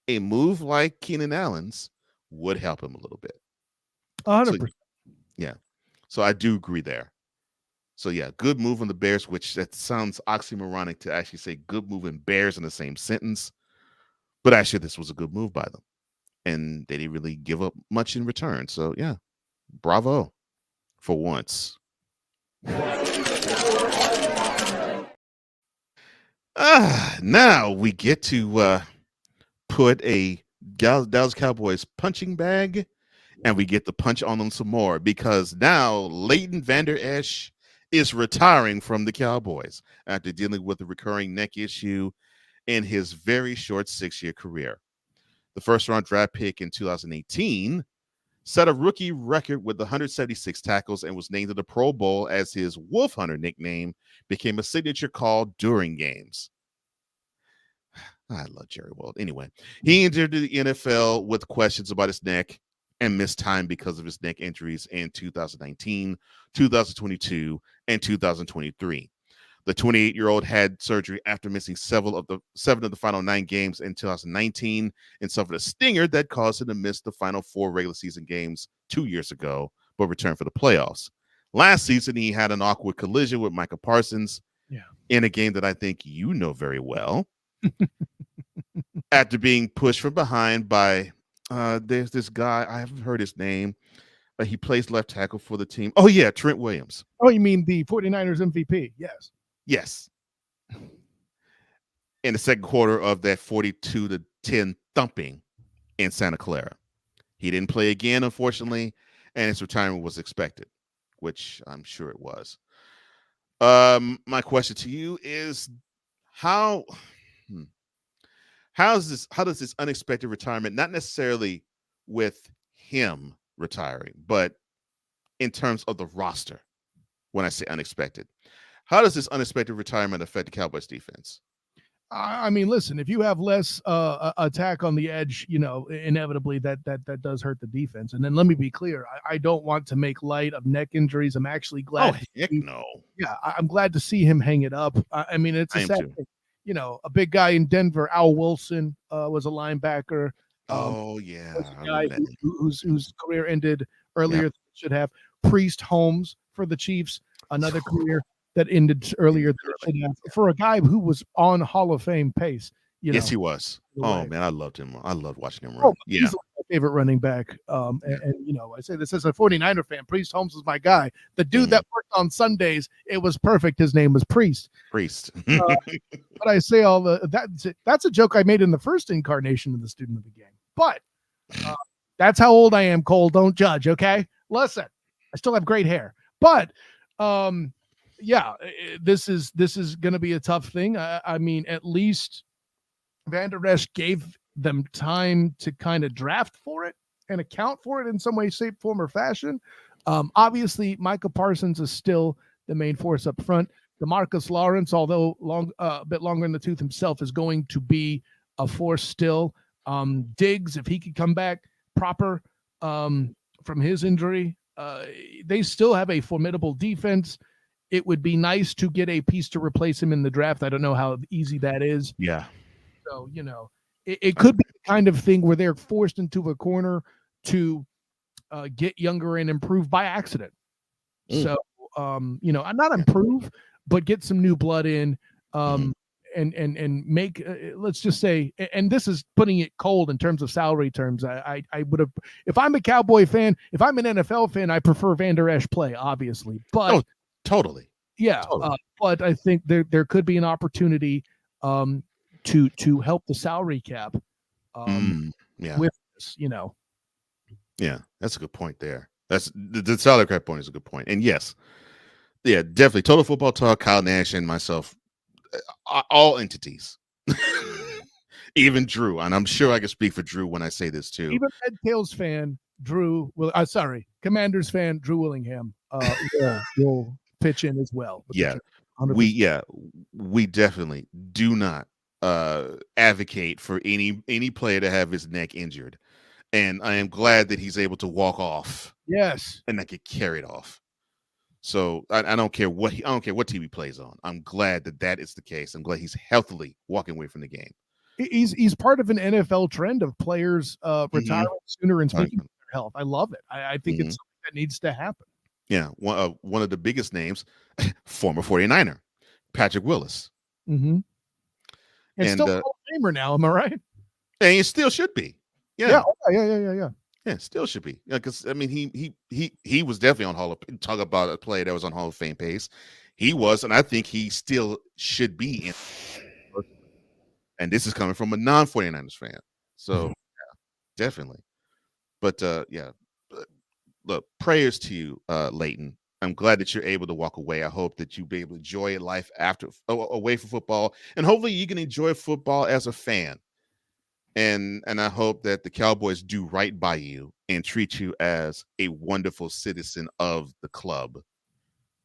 a move like Keenan Allen's would help him a little bit. 100%. So I do agree there. So good move on the Bears, which that sounds oxymoronic to actually say good move and Bears in the same sentence. But actually, this was a good move by them. And they didn't really give up much in return. So bravo for once. Now we get to put a Dallas Cowboys punching bag, and we get to punch on them some more, because now Leighton Vander Esch is retiring from the Cowboys after dealing with a recurring neck issue in his very short 6-year career. The first-round draft pick in 2018 set a rookie record with 176 tackles and was named to the Pro Bowl as his Wolf Hunter nickname became a signature call during games. I love Jerry World. Anyway, he entered the NFL with questions about his neck and missed time because of his neck injuries in 2019, 2022, and 2023. The 28-year-old had surgery after missing 7 of the final 9 games in 2019 and suffered a stinger that caused him to miss the final 4 regular season games 2 years ago, but returned for the playoffs. Last season, he had an awkward collision with Micah Parsons in a game that I think you know very well. After being pushed from behind by there's this guy, I haven't heard his name, but he plays left tackle for the team. Oh yeah, Trent Williams. Oh, you mean the 49ers MVP? Yes. In the second quarter of that 42-10 thumping in Santa Clara. He didn't play again, unfortunately, and his retirement was expected, which I'm sure it was. My question to you is how does this unexpected retirement, not necessarily with him retiring, but in terms of the roster, when I say unexpected, how does this unexpected retirement affect the Cowboys defense? I mean, listen, if you have less attack on the edge, inevitably that does hurt the defense. And then let me be clear. I don't want to make light of neck injuries. I'm actually glad. Oh, heck no. Yeah, I'm glad to see him hang it up. I mean, it's a sad thing. A big guy in Denver, Al Wilson, was a linebacker. Oh, yeah. A guy whose career ended earlier than it should have. Priest Holmes for the Chiefs, another career that ended earlier than it should have, for a guy who was on Hall of Fame pace. Yes, he was. Oh, man, I loved him. I loved watching him run. He's my favorite running back. And I say this as a 49er fan. Priest Holmes was my guy. The dude that worked on Sundays, it was perfect. His name was Priest. But I say that's a joke I made in the first incarnation of the Student of the Game. But that's how old I am, Cole. Don't judge, okay? Listen, I still have great hair. But yeah, this is going to be a tough thing. I mean, at least Van Der Esch gave them time to kind of draft for it and account for it in some way, shape, form, or fashion. Obviously, Micah Parsons is still the main force up front. DeMarcus Lawrence, although a bit longer in the tooth himself, is going to be a force still. Diggs, if he could come back proper from his injury, they still have a formidable defense. It would be nice to get a piece to replace him in the draft. I don't know how easy that is. Yeah. So, it could be the kind of thing where they're forced into a corner to get younger and improve by accident. So, not improve, but get some new blood in, and make, let's just say, and this is putting it cold in terms of salary terms. I would have, if I'm a Cowboy fan, if I'm an NFL fan, I prefer Van Der Esch play, obviously, but totally. Yeah. Totally. But I think there could be an opportunity to help the salary cap with this, Yeah, that's a good point there. That's the salary cap point is a good point. And yes, yeah, definitely. Total Football Talk, Kyle Nash and myself, all entities. Even Drew, and I'm sure I can speak for Drew when I say this too. Even Red Tails fan Drew Commanders fan Drew Willingham will pitch in as well. Yeah, we definitely do not advocate for any player to have his neck injured, and I am glad that he's able to walk off. Yes, and not get carried off. So I don't care what team he plays on. I'm glad that is the case. I'm glad he's healthily walking away from the game. He's part of an NFL trend of players retiring sooner and speaking of their health. I love it. I think it's something that needs to happen. Yeah, one of the biggest names, former 49er, Patrick Willis. Mm-hmm. And still a Hall of Famer now, am I right? And he still should be. Yeah. Yeah. Yeah, still should be. Yeah, because I mean, he was definitely on talk about a player that was on Hall of Fame pace. He was, and I think he still should be in. And this is coming from a non-49ers fan, so yeah, definitely. But look, prayers to you, Leighton. I'm glad that you're able to walk away. I hope that you'll be able to enjoy life away from football, and hopefully you can enjoy football as a fan. And I hope that the Cowboys do right by you and treat you as a wonderful citizen of the club,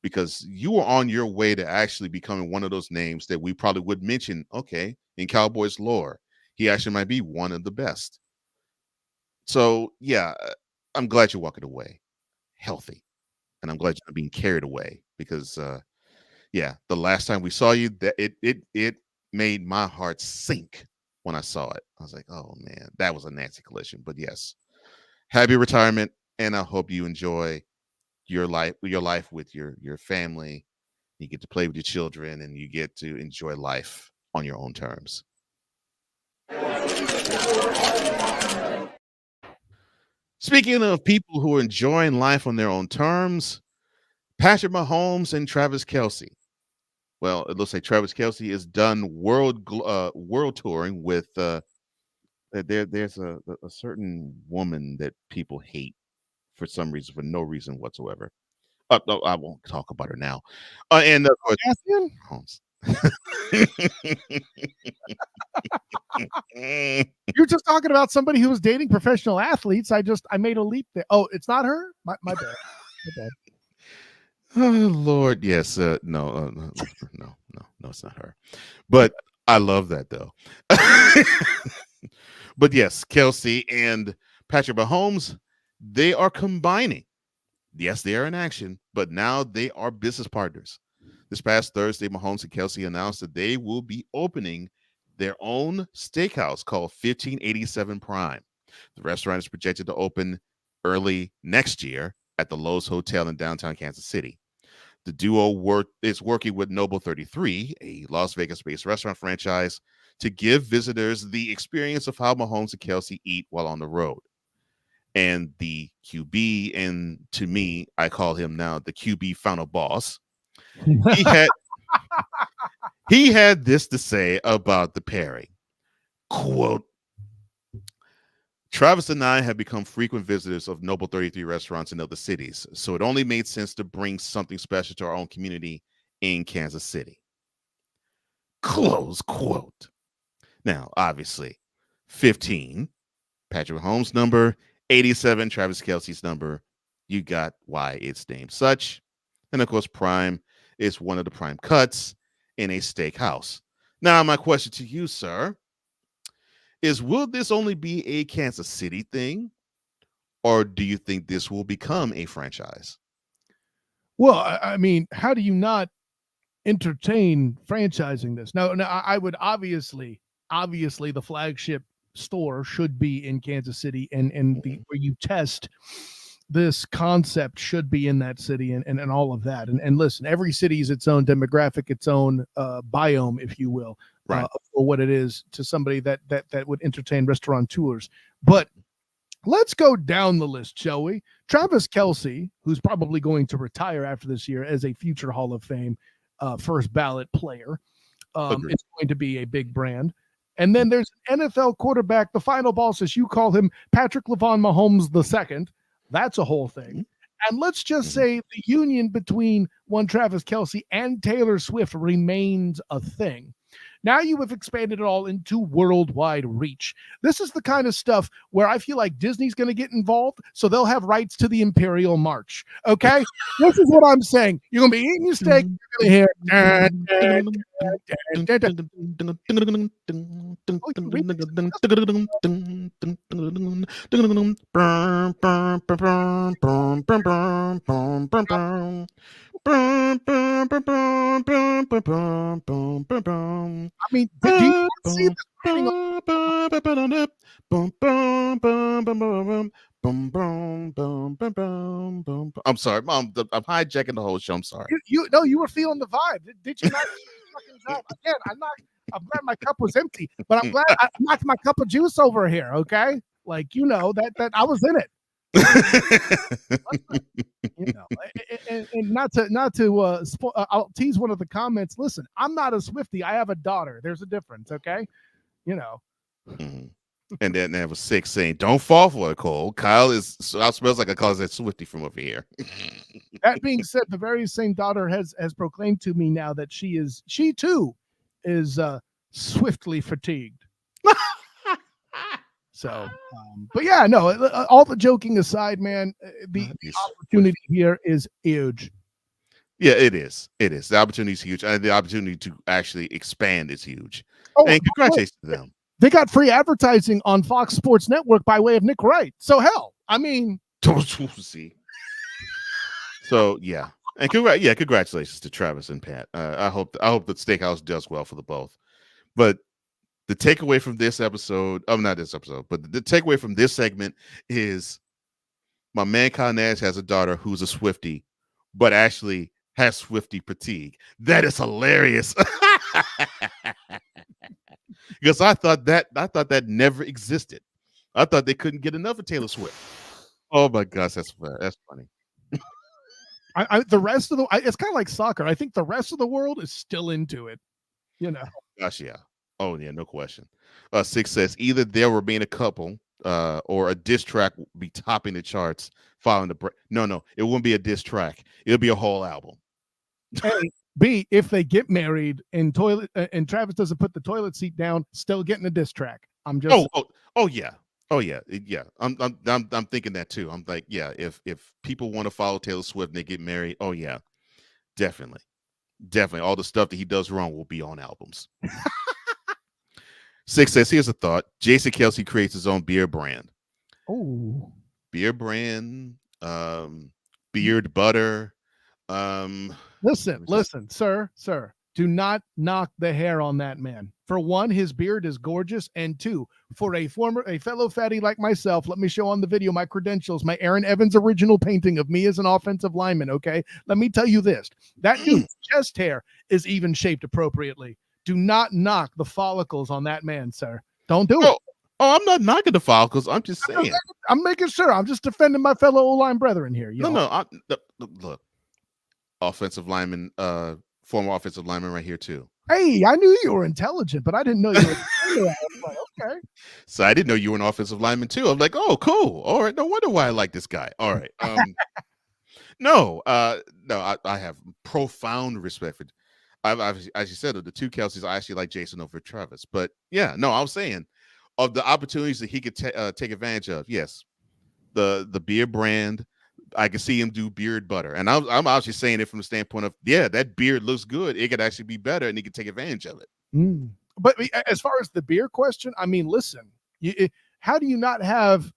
because you are on your way to actually becoming one of those names that we probably would mention. Okay, in Cowboys lore, he actually might be one of the best. So yeah, I'm glad you're walking away healthy, and I'm glad you're not being carried away, because the last time we saw you, that it made my heart sink when I saw it. I was like, oh man, that was a nasty collision. But yes, happy retirement, and I hope you enjoy your life with your family. You get to play with your children, and you get to enjoy life on your own terms. Speaking of people who are enjoying life on their own terms, Patrick Mahomes and Travis Kelce. Well, it looks like Travis Kelce is done world touring with there's a certain woman that people hate for some reason, for no reason whatsoever. No, I won't talk about her now. And of course, Mahomes. You're just talking about somebody who was dating professional athletes. I made a leap there. Oh, it's not her? My bad. My bad. Oh Lord, yes. No, it's not her. But I love that though. But yes, Kelce and Patrick Mahomes, they are combining. Yes, they are in action, but now they are business partners. This past Thursday, Mahomes and Kelce announced that they will be opening their own steakhouse called 1587 Prime. The restaurant is projected to open early next year at the Lowe's Hotel in downtown Kansas City. The duo is working with Noble 33, a Las Vegas-based restaurant franchise, to give visitors the experience of how Mahomes and Kelce eat while on the road. And the QB, and to me, I call him now the QB final boss. He had this to say about the pairing. Quote, Travis and I have become frequent visitors of Noble 33 restaurants in other cities, so it only made sense to bring something special to our own community in Kansas City. Close quote. Now, obviously, 15, Patrick Mahomes' number, 87, Travis Kelce's number. You got why it's named such. And of course, prime is one of the prime cuts in a steakhouse. Now, my question to you, sir, is will this only be a Kansas City thing, or do you think this will become a franchise? Well, I mean, how do you not entertain franchising this? Now, I would obviously the flagship store should be in Kansas City, and the where you test this concept should be in that city, and all of that. And listen, every city is its own demographic, its own biome, if you will, right, for what it is to somebody that would entertain restaurateurs. But let's go down the list, shall we? Travis Kelce, who's probably going to retire after this year as a future Hall of Fame first ballot player, is going to be a big brand. And then there's an NFL quarterback, the final boss, as you call him, Patrick LeVon Mahomes II. That's a whole thing. And let's just say the union between one Travis Kelce and Taylor Swift remains a thing. Now you have expanded it all into worldwide reach. This is the kind of stuff where I feel like Disney's going to get involved, so they'll have rights to the Imperial March. Okay? This is what I'm saying. You're going to be eating your steak. You're going to hear. I mean, did you see this? I'm sorry, Mom. I'm hijacking the whole show. I'm sorry. You were feeling the vibe. Did you not? Fucking job again. I'm glad my cup was empty, but I'm glad I knocked my cup of juice over here. Okay, like that I was in it. And not to I'll tease one of the comments. Listen, I'm not a Swiftie. I have a daughter. There's a difference, okay? Mm-hmm. And then there was 6 saying, "Don't fall for it, Cole. Kyle smells like a closet Swiftie from over here." That being said, the very same daughter has proclaimed to me now that she too is swiftly fatigued. So, but yeah, no, all the joking aside, man, the opportunity here is huge. Yeah, it is. It is. The opportunity is huge. And the opportunity to actually expand is huge. Oh, and congratulations to them. They got free advertising on Fox Sports Network by way of Nick Wright. So, hell, I mean. See. So, yeah. And congratulations to Travis and Pat. I hope the steakhouse does well for the both. But the takeaway from this episode, not this episode, but the takeaway from this segment is my man Kyle Nash has a daughter who's a Swiftie, but actually has Swiftie fatigue. That is hilarious. Because I thought that never existed. I thought they couldn't get enough of Taylor Swift. Oh my gosh, that's funny. The rest of it's kind of like soccer. I think the rest of the world is still into it. Gosh, yeah. Oh, yeah, no question. 6 says either they'll remain a couple or a diss track will be topping the charts following the break. No, it won't be a diss track. It'll be a whole album. Hey, B, if they get married and Travis doesn't put the toilet seat down, still getting a diss track. I'm just Oh yeah. I'm thinking that too. I'm like, yeah, if people want to follow Taylor Swift and they get married, oh yeah, definitely. All the stuff that he does wrong will be on albums. 6 says, here's a thought. Jason Kelce creates his own beer brand. Oh. Beer brand, beard butter. Listen, sir. Do not knock the hair on that man. For one, his beard is gorgeous. And two, for a fellow fatty like myself, let me show on the video my credentials, my Aaron Evans original painting of me as an offensive lineman, okay? Let me tell you this. That dude's chest hair is even shaped appropriately. Do not knock the follicles on that man, sir. Don't do it. Oh, I'm not knocking the follicles. I'm just saying. I'm making sure. I'm just defending my fellow O-line brethren here. Look. Offensive lineman, former offensive lineman right here too. Hey, I knew you were intelligent, but I didn't know you were okay. So I didn't know you were an offensive lineman too. I'm like, oh, cool. All right. No wonder why I like this guy. All right. No, no, I have profound respect for. I've as you said, of the two Kelseys, I actually like Jason over Travis. But yeah, no, I was saying of the opportunities that he could take advantage of. Yes, the beer brand. I can see him do beard butter, and I'm actually saying it from the standpoint of that beard looks good. It could actually be better, and he could take advantage of it. But as far as the beer question, I mean, listen, how do you not have,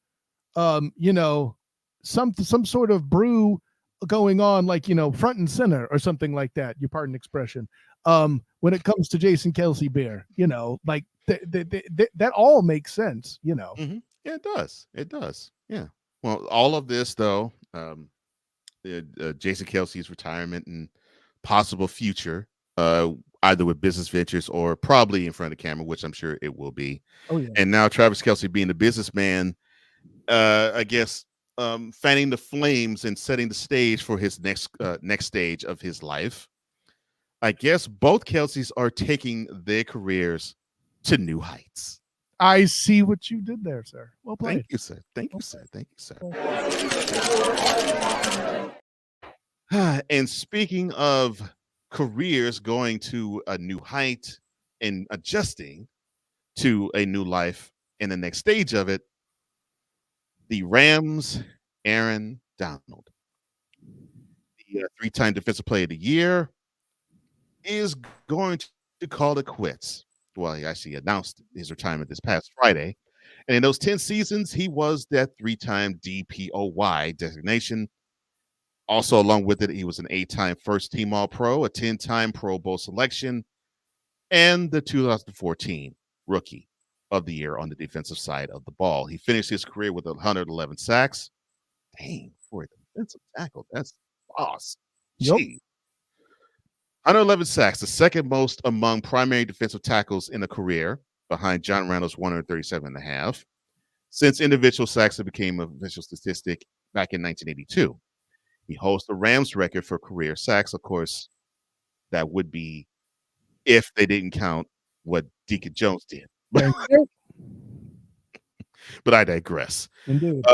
some sort of brew going on, like, front and center or something like that? You pardon expression. When it comes to Jason Kelsey beer, like that all makes sense. Mm-hmm. Yeah, it does. It does. Yeah. Well, all of this though, Jason Kelsey's retirement and possible future, either with business ventures or probably in front of the camera, which I'm sure it will be. Oh yeah. And now Travis Kelsey being a businessman, I guess, fanning the flames and setting the stage for his next stage of his life. I guess both Kelseys are taking their careers to new heights. I see what you did there, sir. Well played. Thank you, sir. Thank you, sir. Thank you, sir. And speaking of careers going to a new height and adjusting to a new life in the next stage of it, the Rams, Aaron Donald, the three-time Defensive Player of the Year, is going to call it quits. Well, he actually announced his retirement this past Friday. And in those 10 seasons, he was that three-time DPOY designation. Also, along with it, he was an 8-time first-team All-Pro, a 10-time Pro Bowl selection, and the 2014 Rookie of the Year on the defensive side of the ball. He finished his career with 111 sacks. Dang, for a defensive tackle, that's boss. Gee. 111 sacks, the second most among primary defensive tackles in a career, behind John Randall's 137.5, since individual sacks became an official statistic back in 1982. He holds the Rams record for career sacks. Of course, that would be if they didn't count what Deacon Jones did. But I digress. Indeed.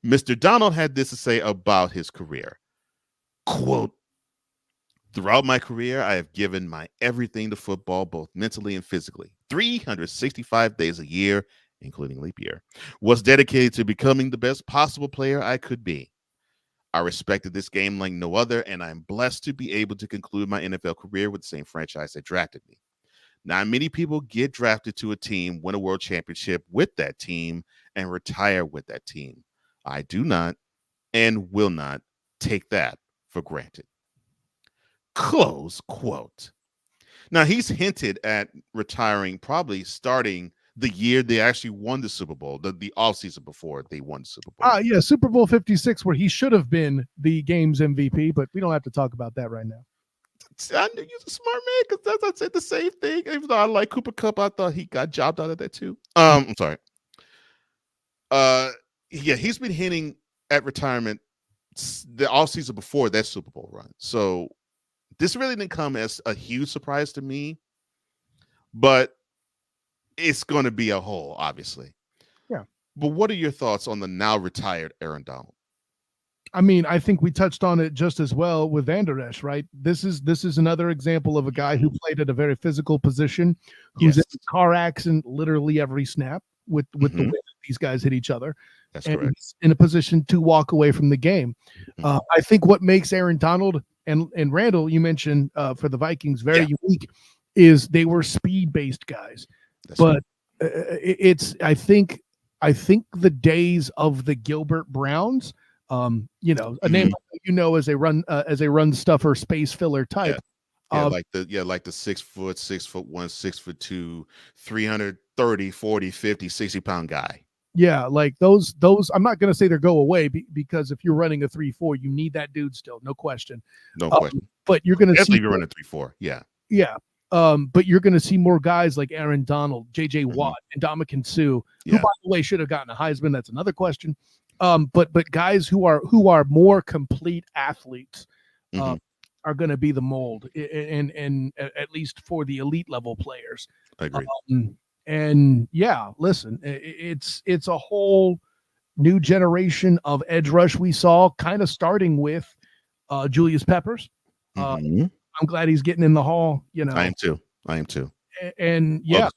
Mr. Donald had this to say about his career. Quote, "Throughout my career, I have given my everything to football, both mentally and physically. 365 days a year, including leap year, was dedicated to becoming the best possible player I could be. I respected this game like no other, and I'm blessed to be able to conclude my NFL career with the same franchise that drafted me. Not many people get drafted to a team, win a world championship with that team, and retire with that team. I do not and will not take that for granted." Close quote. Now, he's hinted at retiring probably starting the year they actually won the Super Bowl, the offseason before they won the Super Bowl. Yeah, Super Bowl 56, where he should have been the game's MVP, but we don't have to talk about that right now. I knew you're a smart man because I said the same thing. Even though I like Cooper Kupp, I thought he got jobbed out of that too. I'm sorry. Yeah, he's been hinting at retirement the offseason before that Super Bowl run. So this really didn't come as a huge surprise to me, but it's going to be a hole, obviously. Yeah. But what are your thoughts on the now retired Aaron Donald? I mean, I think we touched on it just as well with Van Der Esch, right? This is another example of a guy who played at a very physical position, who's in a car accident literally every snap with the way that these guys hit each other. That's and correct. He's in a position to walk away from the game. I think what makes Aaron Donald and Randall, you mentioned for the Vikings, very unique, is they were speed-based guys. That's but it's I think the days of the Gilbert Browns, a name as a run stuffer, space filler type. Like the 6'1", 6'2", 330, 40, 50, 60-pound guy. Yeah, like those I'm not going to say they go away because if you're running a 3-4, you need that dude still, no question. No question. But you're going to definitely see if you're running 3-4. Yeah. Yeah. But you're going to see more guys like Aaron Donald, J.J. Watt, and Ndamukong Suh, who, by the way, should have gotten a Heisman. That's another question. But guys who are more complete athletes are going to be the mold, and at least for the elite level players. I agree. And yeah, listen, it's a whole new generation of edge rush we saw, kind of starting with Julius Peppers. Mhm. I'm glad he's getting in the hall. I am too. And yeah,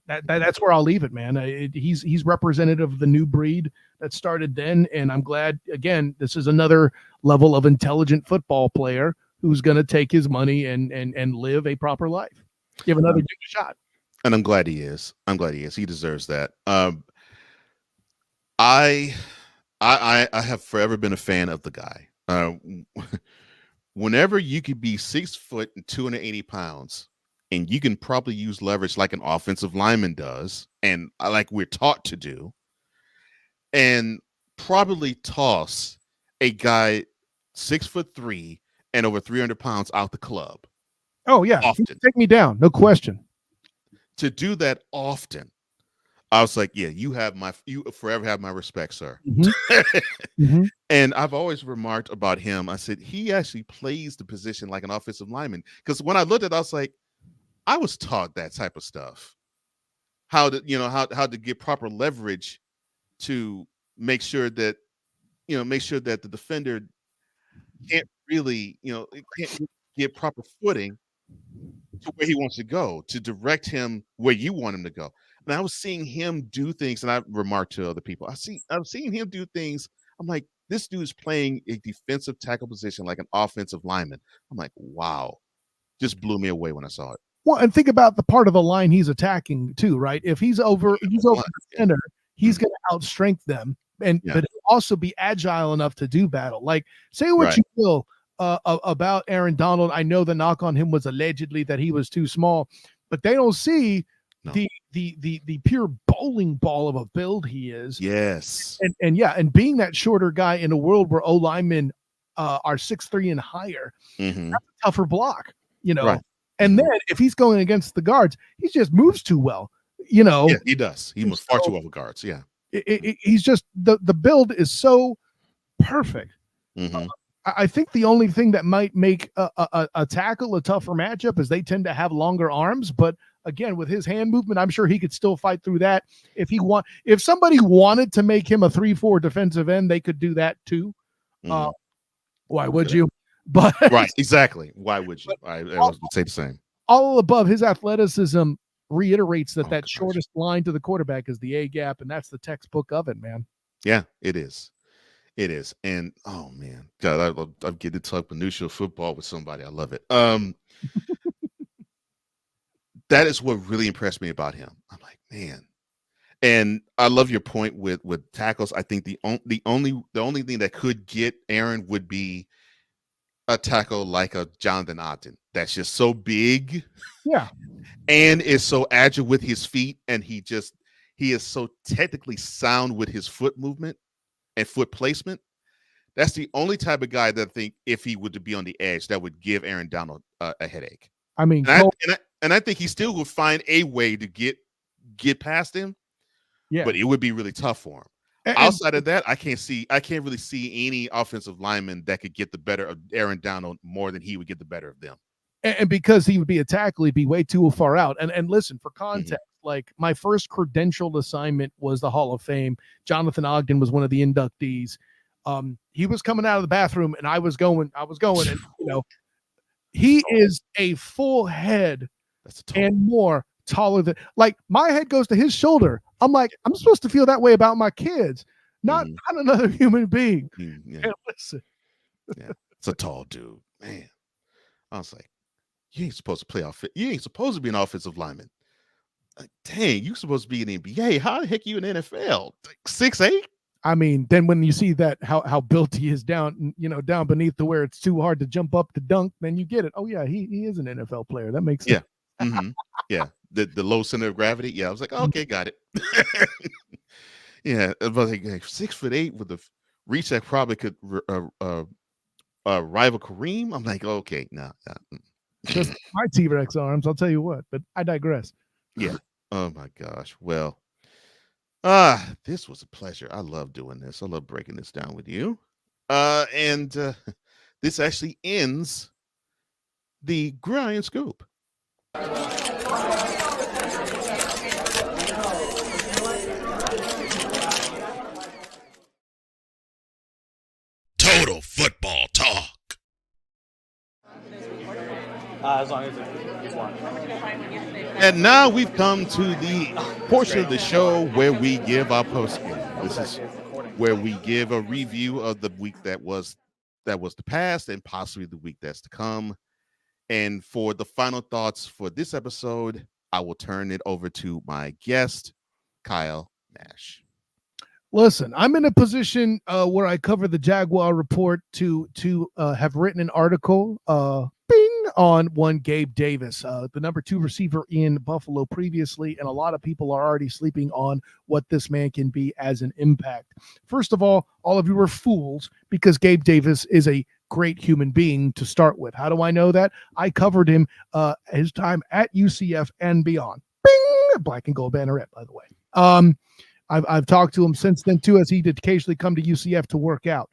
that's where I'll leave it, man. He's representative of the new breed that started then, and I'm glad. Again, this is another level of intelligent football player who's going to take his money and live a proper life. Give another dude a shot. And I'm glad he is. He deserves that. I have forever been a fan of the guy. Whenever you could be 6 foot and 280 pounds, and you can probably use leverage like an offensive lineman does, and like we're taught to do, and probably toss a guy 6'3" and over 300 pounds out the club. Oh yeah, often. Take me down, no question. To do that often, I was like, yeah, you forever have my respect, sir. Mm-hmm. And I've always remarked about him. I said he actually plays the position like an offensive lineman. Because when I looked at it, I was like, I was taught that type of stuff. How to get proper leverage to make sure that the defender can't really, can't get proper footing to where he wants to go, to direct him where you want him to go. And I was seeing him do things, and I remarked to other people, I'm seeing him do things. I'm like, this dude is playing a defensive tackle position like an offensive lineman. I'm like, wow. Just blew me away when I saw it. Well, and think about the part of the line he's attacking too, right? If he's over the center, he's going to outstrength them, but he'll also be agile enough to do battle. Like, say what you will about Aaron Donald. I know the knock on him was allegedly that he was too small, but they don't see the pure bowling ball of a build he is. Yes. And being that shorter guy in a world where O linemen are 6'3" and higher, that's a tougher block, Right. And then if he's going against the guards, he just moves too well, Yeah, he does. He moves far too well with guards. Yeah. He's just the build is so perfect. I think the only thing that might make a tackle a tougher matchup is they tend to have longer arms. But again, with his hand movement, I'm sure he could still fight through that. If somebody wanted to make him a 3-4 defensive end, they could do that too. Why would you? But right, exactly. Why would you? I would say the same. All above, his athleticism reiterates that shortest line to the quarterback is the A gap, and that's the textbook of it, man. Yeah, it is. It is. And oh man, God, I'm getting to talk minutia football with somebody. I love it. That is what really impressed me about him. I'm like, man. And I love your point with tackles. I think the only thing that could get Aaron would be a tackle like a Jonathan Ogden that's just so big, and is so agile with his feet, and he is so technically sound with his foot movement and foot placement. That's the only type of guy that I think if he were to be on the edge, that would give Aaron Donald a headache. I mean, and I think he still would find a way to get past him. Yeah, but it would be really tough for him. Outside of that, I can't really see any offensive lineman that could get the better of Aaron Donald more than he would get the better of them. And because he would be a tackle, he'd be way too far out. And listen, for context, like my first credentialed assignment was the Hall of Fame. Jonathan Ogden was one of the inductees. He was coming out of the bathroom, and I was going, and he is a full head and more taller than, like, my head goes to his shoulder. I'm like, I'm supposed to feel that way about my kids, not another human being. Yeah. Listen. Yeah, it's a tall dude, man. I was like, you ain't supposed to play off. You ain't supposed to be an offensive lineman. Like, dang, you supposed to be in the NBA. How the heck you in the NFL? Like 6'8"? I mean, then when you see that how built he is down beneath to where it's too hard to jump up to dunk, then you get it. Oh yeah, he is an NFL player. That makes sense. Yeah. Yeah. The low center of gravity. Yeah, I was like, okay, got it. Yeah, but like 6'8" with the reach that probably could rival Kareem. I'm like, okay, nah. Just my T-Rex arms, I'll tell you what, but I digress. Yeah. Oh my gosh. Well, this was a pleasure. I love doing this. I love breaking this down with you. And this actually ends the Gridiron Scoop. Total Football Talk. As long as it's one. And now we've come to the portion of the show where we give our post-game. This is where we give a review of the week that was the past and possibly the week that's to come. And for the final thoughts for this episode, I will turn it over to my guest, Kyle Nash. Listen, I'm in a position where I cover the Jaguar report to have written an article on one Gabe Davis, the number 2 receiver in Buffalo previously, and a lot of people are already sleeping on what this man can be as an impact. First of all of you are fools because Gabe Davis is a great human being to start with. How do I know that? I covered him his time at UCF and beyond. Bing! Black and gold banneret, by the way. I've talked to him since then too, as he did occasionally come to UCF to work out.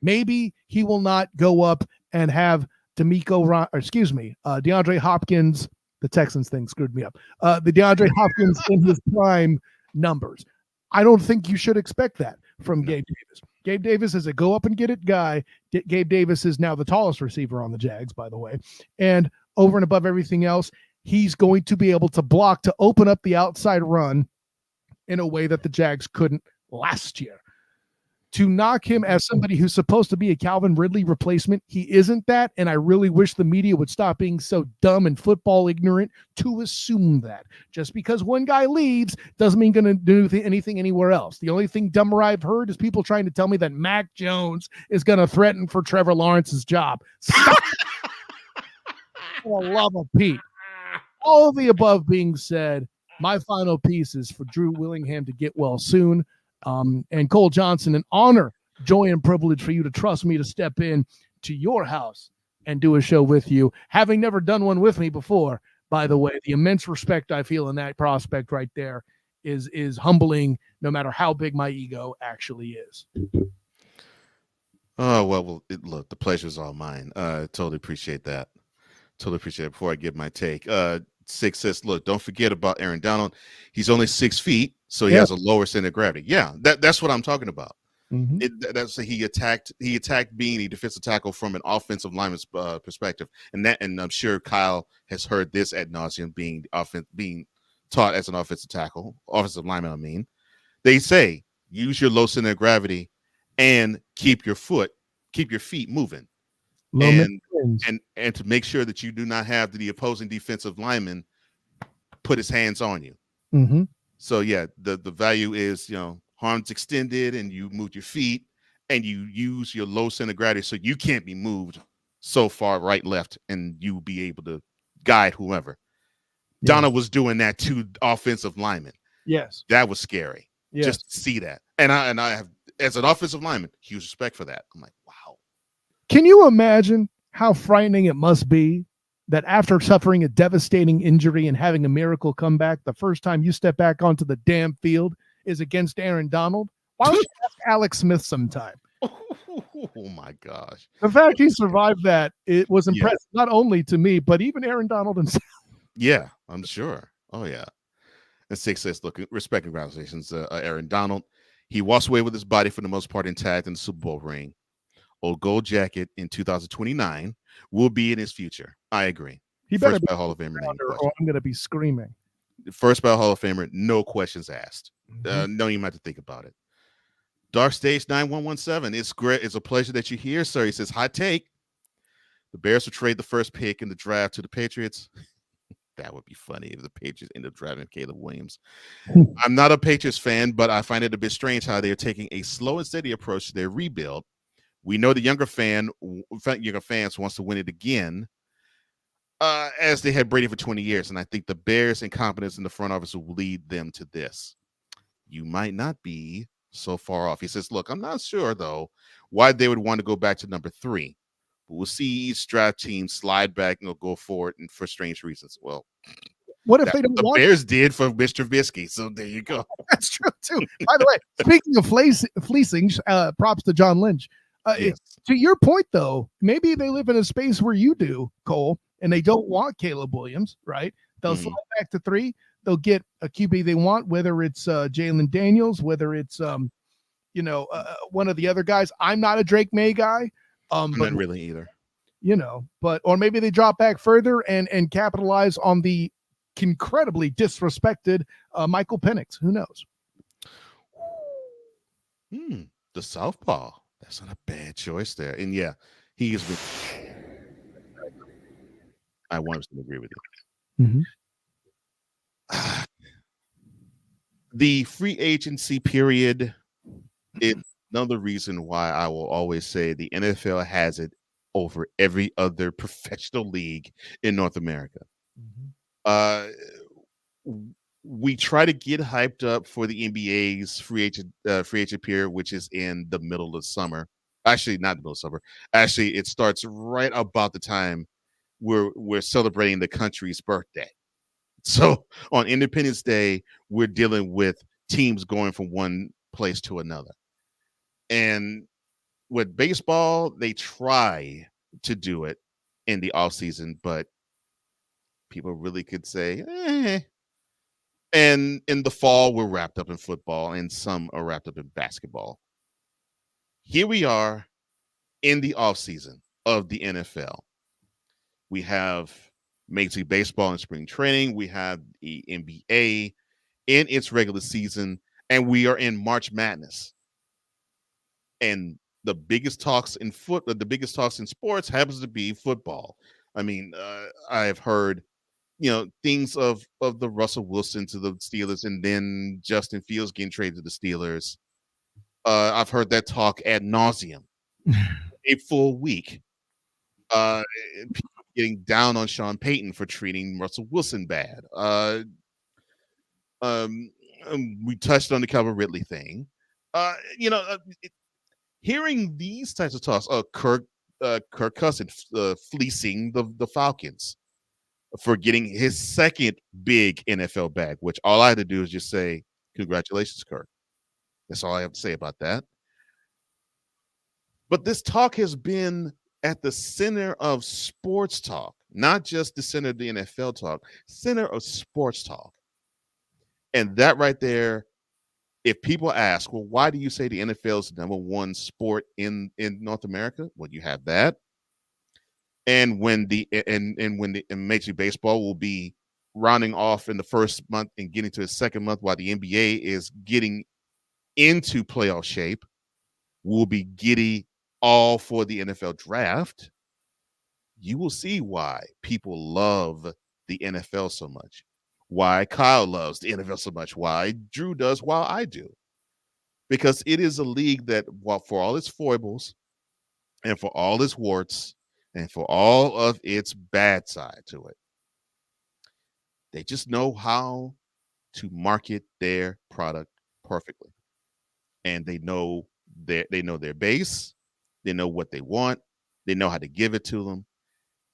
Maybe he will not go up and have DeAndre Hopkins. The Texans thing screwed me up. The DeAndre Hopkins in his prime numbers. I don't think you should expect that from Gabe Davis. Gabe Davis is a go up and get it guy. Gabe Davis is now the tallest receiver on the Jags, by the way. And over and above everything else, he's going to be able to block to open up the outside run in a way that the Jags couldn't last year. To knock him as somebody who's supposed to be a Calvin Ridley replacement, he isn't that, and I really wish the media would stop being so dumb and football ignorant to assume that. Just because one guy leaves doesn't mean going to do anything anywhere else. The only thing dumber I've heard is people trying to tell me that Mac Jones is going to threaten for Trevor Lawrence's job. Stop. For the love of Pete. All of the above being said, my final piece is for Drew Willingham to get well soon. And Cole Johnson, an honor, joy, and privilege for you to trust me to step in to your house and do a show with you. Having never done one with me before, by the way, the immense respect I feel in that prospect right there is humbling, no matter how big my ego actually is. Oh, well, look, the pleasure's all mine. Totally appreciate that. Totally appreciate it. Before I give my take, Six says, look, don't forget about Aaron Donald. He's only 6 feet, so he has a lower center of gravity. Yeah, that's what I'm talking about. Mm-hmm. He attacked being a defensive tackle from an offensive lineman's perspective, and I'm sure Kyle has heard this ad nauseum being taught as an offensive lineman. I mean, they say use your low center of gravity and keep your feet moving. And to make sure that you do not have the opposing defensive lineman put his hands on you. Mm-hmm. So yeah, the value is, arms extended and you move your feet and you use your low center of gravity so you can't be moved so far right, left, and you be able to guide whoever. Yeah. Donna was doing that to offensive linemen. Yes. That was scary. Yes. Just to see that. And I have, as an offensive lineman, huge respect for that. I'm like, wow. Can you imagine how frightening it must be that after suffering a devastating injury and having a miracle comeback, the first time you step back onto the damn field is against Aaron Donald? Why don't you ask Alex Smith sometime? Oh my gosh. The fact he survived that, it was impressive, not only to me, but even Aaron Donald himself. Yeah, I'm sure. Oh yeah. And Six says, look, respect, congratulations, Aaron Donald. He walks away with his body for the most part intact in the Super Bowl ring. Old gold jacket in 2029 will be in his future. I agree. He better First by Hall of Famer. Or I'm going to be screaming. First by Hall of Famer, no questions asked. No, you might have to think about it. Dark Stage 9117. It's great. It's a pleasure that you're here, sir. He says, hot take. The Bears will trade the first pick in the draft to the Patriots. That would be funny if the Patriots end up drafting Caleb Williams. I'm not a Patriots fan, but I find it a bit strange how they're taking a slow and steady approach to their rebuild. We know the younger fans wants to win it again, as they had Brady for 20 years. And I think the Bears' incompetence in the front office will lead them to this. You might not be so far off. He says, look, I'm not sure, though, why they would want to go back to number 3. But we'll see each draft team slide back and go forward and for strange reasons. Well, what if they don't want Bears did for Mr. Trubisky? So there you go. That's true, too. By the way, speaking of fleecing, props to John Lynch. Yes. To your point, though, maybe they live in a space where you do, Cole, and they don't want Caleb Williams, right? They'll slide back to 3. They'll get a QB they want, whether it's Jalen Daniels, whether it's one of the other guys. I'm not a Drake May guy. I'm But not really either. Or maybe they drop back further and capitalize on the incredibly disrespected Michael Penix. Who knows? The Southpaw. That's not a bad choice there. And yeah, he has been. I 100% agree with you. Mm-hmm. The free agency period is another reason why I will always say the NFL has it over every other professional league in North America. We try to get hyped up for the NBA's free agent period, which is in the middle of summer. Actually, not the middle of summer. Actually, it starts right about the time we're celebrating the country's birthday. So on Independence Day, we're dealing with teams going from one place to another. And with baseball, they try to do it in the off season, but people really could say, eh. And in the fall, we're wrapped up in football, and some are wrapped up in basketball. Here we are in the off season of the NFL. We have Major League Baseball in spring training. We have the NBA in its regular season, and we are in March Madness. And the biggest talks in sports happens to be football. I mean, I've heard, things of the Russell Wilson to the Steelers, and then Justin Fields getting traded to the Steelers. I've heard that talk ad nauseum, a full week. People getting down on Sean Payton for treating Russell Wilson bad. We touched on the Calvin Ridley thing. Hearing these types of talks, Kirk Cousins fleecing the Falcons for getting his second big NFL bag, which all I had to do is just say, congratulations, Kirk. That's all I have to say about that. But this talk has been at the center of sports talk, not just the center of the NFL talk, center of sports talk. And that right there, if people ask, well, why do you say the NFL is the number one sport in North America? Well, you have that. And when the Major League Baseball will be rounding off in the first month and getting to the second month, while the NBA is getting into playoff shape, we'll be giddy all for the NFL draft. You will see why people love the NFL so much, why Kyle loves the NFL so much, why Drew does, while I do. Because it is a league that, while for all its foibles and for all its warts and for all of its bad side to it, they just know how to market their product perfectly. And they know their base, they know what they want, they know how to give it to them,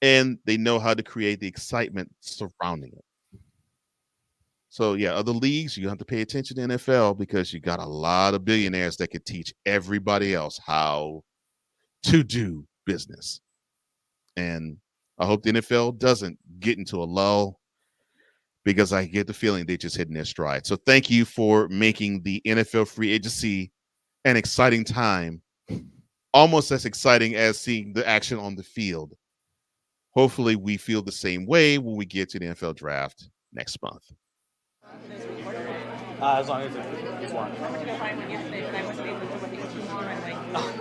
and they know how to create the excitement surrounding it. So yeah, other leagues, you have to pay attention to NFL because you got a lot of billionaires that could teach everybody else how to do business. And I hope the NFL doesn't get into a lull, because I get the feeling they're just hitting their stride. So thank you for making the NFL free agency an exciting time, almost as exciting as seeing the action on the field. Hopefully we feel the same way when we get to the NFL draft next month. As long as it's one.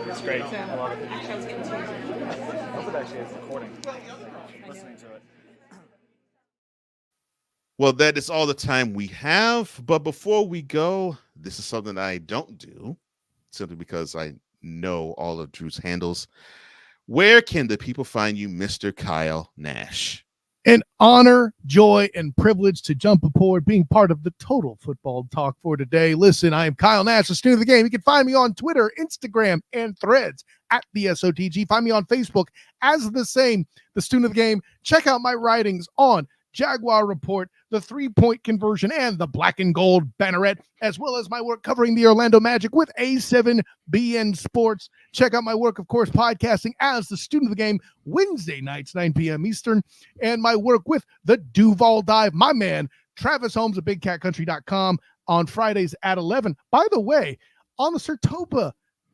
It's great. I love it. I hope it actually is recording. Listening to it. Well, that is all the time we have. But before we go, this is something I don't do, simply because I know all of Drew's handles. Where can the people find you, Mr. Kyle Nash? An honor, joy, and privilege to jump aboard being part of the Total Football Talk for today. Listen, I am Kyle Nash, the student of the game. You can find me on Twitter, Instagram, and Threads at the SOTG. Find me on Facebook as the same, the student of the game. Check out my writings on Jaguar Report, the 3-point conversion, and the black and gold banneret, as well as my work covering the Orlando Magic with A7BN Sports. Check out my work, of course, podcasting as the student of the game, Wednesday nights, 9 p.m. Eastern, and my work with the Duval Dive, my man, Travis Holmes of BigCatCountry.com on Fridays at 11. By the way, on the Sertopa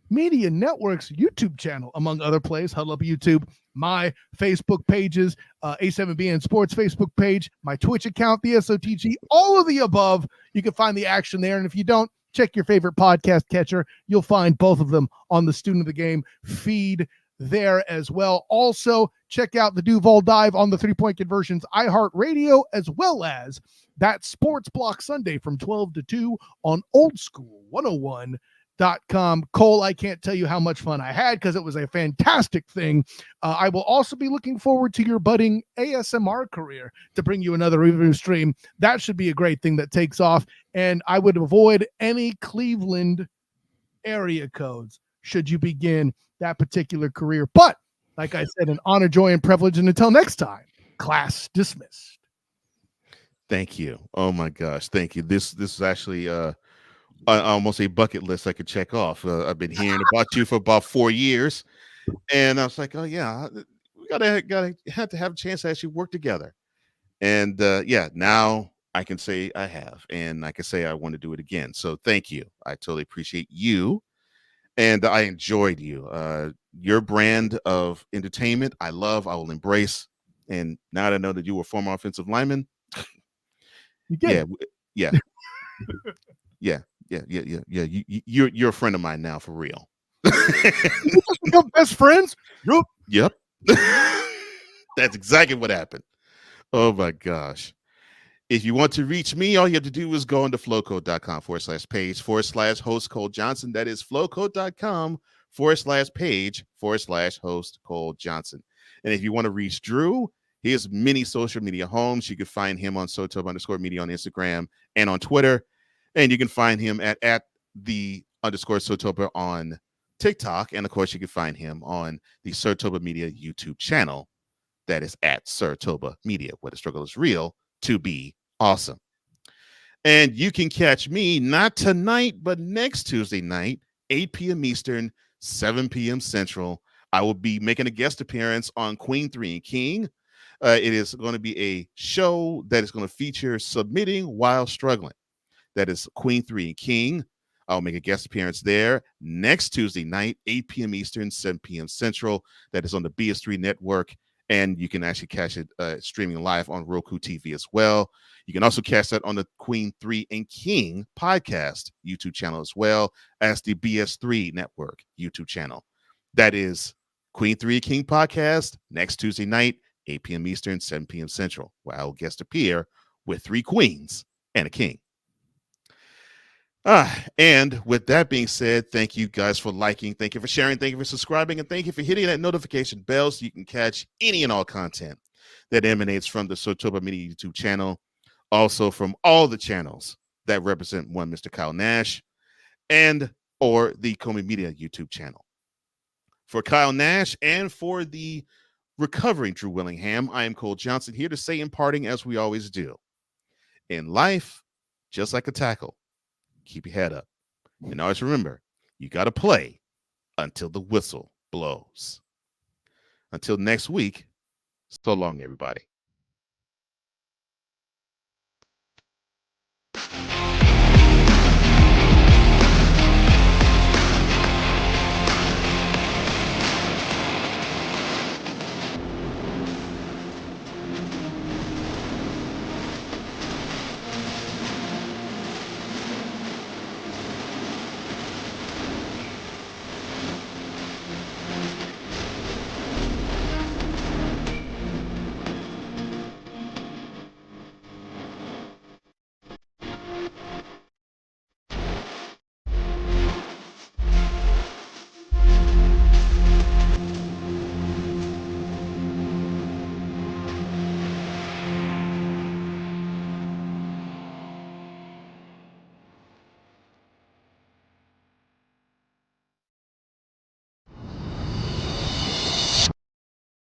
Media Network's YouTube channel, among other places. Huddle Up YouTube, my Facebook pages, A7BN Sports Facebook page, my Twitch account, the SOTG, all of the above. You can find the action there. And if you don't, check your favorite podcast catcher. You'll find both of them on the Student of the Game feed there as well. Also, check out the Duval Dive on the 3-Point Conversions iHeartRadio, as well as that Sports Block Sunday from 12 to 2 on Old School 101.com. Cole, I can't tell you how much fun I had because it was a fantastic thing. I will also be looking forward to your budding ASMR career to bring you another review stream. That should be a great thing that takes off. And I would avoid any Cleveland area codes should you begin that particular career. But like I said, an honor, joy, and privilege. And until next time, class dismissed. Thank you. Oh my gosh, thank you. This is actually almost a bucket list I could check off. I've been hearing about you for about 4 years, and I was like, oh yeah, we gotta have to have a chance to actually work together. And yeah, now I can say I have, and I can say I want to do it again. So thank you. I totally appreciate you, and I enjoyed you. Your brand of entertainment, I love. I will embrace. And now that I know that you were a former offensive lineman, yeah. You're a friend of mine now, for real. You just become best friends? Yep. That's exactly what happened. Oh my gosh. If you want to reach me, all you have to do is go on to flowcode.com/page/host Cole Johnson. That is flowcode.com/page/host Cole Johnson. And if you want to reach Drew, he has many social media homes. You can find him on Sotoba_media on Instagram and on Twitter. And you can find him at @the_Sotoba on TikTok. And of course, you can find him on the Sertoba Media YouTube channel. That is @Sertoba Media, where the struggle is real to be awesome. And you can catch me not tonight, but next Tuesday night, 8 p.m. Eastern, 7 p.m. Central. I will be making a guest appearance on Queen 3 and King. It is going to be a show that is going to feature submitting while struggling. That is Queen 3 and King. I'll make a guest appearance there next Tuesday night, 8 p.m. Eastern, 7 p.m. Central. That is on the BS3 network. And you can actually catch it streaming live on Roku TV as well. You can also catch that on the Queen 3 and King podcast YouTube channel as well as the BS3 network YouTube channel. That is Queen 3 and King podcast next Tuesday night, 8 p.m. Eastern, 7 p.m. Central, where I will guest appear with 3 queens and a king. And with that being said, thank you guys for liking, thank you for sharing, thank you for subscribing, and thank you for hitting that notification bell so you can catch any and all content that emanates from the Sotoba Media YouTube channel, also from all the channels that represent one Mr. Kyle Nash, and or the Comey Media YouTube channel. For Kyle Nash and for the recovering Drew Willingham, I am Cole Johnson, here to say in parting, as we always do, in life, just like a tackle, keep your head up. And always remember, you got to play until the whistle blows. Until next week, so long, everybody.